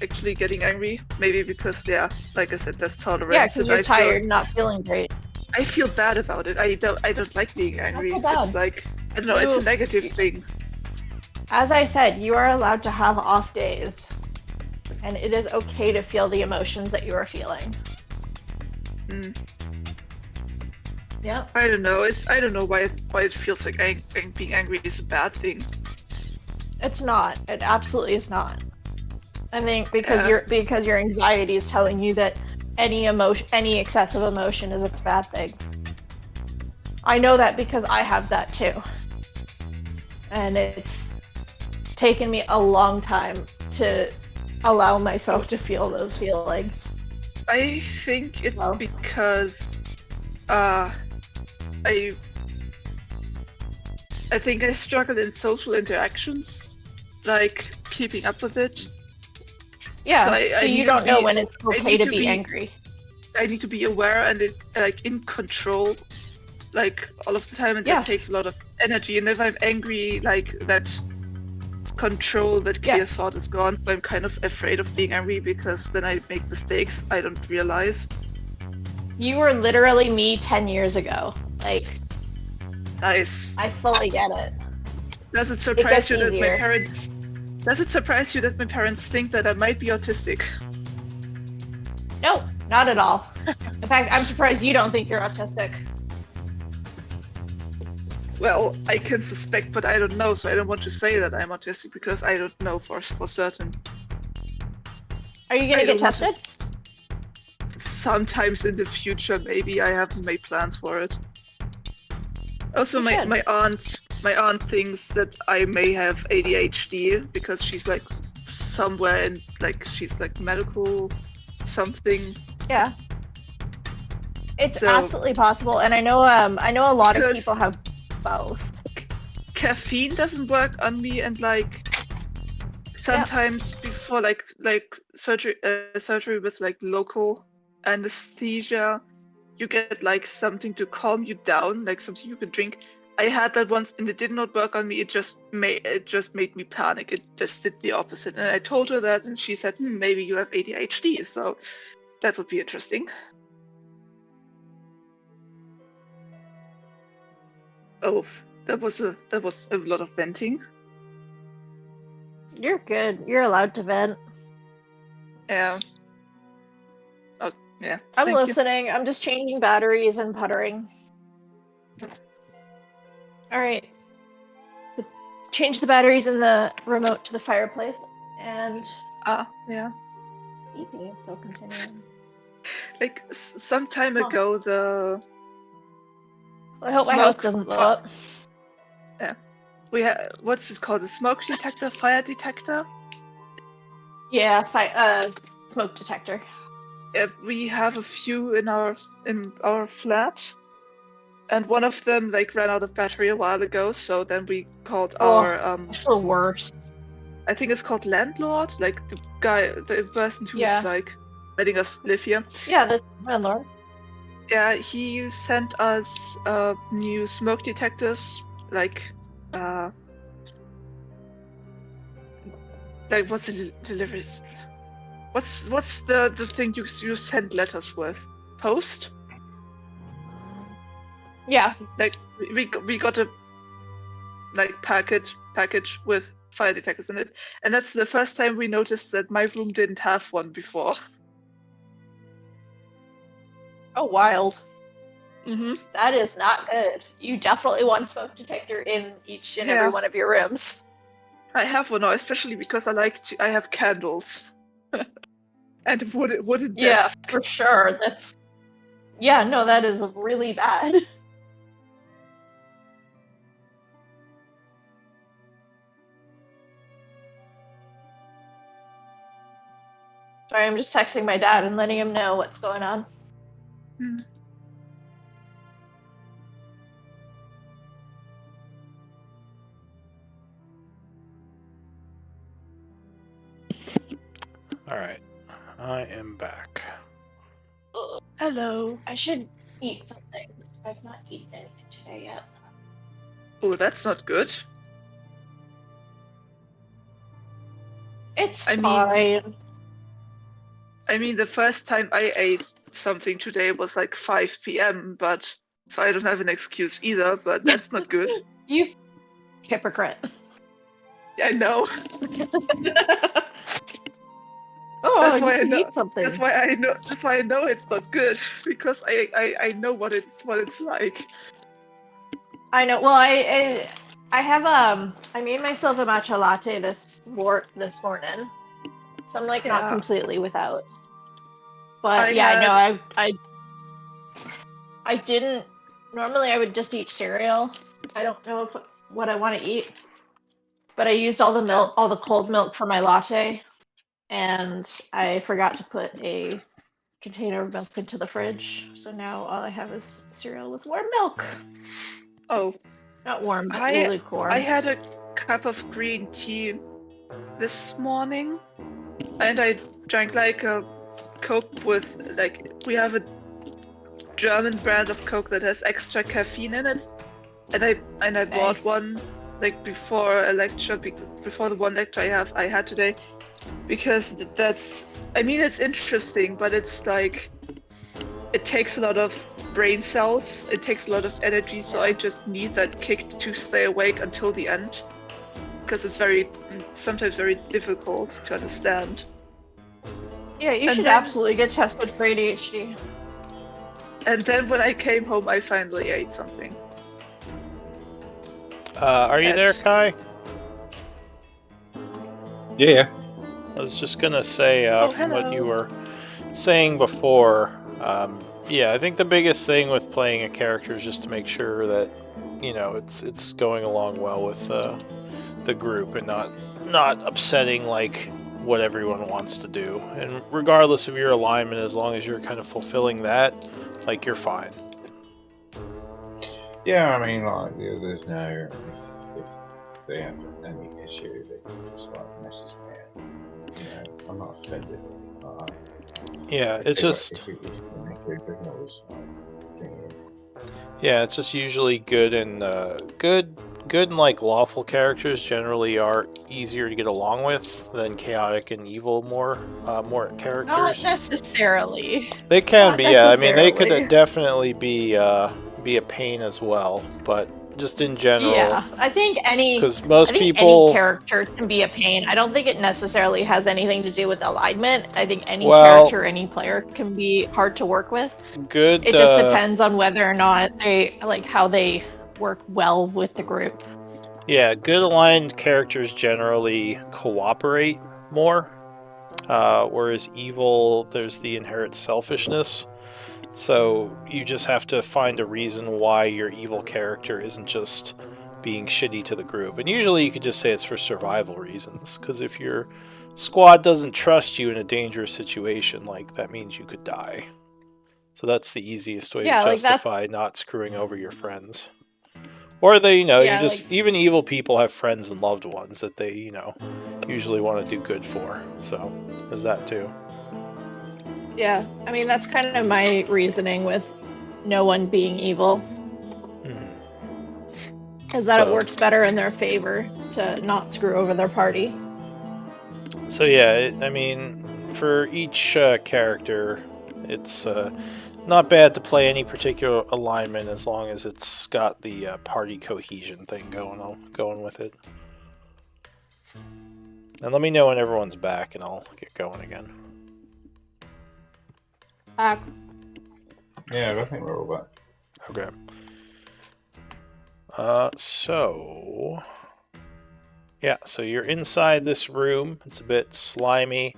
Actually getting angry, maybe because like I said, that's tolerance. Yeah, because you're tired, not feeling great. I feel bad about it. I don't like being angry. It's like, I don't know. It's a negative thing. As I said, you are allowed to have off days. and it is okay to feel the emotions that you are feeling. Mm. Yep. I don't know. I don't know why it feels like being angry is a bad thing. It's not. It absolutely is not. I think because Yeah. your anxiety is telling you that any excessive emotion is a bad thing. I know that because I have that too. And it's taken me a long time to allow myself to feel those feelings. I think it's Well. because I think I struggle in social interactions, like keeping up with it. Yeah, So so I you need don't to know be- when it's I okay need to to be be- angry. I need to be aware and in control, like all of the time, and Yeah. that takes a lot of energy. And if I'm angry, like that control, that clear Yeah. thought is gone. So I'm kind of afraid of being angry because then I make mistakes I don't realize. You were literally me 10 years ago. Like, Nice. I fully get it. Does it It surprise gets you that my easier. parents? Does it surprise you that my parents think that I might be autistic? No, not at all. In fact, I'm surprised you don't think you're autistic. Well, I can suspect, but I don't know, so I don't want to say that I'm autistic because I don't know for certain. Are you I gonna get don't want to tested? Sometimes in the future, maybe. I haven't made plans for it. Also, You my should. my aunt thinks that I may have ADHD because she's like somewhere in like she's like medical something. Yeah. It's So absolutely possible, and I know a lot of Because- people have both. caffeine doesn't work on me, and like sometimes before like surgery with like local anesthesia, you get like something to calm you down, like something you can drink. I had that once and it did not work on me. It just made me panic. It just did the opposite. And I told her that, and she said, maybe you have ADHD. So that would be interesting. Oh, that was a lot of venting. You're good. You're allowed to vent. Yeah. Oh, yeah. I'm Thank you. listening. I'm just changing batteries and puttering. All right. Change the batteries in the remote to the fireplace, and Yeah. EP is still continuing. Like some time Huh. ago, the I hope my house Smoke doesn't blow fu- up. we had what's it called? A smoke detector, fire detector. Yeah, smoke detector. We have a few in our flat, and one of them like ran out of battery a while ago. So then we called our It's the worst. I think it's called landlord, like the person who's Yeah. like letting us live here. Yeah, the landlord. Yeah, he sent us new smoke detectors, like what's the deliveries? What's the thing you send letters with? Post? Yeah. Like we got a like package with fire detectors in it, and that's the first time we noticed that my room didn't have one before. Oh, wild. Mm-hmm. That is not good. You definitely want a smoke detector in each and every Yeah. one of your rooms. I have one now, especially because I have candles and wooden Yeah, desk. for sure. No, that is really bad. Sorry, I'm just texting my dad and letting him know what's going on. Hmm. All right, I am back. Hello. I should eat something. I've not eaten anything today yet. Oh, that's not good. It's I mean- fine. I mean, the first time I ate something today was like 5 p.m., but so I don't have an excuse either, but that's not good. You hypocrite. I know. Oh, That's you why I can know. eat something. That's why I know. That's why I know it's not good because I know what it's like. I know. Well, I have I made myself a matcha latte this morning, so I'm like not Yeah. completely without. I But yeah, no, had. I didn't. Normally, I would just eat cereal. I don't know what I want to eat, but I used all the milk, all the cold milk for my latte, and I forgot to put a container of milk into the fridge. So now all I have is cereal with warm milk. Oh, Not warm, but I lukewarm. had a cup of green tea this morning, and I drank like a Coke with like we have a German brand of Coke that has extra caffeine in it, and I bought Nice. one like before a lecture, before the one lecture I had today, because that's I mean it's interesting, but it's like it takes a lot of brain cells, it takes a lot of energy, so I just need that kick to stay awake until the end, because it's sometimes very difficult to understand. Yeah, you And should then absolutely get tested for ADHD. when I came home, I finally ate something. Are you there, At Kai? Yeah. I was just gonna say, Oh, from what you hello. were saying before, yeah, I think the biggest thing with playing a character is just to make sure that it's going along well with the group and not upsetting like what everyone wants to do. And regardless of your alignment, as long as you're kind of fulfilling that, like you're fine. Yeah, I mean, like the others know if they have any issue, they can just like message me. I'm not offended or anything like that. Yeah, it's just If an issue doesn't always like thing. yeah, it's just usually good and good and like lawful characters generally are easier to get along with than chaotic and evil more Not characters. necessarily. They can Not be, yeah. I mean, they could necessarily. definitely be a pain as well, but just in general, Yeah, I think because most any people, character can be a pain. I don't think it necessarily has anything to do with alignment. I think any well, character, any player can be hard to work with. good. It just depends on whether or not they like how they work well with the group. Yeah, good aligned characters generally cooperate more, whereas evil, there's the inherent selfishness. So you just have to find a reason why your evil character isn't just being shitty to the group. And usually you could just say it's for survival reasons, because if your squad doesn't trust you in a dangerous situation, like that means you could die. So that's the easiest way to Yeah, like that's justify not screwing over your friends. Or they, you yeah, just, like even evil people have friends and loved ones that they, usually want to do good for. So there's that too. yeah. I mean that's kind of my reasoning with no one being evil. Is that it works better in their favor to not screw over their party. So yeah, I mean, for each character, it's not bad to play any particular alignment as long as it's got the party cohesion thing going with it. And let me know when everyone's back, and I'll get going again. Yeah, I think we're all back. Okay. So yeah, so you're inside this room. It's a bit slimy.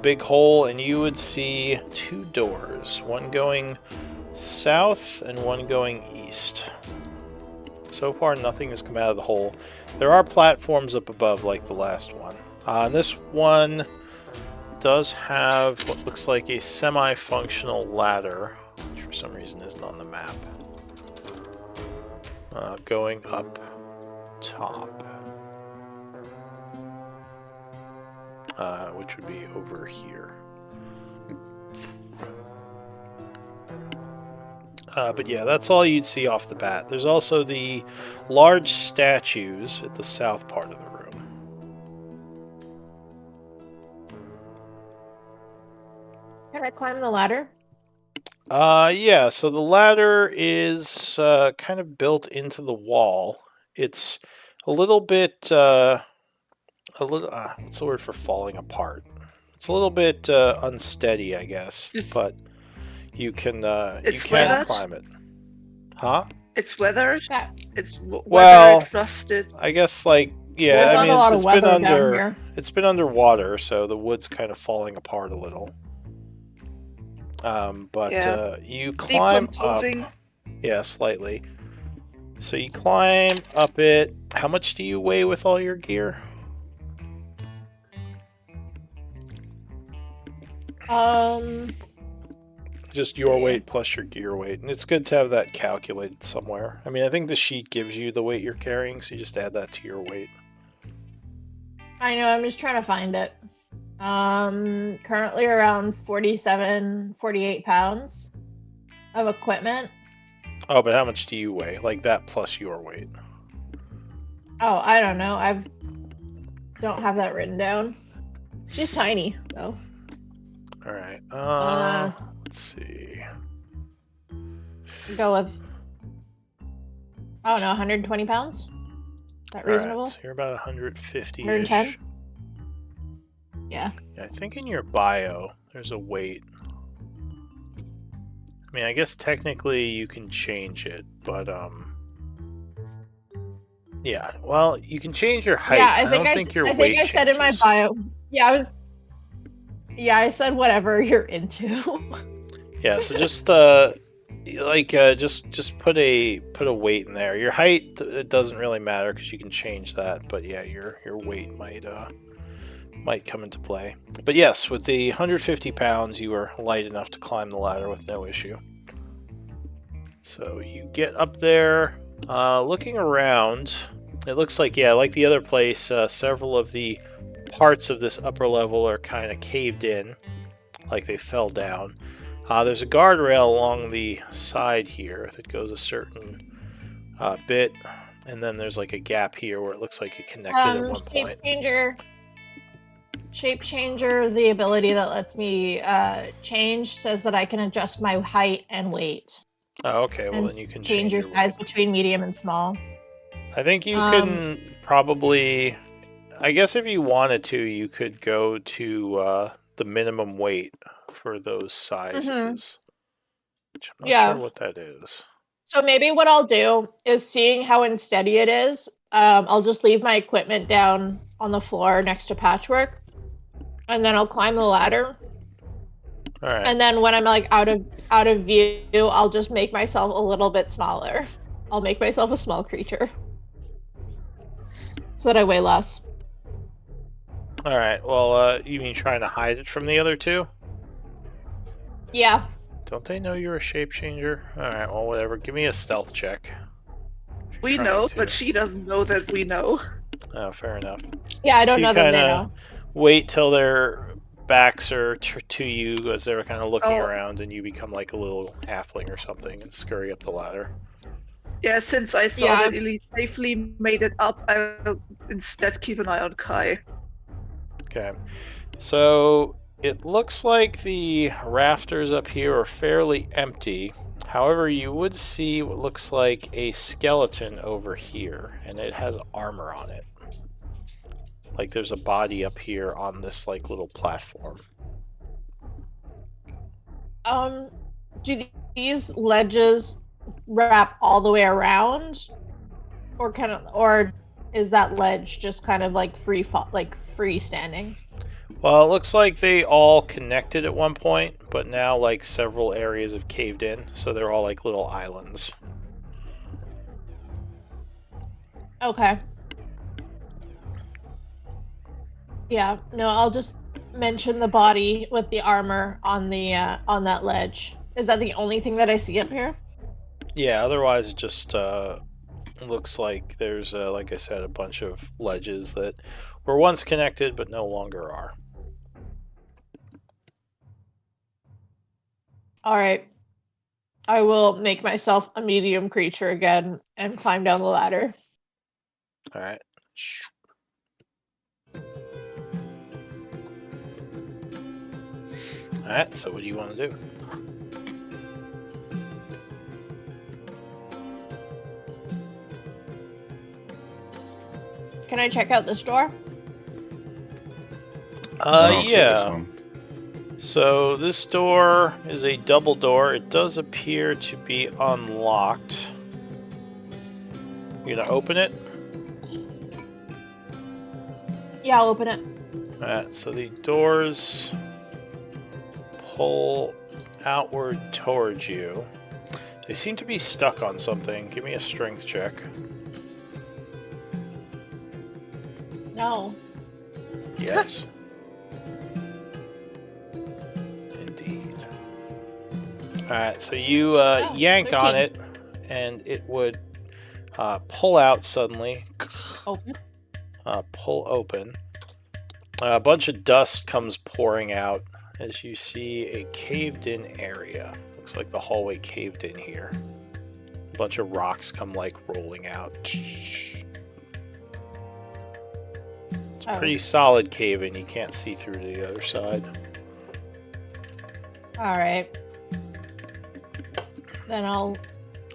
Big hole, and you would see two doors, one going south and one going east. So far, nothing has come out of the hole. There are platforms up above like the last one. And this one does have what looks like a semi-functional ladder, which for some reason isn't on the map, going up top. Which would be over here. But yeah, that's all you'd see off the bat. There's also the large statues at the south part of the room. Can I climb the ladder? Yeah, so the ladder is kind of built into the wall. It's a little bit, what's the word for falling apart? It's a little bit unsteady, I guess, Just- but you can It's weathered? climb it. Huh? It's weathered. Yeah. It's Well, weathered, rusted. I guess like We've yeah, I done mean a lot of it's been weather down under here. it's been underwater, so the wood's kind of falling apart a little. But Yeah. you climb up. Decomposing. Yeah, slightly. So you climb up it. How much do you weigh with all your gear? Just your see. weight plus your gear weight. And it's good to have that calculated somewhere. I mean, I think the sheet gives you the weight you're carrying, so you just add that to your weight. I know, I'm just trying to find it. Currently around 47, 48 pounds of equipment. Oh, but how much do you weigh? Like that plus your weight. Oh, I don't know. I don't have that written down. She's tiny, though. All right. Let's see. Go with, I don't know, 120 pounds? Is that All reasonable? right, so you're about 150-ish. 110? Yeah. I think in your bio, there's a weight. I mean, I guess technically you can change it, but yeah. Well, you can change your height. Yeah, I don't think your I weight think I said in my changes. bio. Yeah, I said whatever you're into. Yeah, so just just put a weight in there. Your height it doesn't really matter because you can change that, but yeah, your weight might come into play. But yes, with the 150 pounds, you are light enough to climb the ladder with no issue. So you get up there, looking around. It looks like, yeah, like the other place, several of the parts of this upper level are kind of caved in, like they fell down. There's a guardrail along the side here that goes a certain bit, and then there's like a gap here where it looks like it connected at one point. Shape changer, the ability that lets me change, says that I can adjust my height and weight. Oh, okay. Well, and then you can change your size weight. between medium and small. I think you can probably. I guess if you wanted to, you could go to the minimum weight for those sizes. Which I'm not sure what that is. So maybe what I'll do is, seeing how unsteady it is, I'll just leave my equipment down on the floor next to Patchwork, and then I'll climb the ladder. All right. And then when I'm like out of view, I'll just make myself a little bit smaller. I'll make myself a small creature so that I weigh less. All right. Well, you mean trying to hide it from the other two? Yeah. Don't they know you're a shape changer? All right. Well, whatever. Give me a stealth check. We know, but she doesn't know that we know. Oh, fair enough. Yeah, I don't so know that they know. Wait till their backs are to you as they're kind of looking around, and you become like a little halfling or something and scurry up the ladder. Yeah, since I saw that Elise safely made it up, I'll instead keep an eye on Kai. Okay. So it looks like the rafters up here are fairly empty. However, you would see what looks like a skeleton over here, and it has armor on it. Like there's a body up here on this like little platform. Do these ledges wrap all the way around, or is that ledge just kind of like freestanding? Well, it looks like they all connected at one point, but now like several areas have caved in, so they're all like little islands. Okay. Yeah, no, I'll just mention the body with the armor on the on that ledge. Is that the only thing that I see up here? Yeah, otherwise it just looks like there's, like I said, a bunch of ledges that were once connected but no longer are. Alright. I will make myself a medium creature again and climb down the ladder. Alright. Alright, so what do you want to do? Can I check out this door? I'll check this Yeah. one. So this door is a double door. It does appear to be unlocked. You gonna open it? Yeah, I'll open it. Alright, so the doors pull outward towards you. They seem to be stuck on something. Give me a strength check. No. Yes. Indeed. Alright, so you yank on 13. it, and it would pull out suddenly. Open. Pull open. A bunch of dust comes pouring out as you see a caved-in area. Looks like the hallway caved in here. A bunch of rocks come like rolling out. It's a pretty solid cave-in. You can't see through to the other side. All right. Then I'll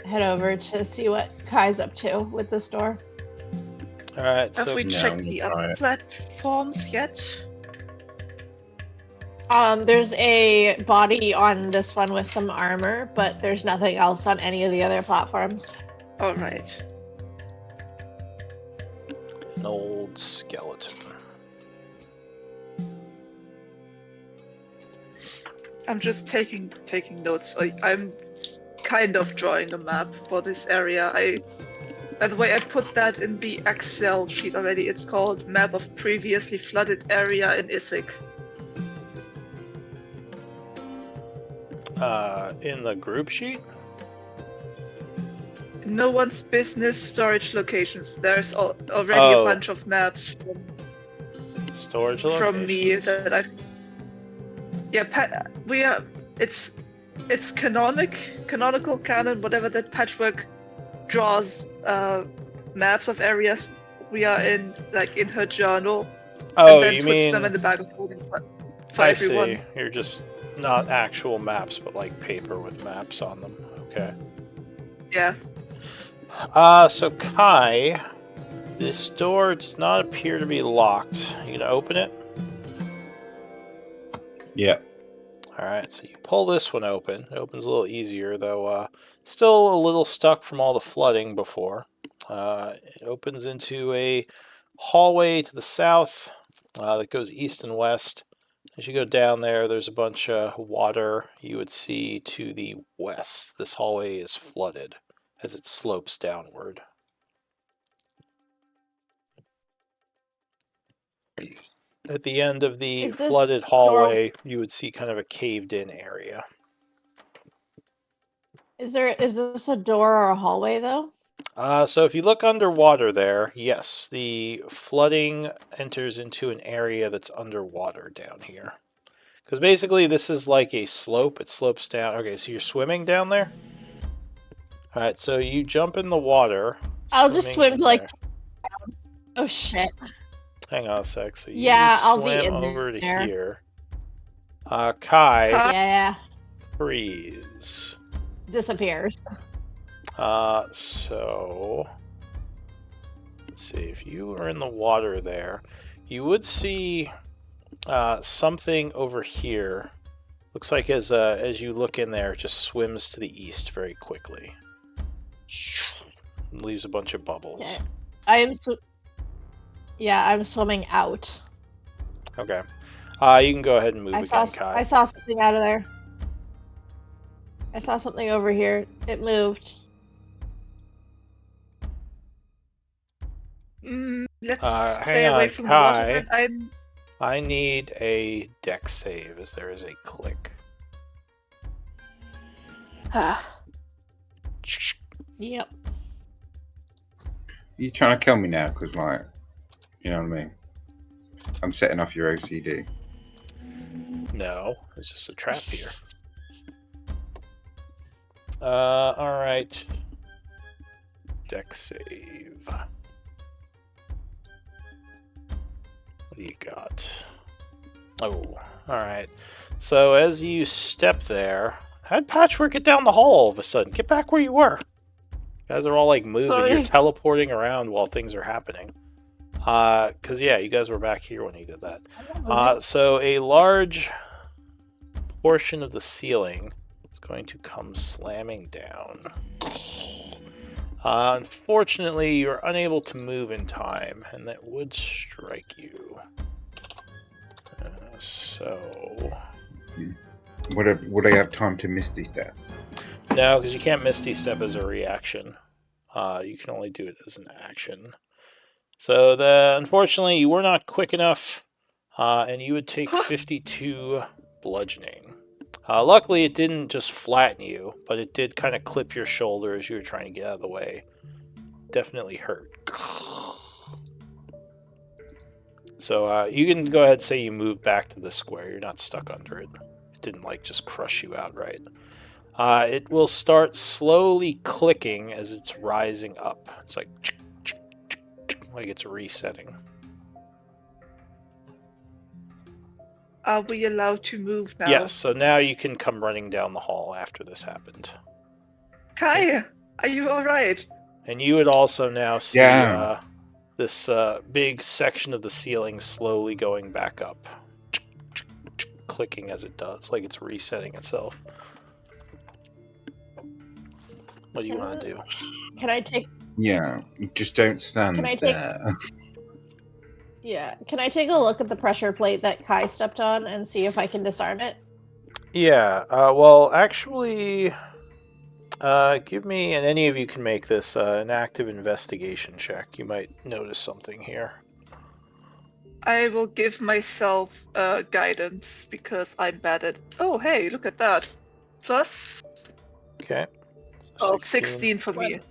head over to see what Kai's up to with this door. Alright, Have so we Yeah, checked I'm the gonna try other it. platforms yet? There's a body on this one with some armor, but there's nothing else on any of the other platforms. Alright. an old skeleton. I'm just taking notes. I'm kind of drawing a map for this area. By the way, I put that in the Excel sheet already. It's called Map of Previously Flooded Area in Isik. In the group sheet? No one's business storage locations. There's already Oh. a bunch of maps Storage from me locations? that I've. Yeah, it's canonical canon, whatever that Patchwork draws maps of areas we are in, like in her journal, Oh, and then you puts mean... them in the bag of holding for I everyone. see. You're just not actual maps, but like paper with maps on them. Okay. Yeah. So Kai, this door does not appear to be locked. You gonna open it? Yeah. Alright, so you pull this one open. It opens a little easier, though still a little stuck from all the flooding before. It opens into a hallway to the south that goes east and west. As you go down there, there's a bunch of water you would see to the west. This hallway is flooded as it slopes downward. At the end of the Is this flooded door- hallway, you would see kind of a caved-in area. Is this a door or a hallway though? So if you look underwater there, yes, the flooding enters into an area that's underwater down here. Because basically this is like a slope. It slopes down. Okay, so you're swimming down there? Alright, so you jump in the water. I'll just swimming swim in to like. there. Oh shit! Hang on a sec. So you Yeah, I'll be swim in over to there. here. Kai, Yeah, freeze. disappears. So let's see. If you are in the water there, you would see something over here. Looks like as you look in there, it just swims to the east very quickly. Leaves a bunch of bubbles. Okay. I'm swimming out. Okay. You can go ahead and move I again, saw Kai. something out of there. I saw something over here. It moved. Let's Hang stay away on, from the water. Kai. And I need a dex save, as there is a click. Yep. You trying to kill me now? Because, like, you know what I mean? I'm setting off your OCD. No, it's just a trap here. Alright. Dex save. What do you got? Oh, alright. So as you step there, how'd Patchwork get down the hall all of a sudden? Get back where you were. You guys are all like moving. Sorry. You're teleporting around while things are happening. Because, yeah, you guys were back here when he did that. So a large portion of the ceiling is going to come slamming down. Unfortunately, you're unable to move in time, and that would strike you. So... Would I have time to Misty Step? No, because you can't Misty Step as a reaction. You can only do it as an action. So, unfortunately, you were not quick enough, and you would take 52 bludgeoning. Luckily, it didn't just flatten you, but it did kind of clip your shoulder as you were trying to get out of the way. Definitely hurt. So, you can go ahead and say you moved back to the square. You're not stuck under it. It didn't, like, just crush you outright. It will start slowly clicking as it's rising up. It's like it's resetting. Are we allowed to move now? Yes, so now you can come running down the hall after this happened. Kai, are you alright? And you would also now see this big section of the ceiling slowly going back up. Clicking as it does, like it's resetting itself. What do you want to do? Can I take... Yeah, just don't stand Can I take- there. Yeah. Can I take a look at the pressure plate that Kai stepped on and see if I can disarm it? Yeah, well, actually, give me, and any of you can make this, an active investigation check. You might notice something here. I will give myself guidance because I'm bad at... Oh, hey, look at that. Plus... Okay. Oh, 16 for me.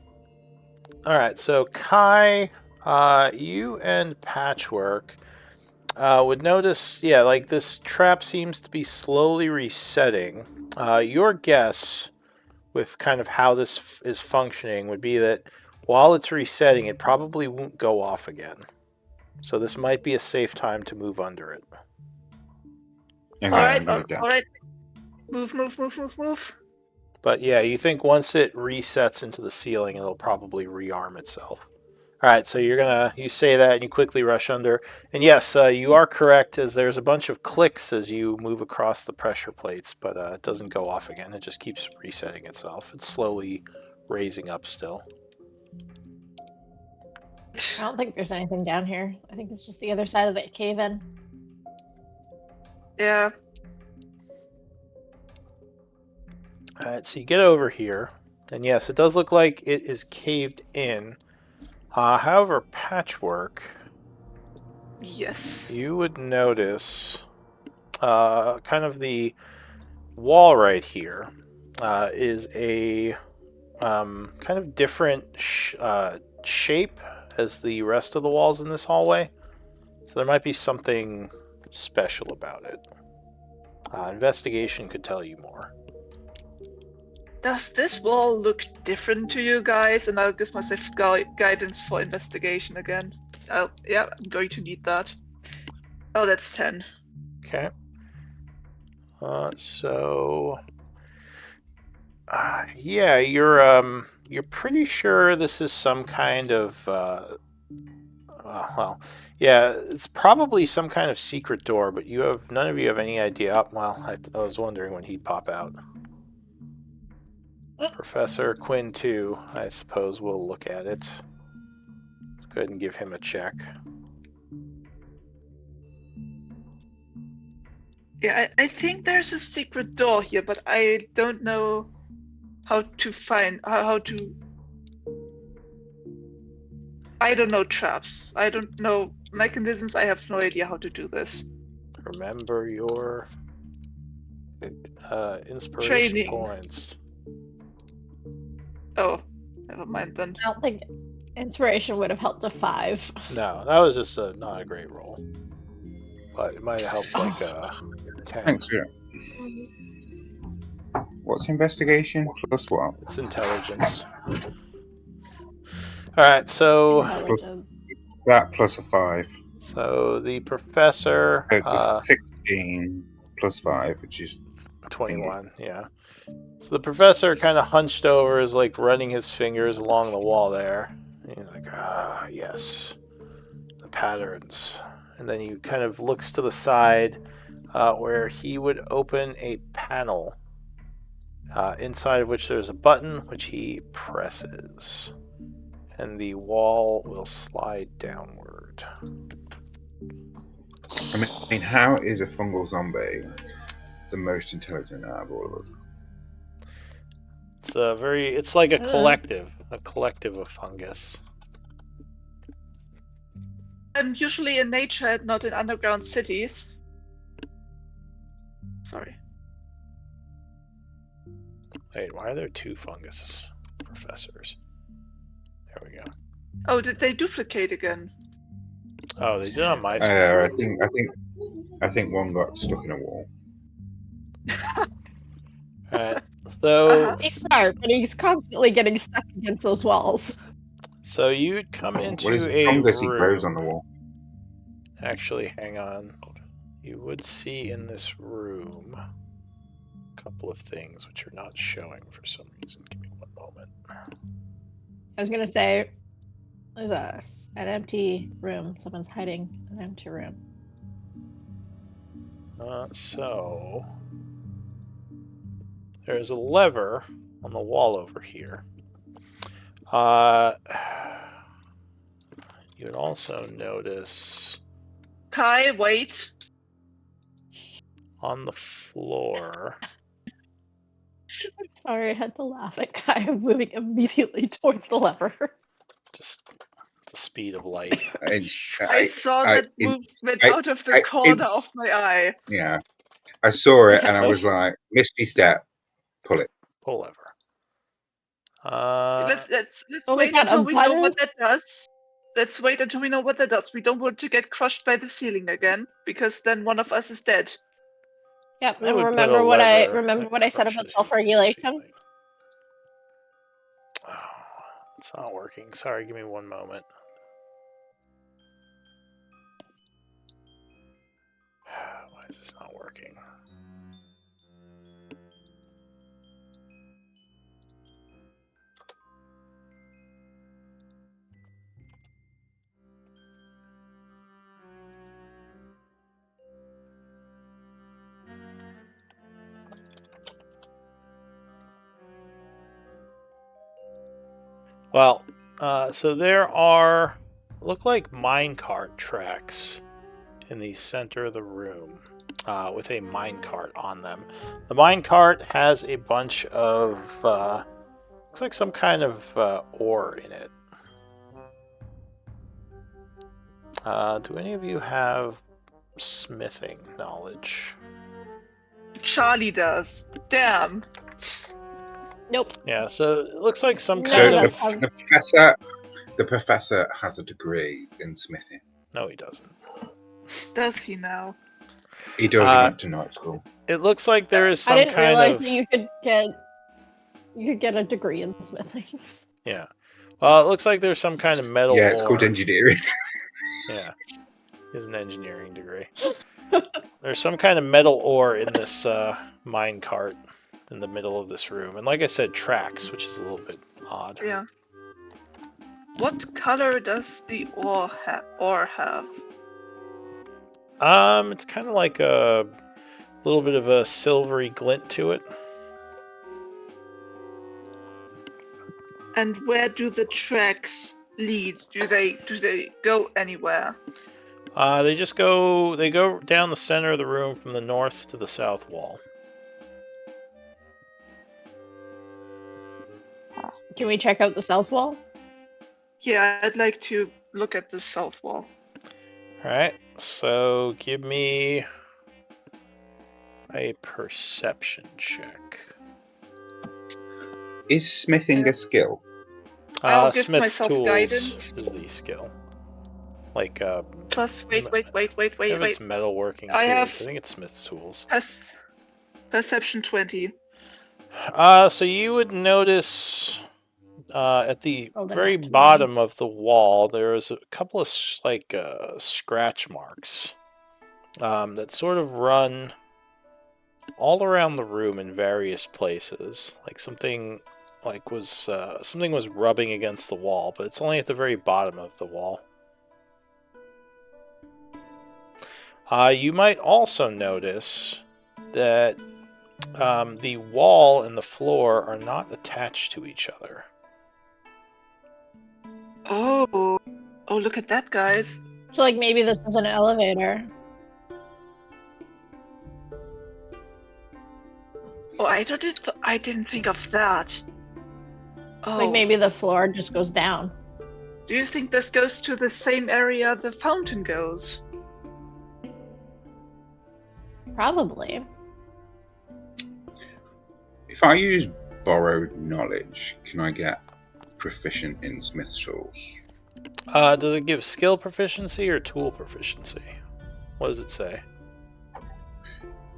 Alright, so Kai, you and Patchwork would notice, yeah, like this trap seems to be slowly resetting. Your guess with kind of how this is functioning would be that while it's resetting, it probably won't go off again. So this might be a safe time to move under it. Okay, alright. Move. But yeah, you think once it resets into the ceiling, it'll probably rearm itself. Alright, so you say that and you quickly rush under. And yes, you are correct, as there's a bunch of clicks as you move across the pressure plates, but it doesn't go off again. It just keeps resetting itself. It's slowly raising up still. I don't think there's anything down here. I think it's just the other side of the cave-in. Yeah. Alright, so you get over here, and yes, it does look like it is caved in. However, Patchwork, Yes. you would notice kind of the wall right here is a kind of different shape as the rest of the walls in this hallway. So there might be something special about it. Investigation could tell you more. Does this wall look different to you guys? And I'll give myself guidance for investigation again. Yeah, I'm going to need that. Oh, that's 10. Okay. Yeah, you're pretty sure this is some kind of well, yeah, it's probably some kind of secret door, but none of you have any idea. Well, I was wondering when he'd pop out. Professor Quinn too, I suppose we'll look at it. Let's go ahead and give him a check. Yeah, I think there's a secret door here, but I don't know how to find how to. I don't know traps. I don't know mechanisms. I have no idea how to do this. Remember your inspiration Training. points. Oh, never mind then. I don't think inspiration would have helped a 5. No, that was just not a great roll. But it might have helped like a 10. Thanks, yeah. What's investigation plus what? It's intelligence. Alright, so That plus a 5. So the professor It's a 16 plus 5, which is 21, yeah. So the professor kind of hunched over, is like running his fingers along the wall there. And he's like, yes. The patterns. And then he kind of looks to the side where he would open a panel inside of which there's a button which he presses. And the wall will slide downward. I mean, how is a fungal zombie the most intelligent out of all of us? It's like a collective of fungus. I'm usually in nature and not in underground cities. Sorry. Wait, why are there two fungus professors? There we go. Oh, did they duplicate again? Oh, they did on my screen. I think one got stuck in a wall. Alright, so He's smart, but he's constantly getting stuck against those walls. so you'd come into What is a fungus he grows on the room. wall? Actually, hang on. You would see in this room a couple of things which are not showing for some reason. Give me one moment. I was gonna say, there's an empty room. Someone's hiding in an empty room. So there's a lever on the wall over here. You would also notice Kai, wait. on the floor. I'm sorry, I had to laugh at Kai moving immediately towards the lever. Just the speed of light. I saw that movement out of the corner of my eye. Yeah, I saw it and I was like, misty step, pull it. Pull lever. Let's Oh my wait God, until a we know button? what that does. Let's wait until we know what that does. We don't want to get crushed by the ceiling again, because then one of us is dead. Yep. I would remember put a what I lever remember that what I said about crushes you from the self-regulation. ceiling. Oh, it's not working. Sorry, give me one moment. Why is this not working? Well, so there look like minecart tracks in the center of the room with a minecart on them. The minecart has a bunch of, looks like some kind of ore in it. Do any of you have smithing knowledge? Charlie does. Damn. Nope. Yeah, so it looks like some None kind of of... us have- The professor has a degree in smithing. No, he doesn't. Does he now? He does. He went to night school. It looks like there is I some didn't kind realize of... that you could get a degree in smithing. Yeah. Well, it looks like there's some kind of metal Yeah, it's ore. called engineering. Yeah. Is an engineering degree. There's some kind of metal ore in this mine cart in the middle of this room. And like I said, tracks, which is a little bit odd. Yeah. What color does the ore have? It's kind of like a little bit of a silvery glint to it. And where do the tracks lead? Do they go anywhere? They go down the center of the room from the north to the south wall. Can we check out the south wall? Yeah, I'd like to look at the south wall. Alright, so give me a perception check. Is smithing a skill? I'll give Smith's myself tools guidance. is the skill. Like, Plus, wait. if it's metalworking I tools, have- I think it's Smith's tools. Perception 20. So you would notice at the Oh, the very nat 20. bottom of the wall, there is a couple of scratch marks that sort of run all around the room in various places. Like something was rubbing against the wall, but it's only at the very bottom of the wall. You might also notice that the wall and the floor are not attached to each other. Oh, look at that, guys. So like maybe this is an elevator. Oh, I didn't think of that. Oh, Like maybe the floor just goes down. do you think this goes to the same area the fountain goes? Probably. If I use borrowed knowledge, can I get proficient in smith's tools? Does it give skill proficiency or tool proficiency? What does it say?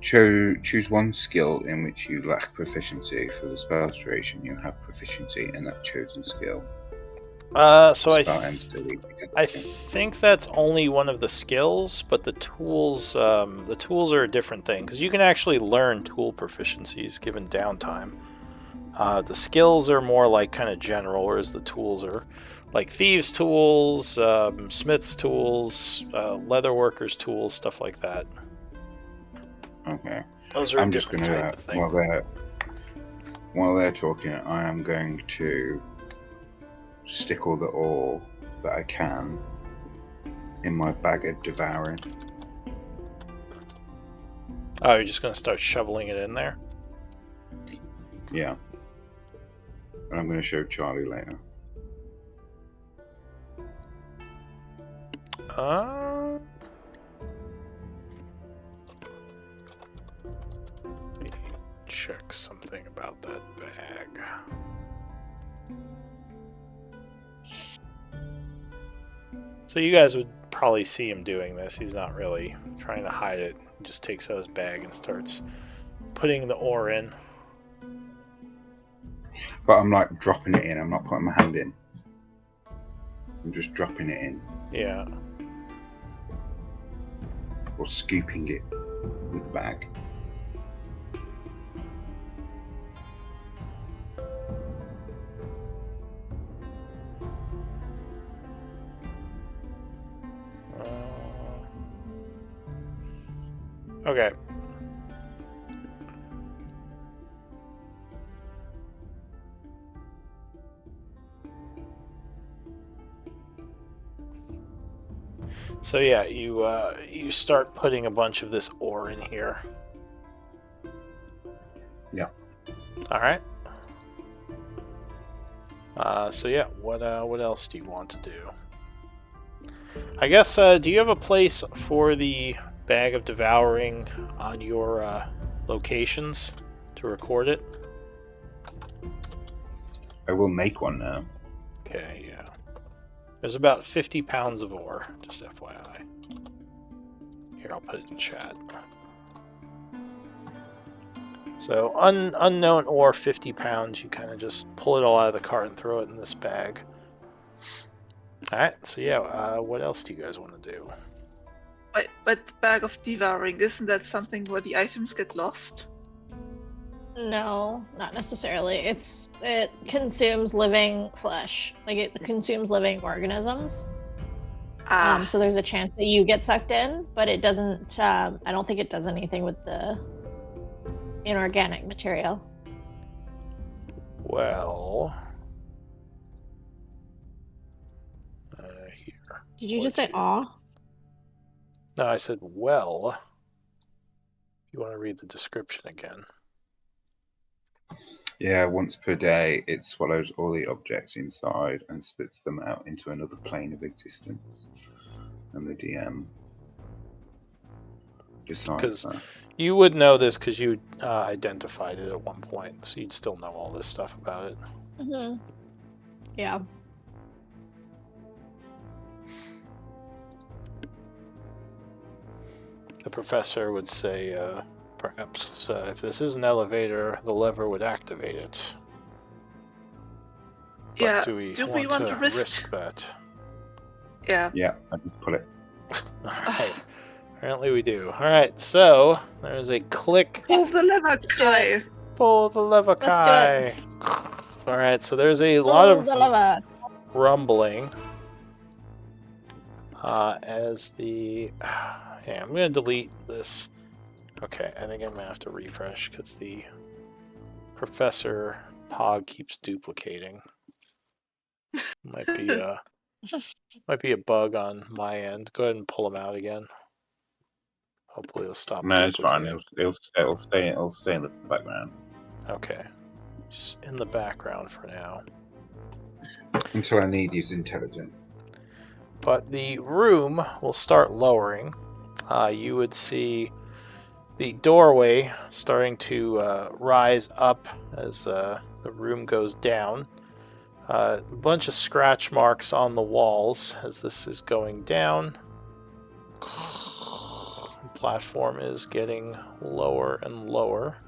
Choose one skill in which you lack proficiency. For the spell duration, you have proficiency in that chosen skill. So I I think that's only one of the skills, but the tools are a different thing because you can actually learn tool proficiencies given downtime. The skills are more like kind of general, whereas the tools are like thieves' tools, smiths' tools, leatherworkers' tools, stuff like that. Okay. Those are I'm a just different gonna type of thing. while they're talking, I am going to stick all the ore that I can in my bag of devouring. Oh, you're just gonna start shoveling it in there? Yeah. And I'm going to show Charlie later. Let me check something about that bag. So you guys would probably see him doing this. He's not really trying to hide it. He just takes out his bag and starts putting the ore in. But I'm like dropping it in. I'm not putting my hand in. I'm just dropping it in. Yeah. Or scooping it with the bag. Okay. So yeah, you start putting a bunch of this ore in here. Yeah. All right. So yeah, what else do you want to do? I guess do you have a place for the bag of devouring on your locations to record it? I will make one now. Okay, yeah. There's about 50 pounds of ore, just FYI. Here, I'll put it in chat. So, unknown ore, 50 pounds. You kind of just pull it all out of the cart and throw it in this bag. Alright, so yeah, what else do you guys want to do? But the bag of devouring, isn't that something where the items get lost? No, not necessarily. It consumes living flesh. Like it consumes living organisms. So there's a chance that you get sucked in, but it doesn't. I don't think it does anything with the inorganic material. Well, here. Did you just say "aw"? No, I said well. If you want to read the description again. Yeah, once per day, it swallows all the objects inside and spits them out into another plane of existence. And the DM decides that. You would know this because you identified it at one point, so you'd still know all this stuff about it. Mm-hmm. Yeah. The professor would say, perhaps if this is an elevator, the lever would activate it. But Yeah. do we Do want to risk that? Yeah. Yeah, I just pull it. Alright. Apparently we do. Alright, so there's a click. Pull the lever, Kai. Pull the lever, Kai. Alright, so there's a lot of rumbling. as the... Yeah, I'm going to delete this. Okay, I think I'm going to have to refresh because the Professor Pog keeps duplicating. Might be a bug on my end. Go ahead and pull him out again. Hopefully it'll stop No, it's fine. duplicating. It'll stay in the background Okay. Just in the background for now. until I need his intelligence. But the room will start lowering. You would see the doorway starting to rise up as the room goes down. A bunch of scratch marks on the walls as this is going down. The platform is getting lower and lower.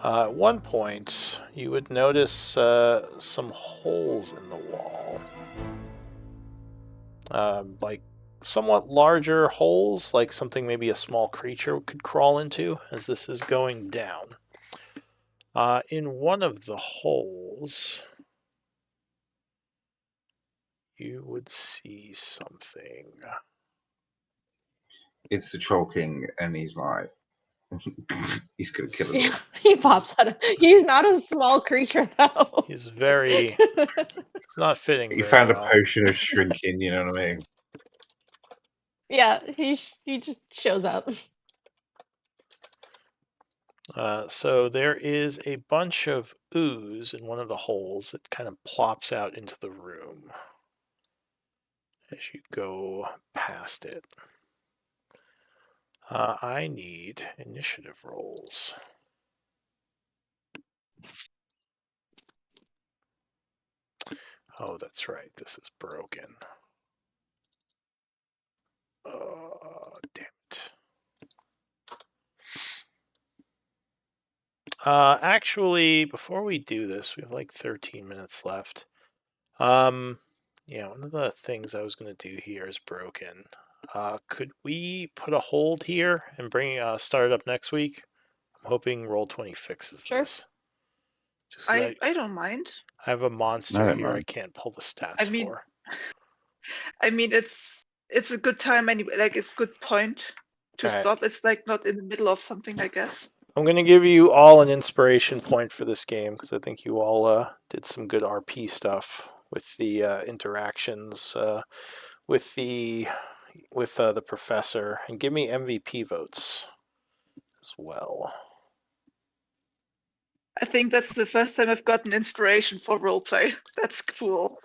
At one point, you would notice some holes in the wall. Like somewhat larger holes, like something maybe a small creature could crawl into as this is going down. In one of the holes, you would see something. It's the Troll King, and he's like, he's gonna kill us Yeah, all. he pops out. He's not a small creature though. He's very... It's not fitting He very found a well. potion of shrinking. You know what I mean? Yeah, he just shows up. So there is a bunch of ooze in one of the holes. It kind of plops out into the room as you go past it. I need initiative rolls. Oh, that's right. This is broken. Oh, damn it. Actually, before we do this, we have like 13 minutes left. Yeah, one of the things I was going to do here is broken. Could we put a hold here and start it up next week? I'm hoping Roll20 fixes Sure. this. Just 'cause I don't mind. I have a monster don't here I mind. can't pull the stats I mean, for. it's a good time anyway. Like it's a good point to Alright. stop. It's like not in the middle of something, I guess. I'm going to give you all an inspiration point for this game because I think you all did some good RP stuff with the interactions with the professor, and give me MVP votes as well. I think that's the first time I've gotten inspiration for roleplay. That's cool.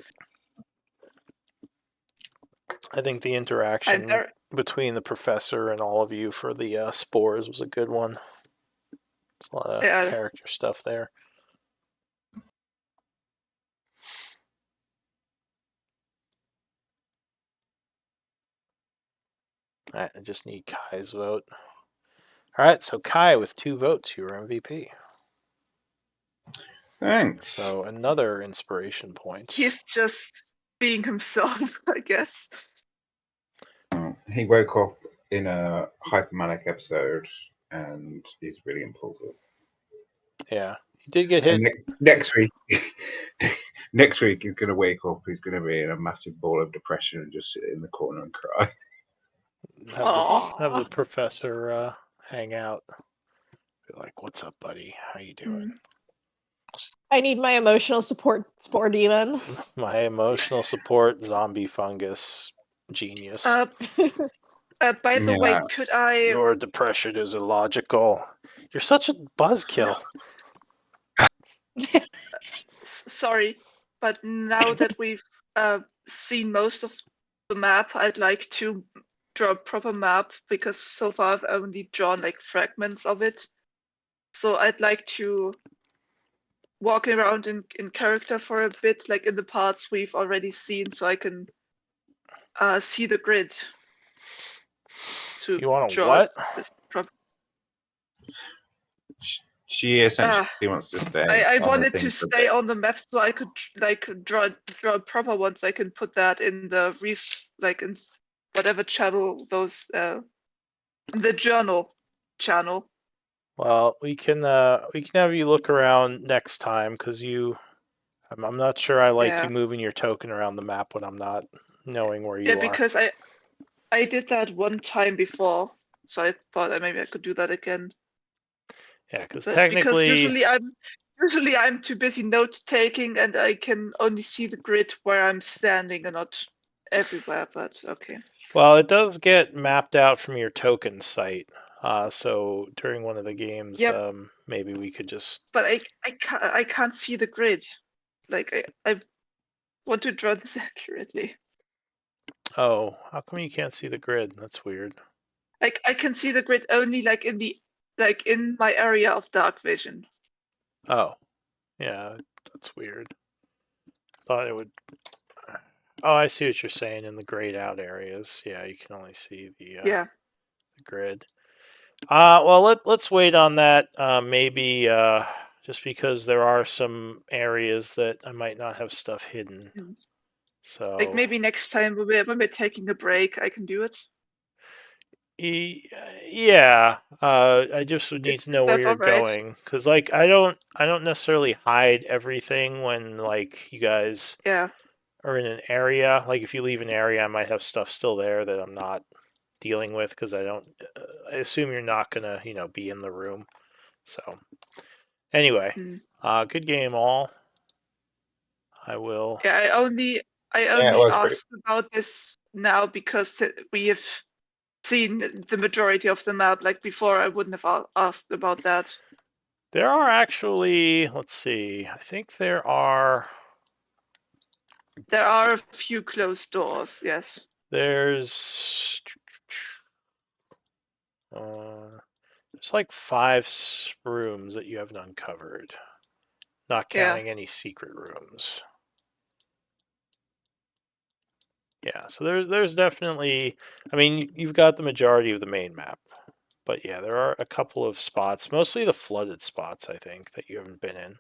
I think the interaction between the professor and all of you for the spores was a good one. There's a lot of character stuff there. Alright, I just need Kai's vote. Alright, so Kai with 2 votes, you're MVP. Thanks. So another inspiration point. He's just being himself, I guess. He woke up in a hypermanic episode and he's really impulsive. Yeah, he did get hit. Next week, next week he's going to wake up. He's going to be in a massive ball of depression and just sit in the corner and cry. Have the professor hang out. Be like, "What's up, buddy? How you doing?" I need my emotional support spore demon. My emotional support zombie fungus genius. By the way, could I... Your depression is illogical. You're such a buzzkill. Sorry, but now that we've seen most of the map, I'd like to draw a proper map because so far I've only drawn like fragments of it. So I'd like to walk around in character for a bit, like in the parts we've already seen, so I can see the grid. You want to what? This She essentially wants to stay. I wanted to stay on the map so I could like draw proper ones. I can put that in the in whatever channel those the journal channel. Well, we can have you look around next time because I'm not sure I like you moving your token around the map when I'm not knowing where Yeah, you are. because I did that one time before, so I thought that maybe I could do that again. Yeah, because But because technically, usually I'm too busy note taking and I can only see the grid where I'm standing and not everywhere. But okay. well, it does get mapped out from your token site. So during one of the games, Yep. maybe we could just. But I can't see the grid. Like I want to draw this accurately. Oh, how come you can't see the grid? That's weird. Like I can see the grid only in my area of dark vision. Oh, yeah, that's weird. Thought it would. Oh, I see what you're saying. In the grayed out areas, yeah, you can only see the Yeah. grid. Well, let's wait on that. Maybe just because there are some areas that I might not have stuff hidden. Mm. So Like maybe next time when we're taking a break, I can do it. yeah, I just would need to know where That's you're all right. going because, like, I don't necessarily hide everything when like you guys Yeah. are in an area. Like, if you leave an area, I might have stuff still there that I'm not dealing with because I don't. I assume you're not gonna, be in the room. So anyway, Mm. good game all. I will. Yeah. I Yeah, it only was pretty. asked about this now because we have seen the majority of the map. Like before, I wouldn't have asked about that. There are actually. Let's see. I think there are. There are a few closed doors. Yes. There's like 5 rooms that you haven't uncovered, not Yeah. counting any secret rooms. Yeah, so there's definitely. I mean, you've got the majority of the main map, but yeah, there are a couple of spots, mostly the flooded spots, I think, that you haven't been in.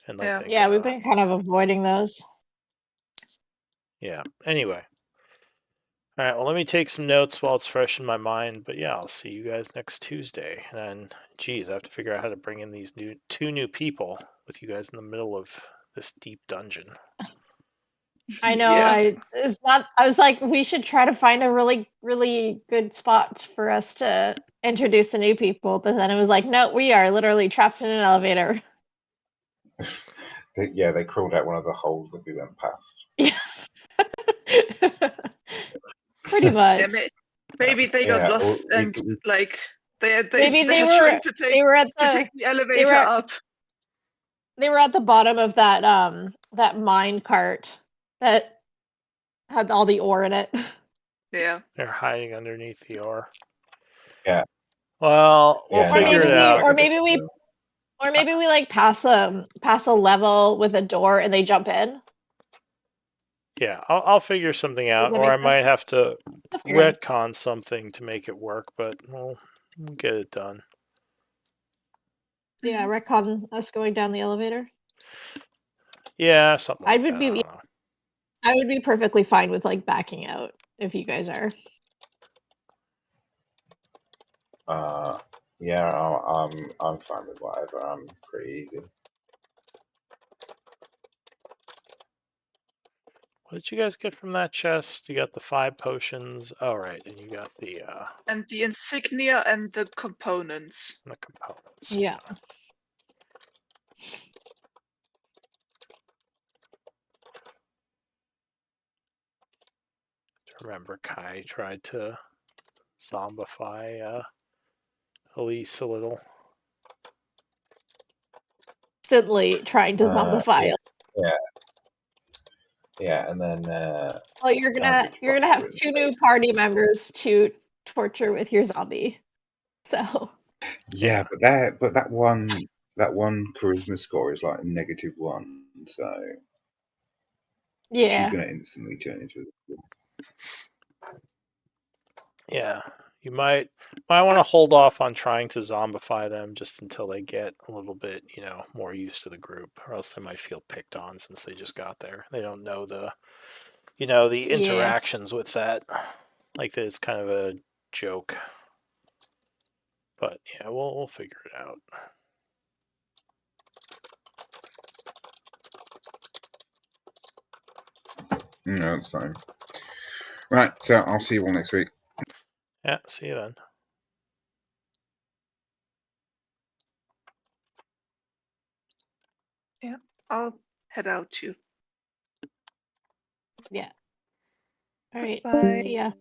And I Yeah. think, Yeah, we've been kind of avoiding those. yeah. Anyway, all right. Well, let me take some notes while it's fresh in my mind. But yeah, I'll see you guys next Tuesday. And then, geez, I have to figure out how to bring in these two new people with you guys in the middle of this deep dungeon. I Be know. Yeah. interesting. It's not. I was like, we should try to find a really, really good spot for us to introduce the new people. But then it was like, no, we are literally trapped in an elevator. They crawled out one of the holes that we went past. Yeah. Pretty much. Yeah. Maybe they got Yeah, lost and like they Maybe are trying to take the they elevator were up. they were at the bottom of that mine cart that had all the ore in it. Yeah. They're hiding underneath the ore. Yeah. Well, we'll Yeah, Or no, figure maybe it no, out. we like pass a level with a door and they jump in. Yeah, I'll figure something Does out, that or I make might sense? have to I'll figure it out. retcon something to make it work, but we'll get it done. Yeah, retcon us going down the elevator. Yeah, something I like would that. I be don't know. I would be perfectly fine with like backing out if you guys are. Yeah, I'm fine with whatever. I'm pretty easy. What did you guys get from that chest? You got the 5 potions. Oh, right, and you got the And the insignia and the components. components. Yeah. Remember, Kai tried to zombify Elise a little. Constantly trying to zombify. Yeah, and then Well, you're gonna have 2 new party members to torture with your zombie. So yeah, but that one charisma score is like -1, so she's yeah. gonna instantly turn into a. Yeah, you might want to hold off on trying to zombify them just until they get a little bit, more used to the group, or else they might feel picked on since they just got there. They don't know the the interactions with that. Like that, it's kind of a joke. But yeah, we'll figure it out. No, it's fine. Right, so I'll see you all next week. Yeah, see you then. Yeah, I'll head out too. Yeah. All right. Bye. See ya.